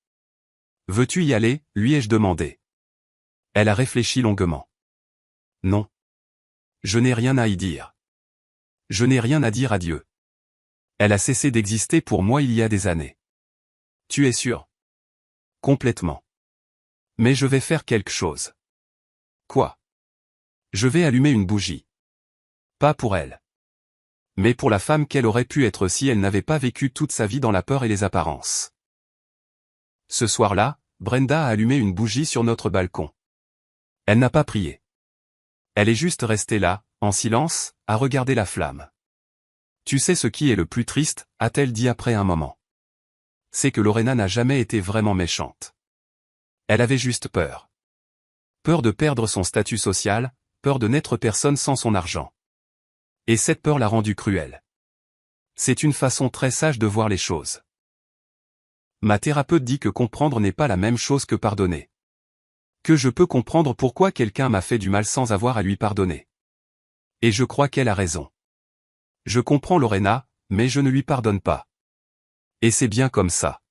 Veux-tu y aller, lui ai-je demandé. Elle a réfléchi longuement. Non. Je n'ai rien à y dire. Je n'ai rien à dire à Dieu. Elle a cessé d'exister pour moi il y a des années. Tu es sûr? Complètement. Mais je vais faire quelque chose. Quoi? Je vais allumer une bougie. Pas pour elle. Mais pour la femme qu'elle aurait pu être si elle n'avait pas vécu toute sa vie dans la peur et les apparences. Ce soir-là, Brenda a allumé une bougie sur notre balcon. Elle n'a pas prié. Elle est juste restée là, en silence, à regarder la flamme. Tu sais ce qui est le plus triste, a-t-elle dit après un moment. C'est que Lorena n'a jamais été vraiment méchante. Elle avait juste peur. Peur de perdre son statut social, peur de n'être personne sans son argent. Et cette peur l'a rendue cruelle. C'est une façon très sage de voir les choses. Ma thérapeute dit que comprendre n'est pas la même chose que pardonner. Que je peux comprendre pourquoi quelqu'un m'a fait du mal sans avoir à lui pardonner. Et je crois qu'elle a raison. Je comprends Lorena, mais je ne lui pardonne pas. Et c'est bien comme ça.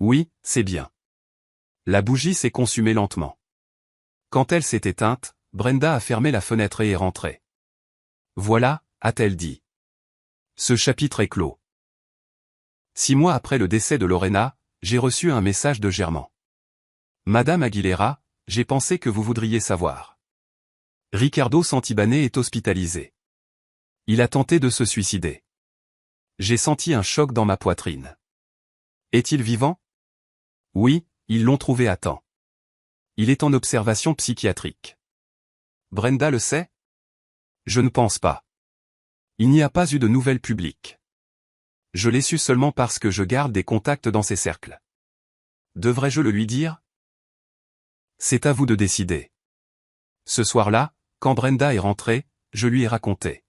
Oui, c'est bien. La bougie s'est consumée lentement. Quand elle s'est éteinte, Brenda a fermé la fenêtre et est rentrée. Voilà, a-t-elle dit. Ce chapitre est clos. 6 mois après le décès de Lorena, j'ai reçu un message de Germain. Madame Aguilera, j'ai pensé que vous voudriez savoir. Ricardo Santibáñez est hospitalisé. Il a tenté de se suicider. J'ai senti un choc dans ma poitrine. Est-il vivant? Oui, ils l'ont trouvé à temps. Il est en observation psychiatrique. Brenda le sait? Je ne pense pas. Il n'y a pas eu de nouvelles publiques. Je l'ai su seulement parce que je garde des contacts dans ces cercles. Devrais-je le lui dire? C'est à vous de décider. Ce soir-là, quand Brenda est rentrée, je lui ai raconté.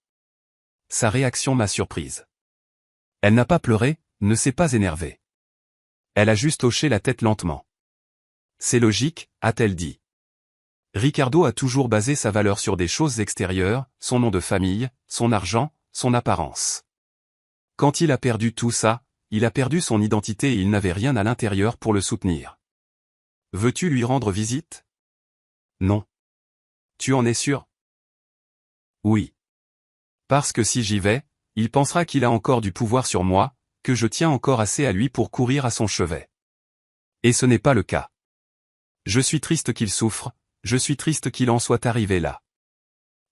Sa réaction m'a surprise. Elle n'a pas pleuré, ne s'est pas énervée. Elle a juste hoché la tête lentement. C'est logique, a-t-elle dit. Ricardo a toujours basé sa valeur sur des choses extérieures, son nom de famille, son argent, son apparence. Quand il a perdu tout ça, il a perdu son identité et il n'avait rien à l'intérieur pour le soutenir. Veux-tu lui rendre visite? Non. Tu en es sûr? Oui. Parce que si j'y vais, il pensera qu'il a encore du pouvoir sur moi, que je tiens encore assez à lui pour courir à son chevet. Et ce n'est pas le cas. Je suis triste qu'il souffre, je suis triste qu'il en soit arrivé là.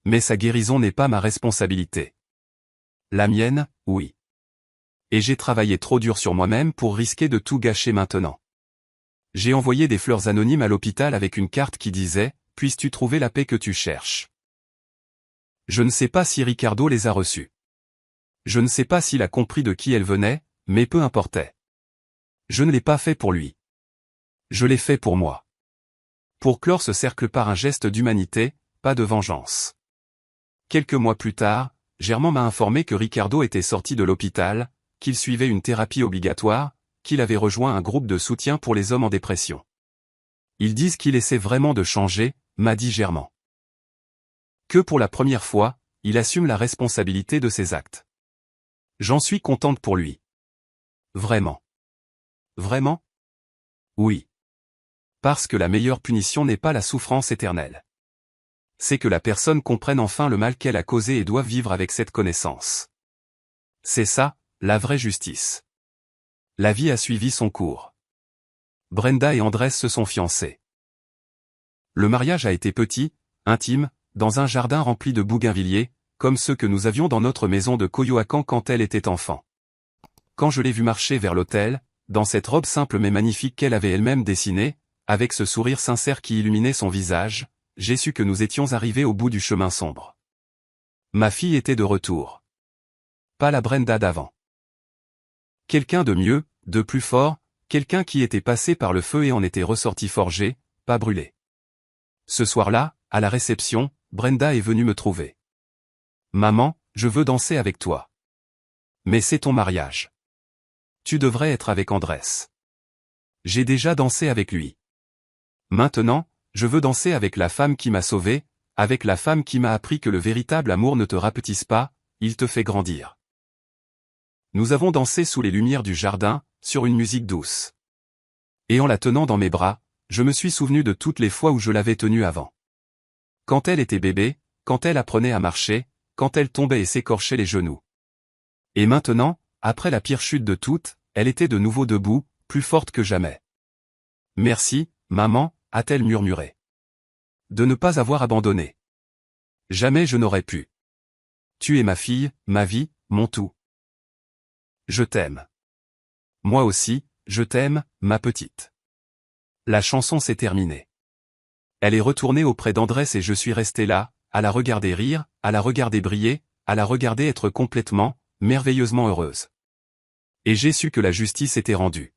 Mais sa guérison n'est pas ma responsabilité. La mienne, oui. Et j'ai travaillé trop dur sur moi-même pour risquer de tout gâcher maintenant. J'ai envoyé des fleurs anonymes à l'hôpital avec une carte qui disait « Puisses-tu trouver la paix que tu cherches ?» Je ne sais pas si Ricardo les a reçues. Je ne sais pas s'il a compris de qui elles venaient, mais peu importait. Je ne l'ai pas fait pour lui. Je l'ai fait pour moi. Pour clore ce cercle par un geste d'humanité, pas de vengeance. Quelques mois plus tard, Germain m'a informé que Ricardo était sorti de l'hôpital, qu'il suivait une thérapie obligatoire, qu'il avait rejoint un groupe de soutien pour les hommes en dépression. Ils disent qu'il essaie vraiment de changer, m'a dit Germain. Que pour la première fois, il assume la responsabilité de ses actes. J'en suis contente pour lui. Vraiment. Vraiment? Oui. Parce que la meilleure punition n'est pas la souffrance éternelle. C'est que la personne comprenne enfin le mal qu'elle a causé et doive vivre avec cette connaissance. C'est ça, la vraie justice. La vie a suivi son cours. Brenda et Andrés se sont fiancés. Le mariage a été petit, intime, dans un jardin rempli de bougainvilliers, comme ceux que nous avions dans notre maison de Coyoacán quand elle était enfant. Quand je l'ai vue marcher vers l'hôtel, dans cette robe simple mais magnifique qu'elle avait elle-même dessinée, avec ce sourire sincère qui illuminait son visage, j'ai su que nous étions arrivés au bout du chemin sombre. Ma fille était de retour. Pas la Brenda d'avant. Quelqu'un de mieux, de plus fort, quelqu'un qui était passé par le feu et en était ressorti forgé, pas brûlé. Ce soir-là, à la réception, Brenda est venue me trouver. Maman, je veux danser avec toi. Mais c'est ton mariage. Tu devrais être avec Andrés. J'ai déjà dansé avec lui. Maintenant, je veux danser avec la femme qui m'a sauvé, avec la femme qui m'a appris que le véritable amour ne te rapetisse pas, il te fait grandir. Nous avons dansé sous les lumières du jardin, sur une musique douce. Et en la tenant dans mes bras, je me suis souvenu de toutes les fois où je l'avais tenue avant. Quand elle était bébé, quand elle apprenait à marcher, quand elle tombait et s'écorchait les genoux. Et maintenant, après la pire chute de toutes, elle était de nouveau debout, plus forte que jamais. Merci, maman, a-t-elle murmuré. De ne pas avoir abandonné. Jamais je n'aurais pu. Tu es ma fille, ma vie, mon tout. Je t'aime. Moi aussi, je t'aime, ma petite. La chanson s'est terminée. Elle est retournée auprès d'Andrés et je suis resté là, à la regarder rire, à la regarder briller, à la regarder être complètement, merveilleusement heureuse. Et j'ai su que la justice était rendue.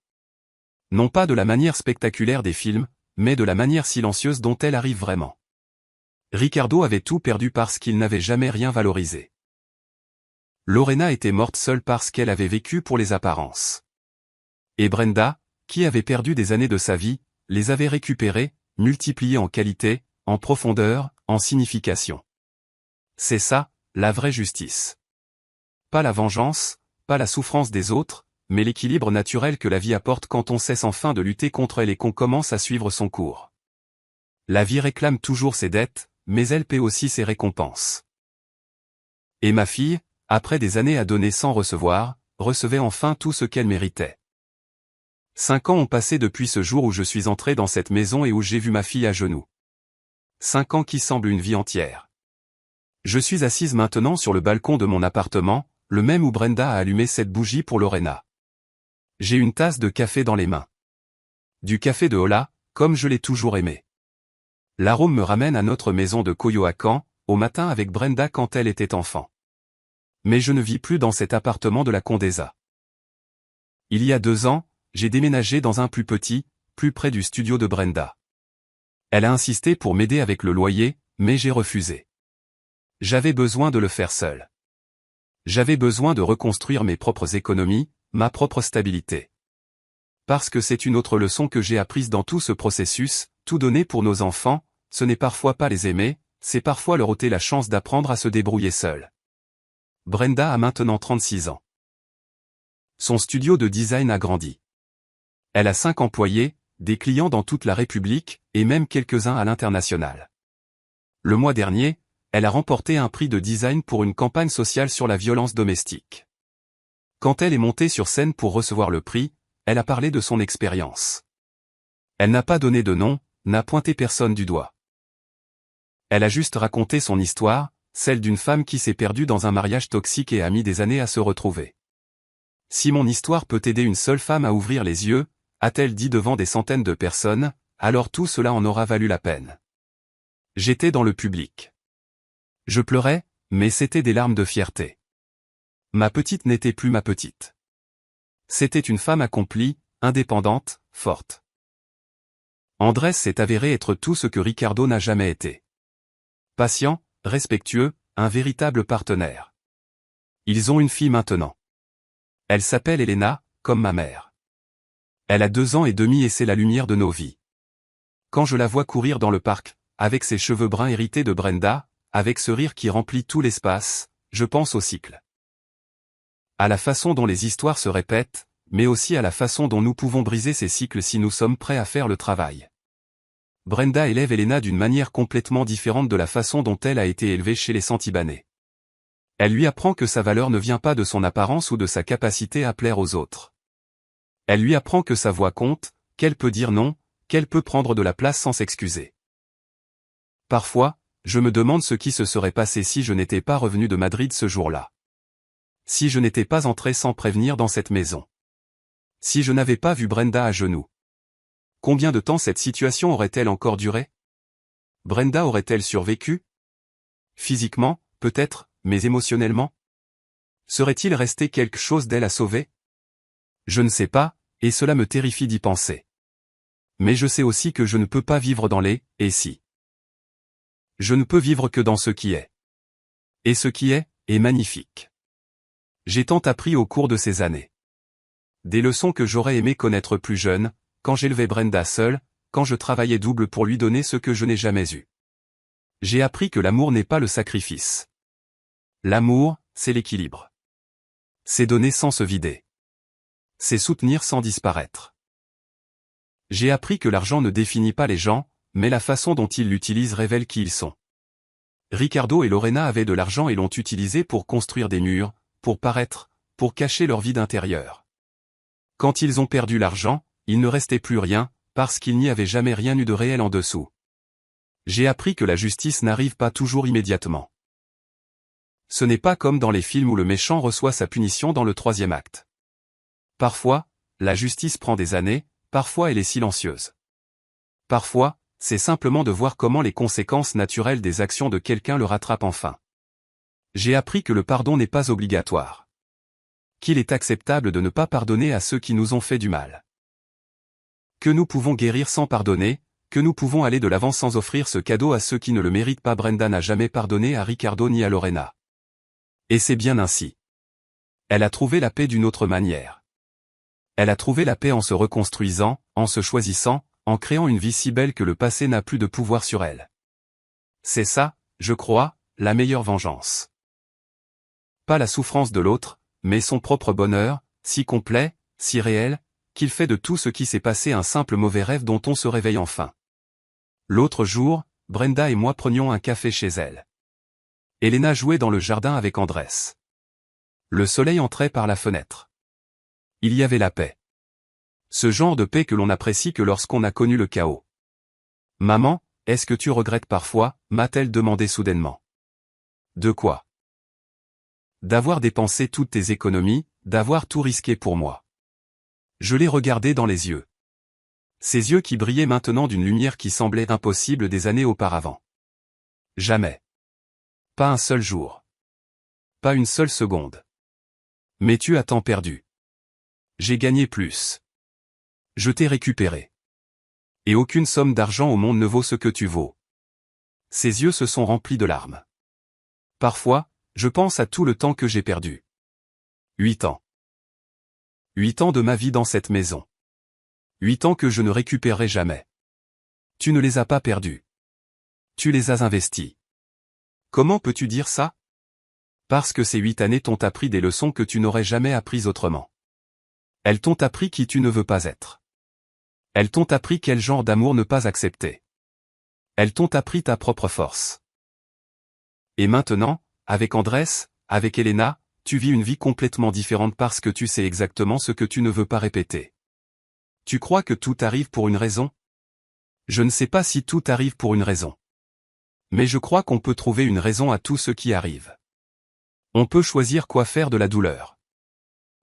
Non pas de la manière spectaculaire des films, mais de la manière silencieuse dont elle arrive vraiment. Ricardo avait tout perdu parce qu'il n'avait jamais rien valorisé. Lorena était morte seule parce qu'elle avait vécu pour les apparences. Et Brenda, qui avait perdu des années de sa vie, les avait récupérées, multipliées en qualité, en profondeur, en signification. C'est ça, la vraie justice. Pas la vengeance, pas la souffrance des autres, mais l'équilibre naturel que la vie apporte quand on cesse enfin de lutter contre elle et qu'on commence à suivre son cours. La vie réclame toujours ses dettes, mais elle paie aussi ses récompenses. Et ma fille, après des années à donner sans recevoir, recevait enfin tout ce qu'elle méritait. 5 ans ont passé depuis ce jour où je suis entré dans cette maison et où j'ai vu ma fille à genoux. 5 ans qui semblent une vie entière. Je suis assise maintenant sur le balcon de mon appartement, le même où Brenda a allumé cette bougie pour Lorena. J'ai une tasse de café dans les mains. Du café de Hola, comme je l'ai toujours aimé. L'arôme me ramène à notre maison de Coyoacán, au matin avec Brenda quand elle était enfant. Mais je ne vis plus dans cet appartement de la Condesa. Il y a 2 ans, j'ai déménagé dans un plus petit, plus près du studio de Brenda. Elle a insisté pour m'aider avec le loyer, mais j'ai refusé. J'avais besoin de le faire seul. J'avais besoin de reconstruire mes propres économies, ma propre stabilité. Parce que c'est une autre leçon que j'ai apprise dans tout ce processus, tout donner pour nos enfants, ce n'est parfois pas les aimer, c'est parfois leur ôter la chance d'apprendre à se débrouiller seuls. Brenda a maintenant 36 ans. Son studio de design a grandi. Elle a 5 employés, des clients dans toute la République, et même quelques-uns à l'international. Le mois dernier, elle a remporté un prix de design pour une campagne sociale sur la violence domestique. Quand elle est montée sur scène pour recevoir le prix, elle a parlé de son expérience. Elle n'a pas donné de nom, n'a pointé personne du doigt. Elle a juste raconté son histoire, celle d'une femme qui s'est perdue dans un mariage toxique et a mis des années à se retrouver. Si mon histoire peut aider une seule femme à ouvrir les yeux, a-t-elle dit devant des centaines de personnes, alors tout cela en aura valu la peine. J'étais dans le public. Je pleurais, mais c'était des larmes de fierté. Ma petite n'était plus ma petite. C'était une femme accomplie, indépendante, forte. Andrés s'est avéré être tout ce que Ricardo n'a jamais été. Patient, respectueux, un véritable partenaire. Ils ont une fille maintenant. Elle s'appelle Elena, comme ma mère. Elle a 2 ans et demi et c'est la lumière de nos vies. Quand je la vois courir dans le parc, avec ses cheveux bruns hérités de Brenda, avec ce rire qui remplit tout l'espace, je pense au cycle. À la façon dont les histoires se répètent, mais aussi à la façon dont nous pouvons briser ces cycles si nous sommes prêts à faire le travail. Brenda élève Elena d'une manière complètement différente de la façon dont elle a été élevée chez les Santibanais. Elle lui apprend que sa valeur ne vient pas de son apparence ou de sa capacité à plaire aux autres. Elle lui apprend que sa voix compte, qu'elle peut dire non, qu'elle peut prendre de la place sans s'excuser. Parfois, je me demande ce qui se serait passé si je n'étais pas revenu de Madrid ce jour-là. Si je n'étais pas entré sans prévenir dans cette maison. Si je n'avais pas vu Brenda à genoux. Combien de temps cette situation aurait-elle encore duré? Brenda aurait-elle survécu? Physiquement, peut-être, mais émotionnellement? Serait-il resté quelque chose d'elle à sauver? Je ne sais pas, et cela me terrifie d'y penser. Mais je sais aussi que je ne peux pas vivre dans les « et si ». Je ne peux vivre que dans ce qui est. Et ce qui est magnifique. J'ai tant appris au cours de ces années. Des leçons que j'aurais aimé connaître plus jeune, quand j'élevais Brenda seule, quand je travaillais double pour lui donner ce que je n'ai jamais eu. J'ai appris que l'amour n'est pas le sacrifice. L'amour, c'est l'équilibre. C'est donner sans se vider. C'est soutenir sans disparaître. J'ai appris que l'argent ne définit pas les gens, mais la façon dont ils l'utilisent révèle qui ils sont. Ricardo et Lorena avaient de l'argent et l'ont utilisé pour construire des murs, pour paraître, pour cacher leur vide intérieur. Quand ils ont perdu l'argent, il ne restait plus rien, parce qu'il n'y avait jamais rien eu de réel en dessous. J'ai appris que la justice n'arrive pas toujours immédiatement. Ce n'est pas comme dans les films où le méchant reçoit sa punition dans le 3e acte. Parfois, la justice prend des années, parfois elle est silencieuse. Parfois, c'est simplement de voir comment les conséquences naturelles des actions de quelqu'un le rattrapent enfin. J'ai appris que le pardon n'est pas obligatoire. Qu'il est acceptable de ne pas pardonner à ceux qui nous ont fait du mal. Que nous pouvons guérir sans pardonner, que nous pouvons aller de l'avant sans offrir ce cadeau à ceux qui ne le méritent pas. Brenda n'a jamais pardonné à Ricardo ni à Lorena. Et c'est bien ainsi. Elle a trouvé la paix d'une autre manière. Elle a trouvé la paix en se reconstruisant, en se choisissant, en créant une vie si belle que le passé n'a plus de pouvoir sur elle. C'est ça, je crois, la meilleure vengeance. Pas la souffrance de l'autre, mais son propre bonheur, si complet, si réel, qu'il fait de tout ce qui s'est passé un simple mauvais rêve dont on se réveille enfin. L'autre jour, Brenda et moi prenions un café chez elle. Elena jouait dans le jardin avec Andrés. Le soleil entrait par la fenêtre. Il y avait la paix. Ce genre de paix que l'on n'apprécie que lorsqu'on a connu le chaos. « Maman, est-ce que tu regrettes parfois » m'a-t-elle demandé soudainement. De quoi? D'avoir dépensé toutes tes économies, d'avoir tout risqué pour moi. Je l'ai regardé dans les yeux. Ses yeux qui brillaient maintenant d'une lumière qui semblait impossible des années auparavant. Jamais. Pas un seul jour. Pas une seule seconde. Mais tu as tant perdu. J'ai gagné plus. Je t'ai récupéré. Et aucune somme d'argent au monde ne vaut ce que tu vaux. Ses yeux se sont remplis de larmes. Parfois, je pense à tout le temps que j'ai perdu. 8 ans. 8 ans de ma vie dans cette maison. 8 ans que je ne récupérerai jamais. Tu ne les as pas perdus. Tu les as investis. Comment peux-tu dire ça? Parce que ces 8 années t'ont appris des leçons que tu n'aurais jamais apprises autrement. Elles t'ont appris qui tu ne veux pas être. Elles t'ont appris quel genre d'amour ne pas accepter. Elles t'ont appris ta propre force. Et maintenant, avec Andrés, avec Elena, tu vis une vie complètement différente parce que tu sais exactement ce que tu ne veux pas répéter. Tu crois que tout arrive pour une raison? Je ne sais pas si tout arrive pour une raison. Mais je crois qu'on peut trouver une raison à tout ce qui arrive. On peut choisir quoi faire de la douleur.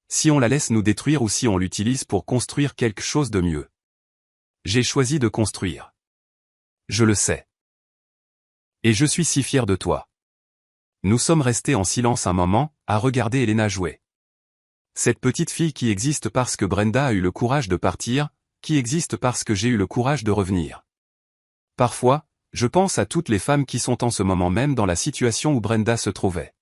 Si on la laisse nous détruire ou si on l'utilise pour construire quelque chose de mieux. J'ai choisi de construire. Je le sais. Et je suis si fier de toi. Nous sommes restés en silence un moment, à regarder Elena jouer. Cette petite fille qui existe parce que Brenda a eu le courage de partir, qui existe parce que j'ai eu le courage de revenir. Parfois, je pense à toutes les femmes qui sont en ce moment même dans la situation où Brenda se trouvait.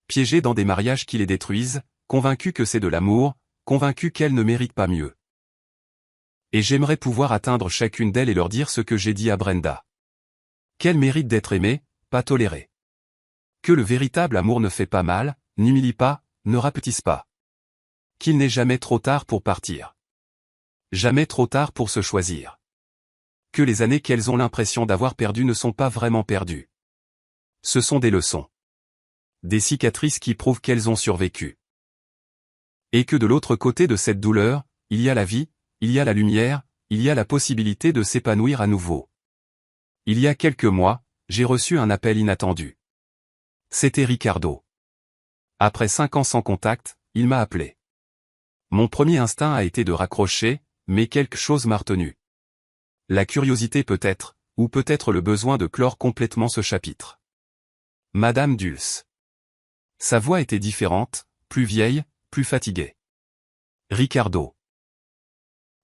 Piégées dans des mariages qui les détruisent, convaincues que c'est de l'amour, convaincues qu'elles ne méritent pas mieux. Et j'aimerais pouvoir atteindre chacune d'elles et leur dire ce que j'ai dit à Brenda. Qu'elle mérite d'être aimée, pas tolérée. Que le véritable amour ne fait pas mal, n'humilie pas, ne rapetisse pas. Qu'il n'est jamais trop tard pour partir. Jamais trop tard pour se choisir. Que les années qu'elles ont l'impression d'avoir perdues ne sont pas vraiment perdues. Ce sont des leçons. Des cicatrices qui prouvent qu'elles ont survécu. Et que de l'autre côté de cette douleur, il y a la vie, il y a la lumière, il y a la possibilité de s'épanouir à nouveau. Il y a quelques mois, j'ai reçu un appel inattendu. C'était Ricardo. Après 5 ans sans contact, il m'a appelé. Mon premier instinct a été de raccrocher, mais quelque chose m'a retenu. La curiosité peut-être, ou peut-être le besoin de clore complètement ce chapitre. Madame Dulce. Sa voix était différente, plus vieille, plus fatiguée. Ricardo.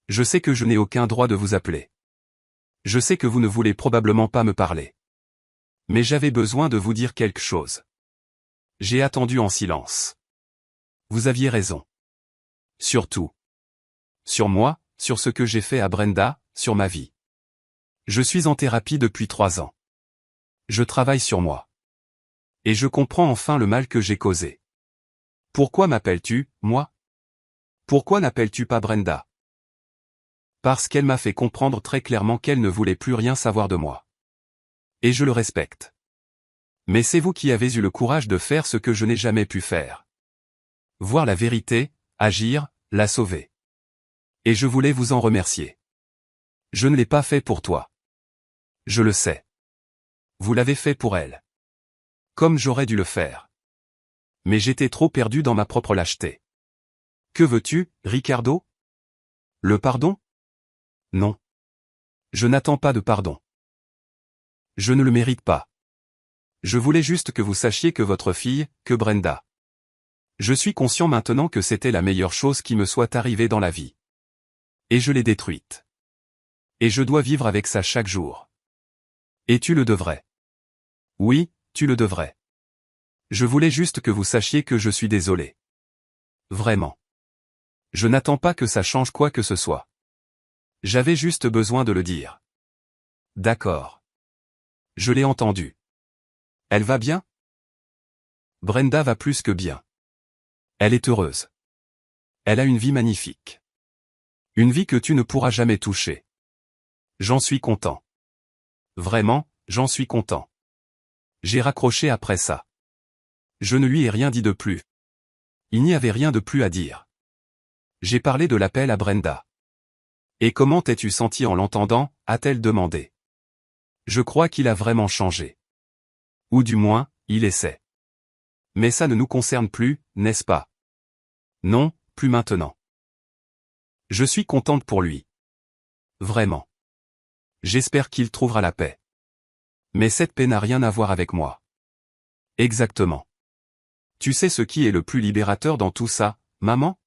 Je sais que je n'ai aucun droit de vous appeler. Je sais que vous ne voulez probablement pas me parler. Mais j'avais besoin de vous dire quelque chose. J'ai attendu en silence. Vous aviez raison. Surtout. Sur moi, sur ce que j'ai fait à Brenda, sur ma vie. Je suis en thérapie depuis 3 ans. Je travaille sur moi. Et je comprends enfin le mal que j'ai causé. Pourquoi m'appelles-tu, moi? Pourquoi n'appelles-tu pas Brenda? Parce qu'elle m'a fait comprendre très clairement qu'elle ne voulait plus rien savoir de moi. Et je le respecte. Mais c'est vous qui avez eu le courage de faire ce que je n'ai jamais pu faire. Voir la vérité, agir, la sauver. Et je voulais vous en remercier. Je ne l'ai pas fait pour toi. Je le sais. Vous l'avez fait pour elle. Comme j'aurais dû le faire. Mais j'étais trop perdu dans ma propre lâcheté. Que veux-tu, Ricardo? Le pardon? Non. Je n'attends pas de pardon. Je ne le mérite pas. Je voulais juste que vous sachiez que votre fille, que Brenda. Je suis conscient maintenant que c'était la meilleure chose qui me soit arrivée dans la vie. Et je l'ai détruite. Et je dois vivre avec ça chaque jour. Et tu le devrais. Oui, tu le devrais. Je voulais juste que vous sachiez que je suis désolé. Vraiment. Je n'attends pas que ça change quoi que ce soit. J'avais juste besoin de le dire. D'accord. Je l'ai entendu. Elle va bien? Brenda va plus que bien. Elle est heureuse. Elle a une vie magnifique. Une vie que tu ne pourras jamais toucher. J'en suis content. Vraiment, j'en suis content. J'ai raccroché après ça. Je ne lui ai rien dit de plus. Il n'y avait rien de plus à dire. J'ai parlé de l'appel à Brenda. Et comment t'es-tu senti en l'entendant, a-t-elle demandé. Je crois qu'il a vraiment changé. Ou du moins, il essaie. Mais ça ne nous concerne plus, n'est-ce pas? Non, plus maintenant. Je suis contente pour lui. Vraiment. J'espère qu'il trouvera la paix. Mais cette paix n'a rien à voir avec moi. Exactement. Tu sais ce qui est le plus libérateur dans tout ça, maman?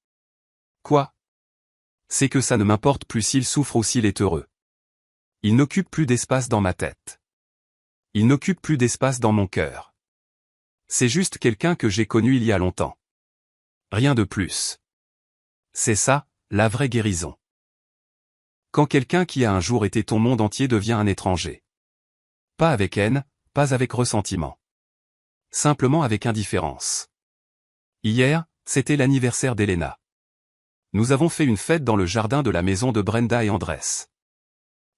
Quoi? C'est que ça ne m'importe plus s'il souffre ou s'il est heureux. Il n'occupe plus d'espace dans ma tête. Il n'occupe plus d'espace dans mon cœur. C'est juste quelqu'un que j'ai connu il y a longtemps. Rien de plus. C'est ça, la vraie guérison. Quand quelqu'un qui a un jour été ton monde entier devient un étranger. Pas avec haine, pas avec ressentiment. simplement avec indifférence. Hier, c'était l'anniversaire d'Elena. Nous avons fait une fête dans le jardin de la maison de Brenda et Andrés.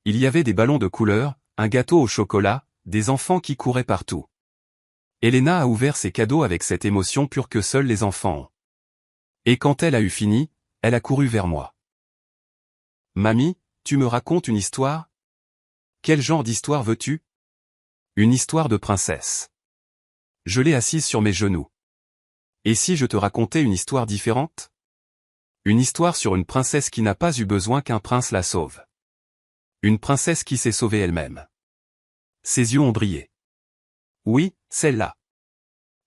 Il y avait des ballons de couleur, un gâteau au chocolat, des enfants qui couraient partout. Elena a ouvert ses cadeaux avec cette émotion pure que seuls les enfants ont. Et quand elle a eu fini, elle a couru vers moi. « Mamie, tu me racontes une histoire ? Quel genre d'histoire veux-tu ? » Une histoire de princesse. Je l'ai assise sur mes genoux. Et si je te racontais une histoire différente ? Une histoire sur une princesse qui n'a pas eu besoin qu'un prince la sauve. Une princesse qui s'est sauvée elle-même. Ses yeux ont brillé. Oui, celle-là.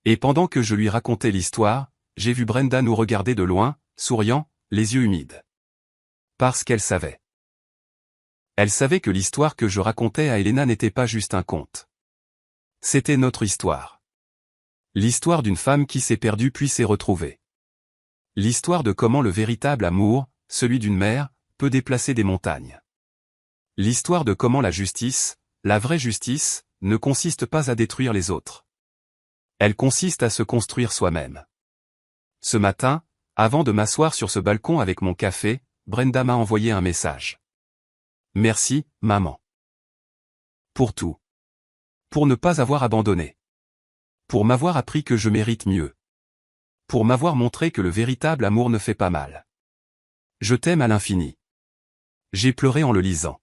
Et pendant que je lui racontais l'histoire, j'ai vu Brenda nous regarder de loin, souriant, les yeux humides. Parce qu'elle savait. Elle savait que l'histoire que je racontais à Elena n'était pas juste un conte. C'était notre histoire. L'histoire d'une femme qui s'est perdue puis s'est retrouvée. L'histoire de comment le véritable amour, celui d'une mère, peut déplacer des montagnes. L'histoire de comment la justice, la vraie justice, ne consiste pas à détruire les autres. Elle consiste à se construire soi-même. Ce matin, avant de m'asseoir sur ce balcon avec mon café, Brenda m'a envoyé un message. Merci, maman. Pour tout. Pour ne pas avoir abandonné. Pour m'avoir appris que je mérite mieux. Pour m'avoir montré que le véritable amour ne fait pas mal. Je t'aime à l'infini. J'ai pleuré en le lisant.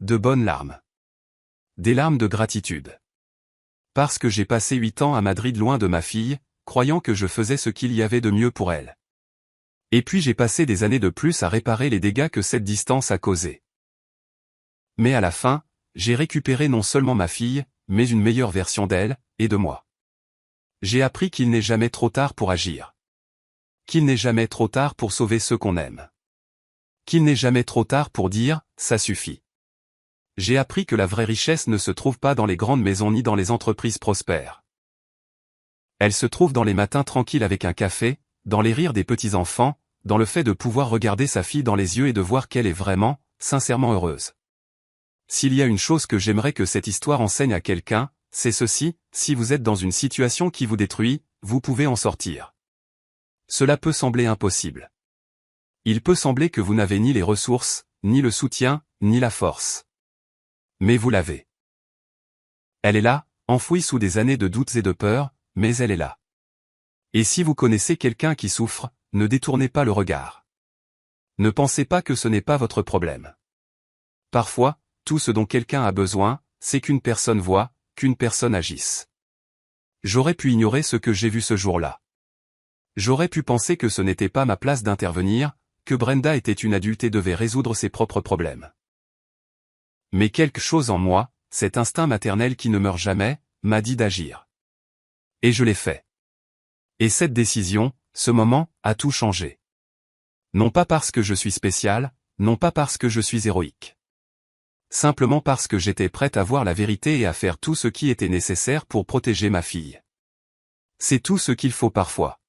De bonnes larmes. Des larmes de gratitude. Parce que j'ai passé 8 ans à Madrid loin de ma fille, croyant que je faisais ce qu'il y avait de mieux pour elle. Et puis j'ai passé des années de plus à réparer les dégâts que cette distance a causés. Mais à la fin, j'ai récupéré non seulement ma fille, mais une meilleure version d'elle, et de moi. J'ai appris qu'il n'est jamais trop tard pour agir. Qu'il n'est jamais trop tard pour sauver ceux qu'on aime. Qu'il n'est jamais trop tard pour dire « ça suffit ». J'ai appris que la vraie richesse ne se trouve pas dans les grandes maisons ni dans les entreprises prospères. Elle se trouve dans les matins tranquilles avec un café, dans les rires des petits-enfants, dans le fait de pouvoir regarder sa fille dans les yeux et de voir qu'elle est vraiment, sincèrement heureuse. S'il y a une chose que j'aimerais que cette histoire enseigne à quelqu'un, c'est ceci, si vous êtes dans une situation qui vous détruit, vous pouvez en sortir. Cela peut sembler impossible. Il peut sembler que vous n'avez ni les ressources, ni le soutien, ni la force. Mais vous l'avez. Elle est là, enfouie sous des années de doutes et de peurs, mais elle est là. Et si vous connaissez quelqu'un qui souffre, ne détournez pas le regard. Ne pensez pas que ce n'est pas votre problème. Parfois, tout ce dont quelqu'un a besoin, c'est qu'une personne voie, qu'une personne agisse. J'aurais pu ignorer ce que j'ai vu ce jour-là. J'aurais pu penser que ce n'était pas ma place d'intervenir, que Brenda était une adulte et devait résoudre ses propres problèmes. Mais quelque chose en moi, cet instinct maternel qui ne meurt jamais, m'a dit d'agir. Et je l'ai fait. Et cette décision, ce moment, a tout changé. Non pas parce que je suis spécial, non pas parce que je suis héroïque. Simplement parce que j'étais prête à voir la vérité et à faire tout ce qui était nécessaire pour protéger ma fille. C'est tout ce qu'il faut parfois.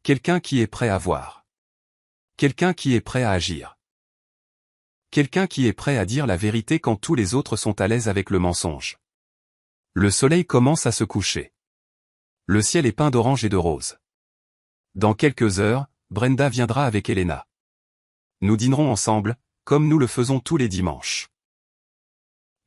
Quelqu'un qui est prêt à voir. Quelqu'un qui est prêt à agir. Quelqu'un qui est prêt à dire la vérité quand tous les autres sont à l'aise avec le mensonge. Le soleil commence à se coucher. Le ciel est peint d'orange et de rose. Dans quelques heures, Brenda viendra avec Elena. Nous dînerons ensemble, comme nous le faisons tous les dimanches.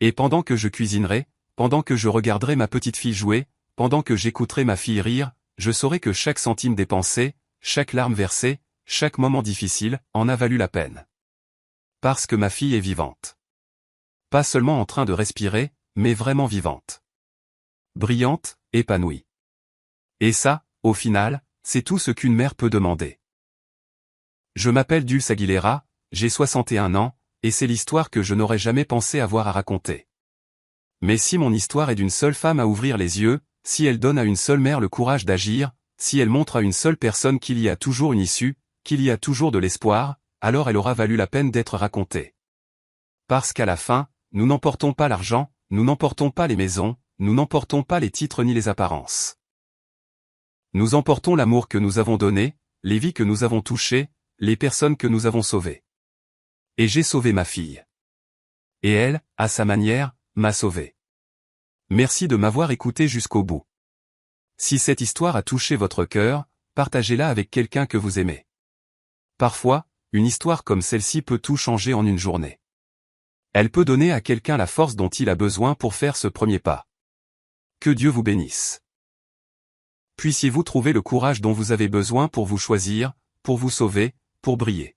Et pendant que je cuisinerai, pendant que je regarderai ma petite fille jouer, pendant que j'écouterai ma fille rire, je saurai que chaque centime dépensé, chaque larme versée, chaque moment difficile, en a valu la peine. Parce que ma fille est vivante. Pas seulement en train de respirer, mais vraiment vivante. Brillante, épanouie. Et ça, au final, c'est tout ce qu'une mère peut demander. Je m'appelle Dulce Aguilera, j'ai 61 ans, et c'est l'histoire que je n'aurais jamais pensé avoir à raconter. Mais si mon histoire est d'une seule femme à ouvrir les yeux, si elle donne à une seule mère le courage d'agir, si elle montre à une seule personne qu'il y a toujours une issue, qu'il y a toujours de l'espoir, alors elle aura valu la peine d'être racontée. Parce qu'à la fin, nous n'emportons pas l'argent, nous n'emportons pas les maisons, nous n'emportons pas les titres ni les apparences. Nous emportons l'amour que nous avons donné, les vies que nous avons touchées, les personnes que nous avons sauvées. Et j'ai sauvé ma fille. Et elle, à sa manière, m'a sauvé. Merci de m'avoir écouté jusqu'au bout. Si cette histoire a touché votre cœur, partagez-la avec quelqu'un que vous aimez. Parfois, une histoire comme celle-ci peut tout changer en une journée. Elle peut donner à quelqu'un la force dont il a besoin pour faire ce premier pas. Que Dieu vous bénisse. Puissiez-vous trouver le courage dont vous avez besoin pour vous choisir, pour vous sauver, pour briller.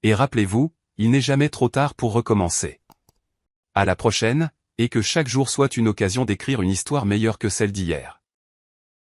Et rappelez-vous, il n'est jamais trop tard pour recommencer. À la prochaine, et que chaque jour soit une occasion d'écrire une histoire meilleure que celle d'hier.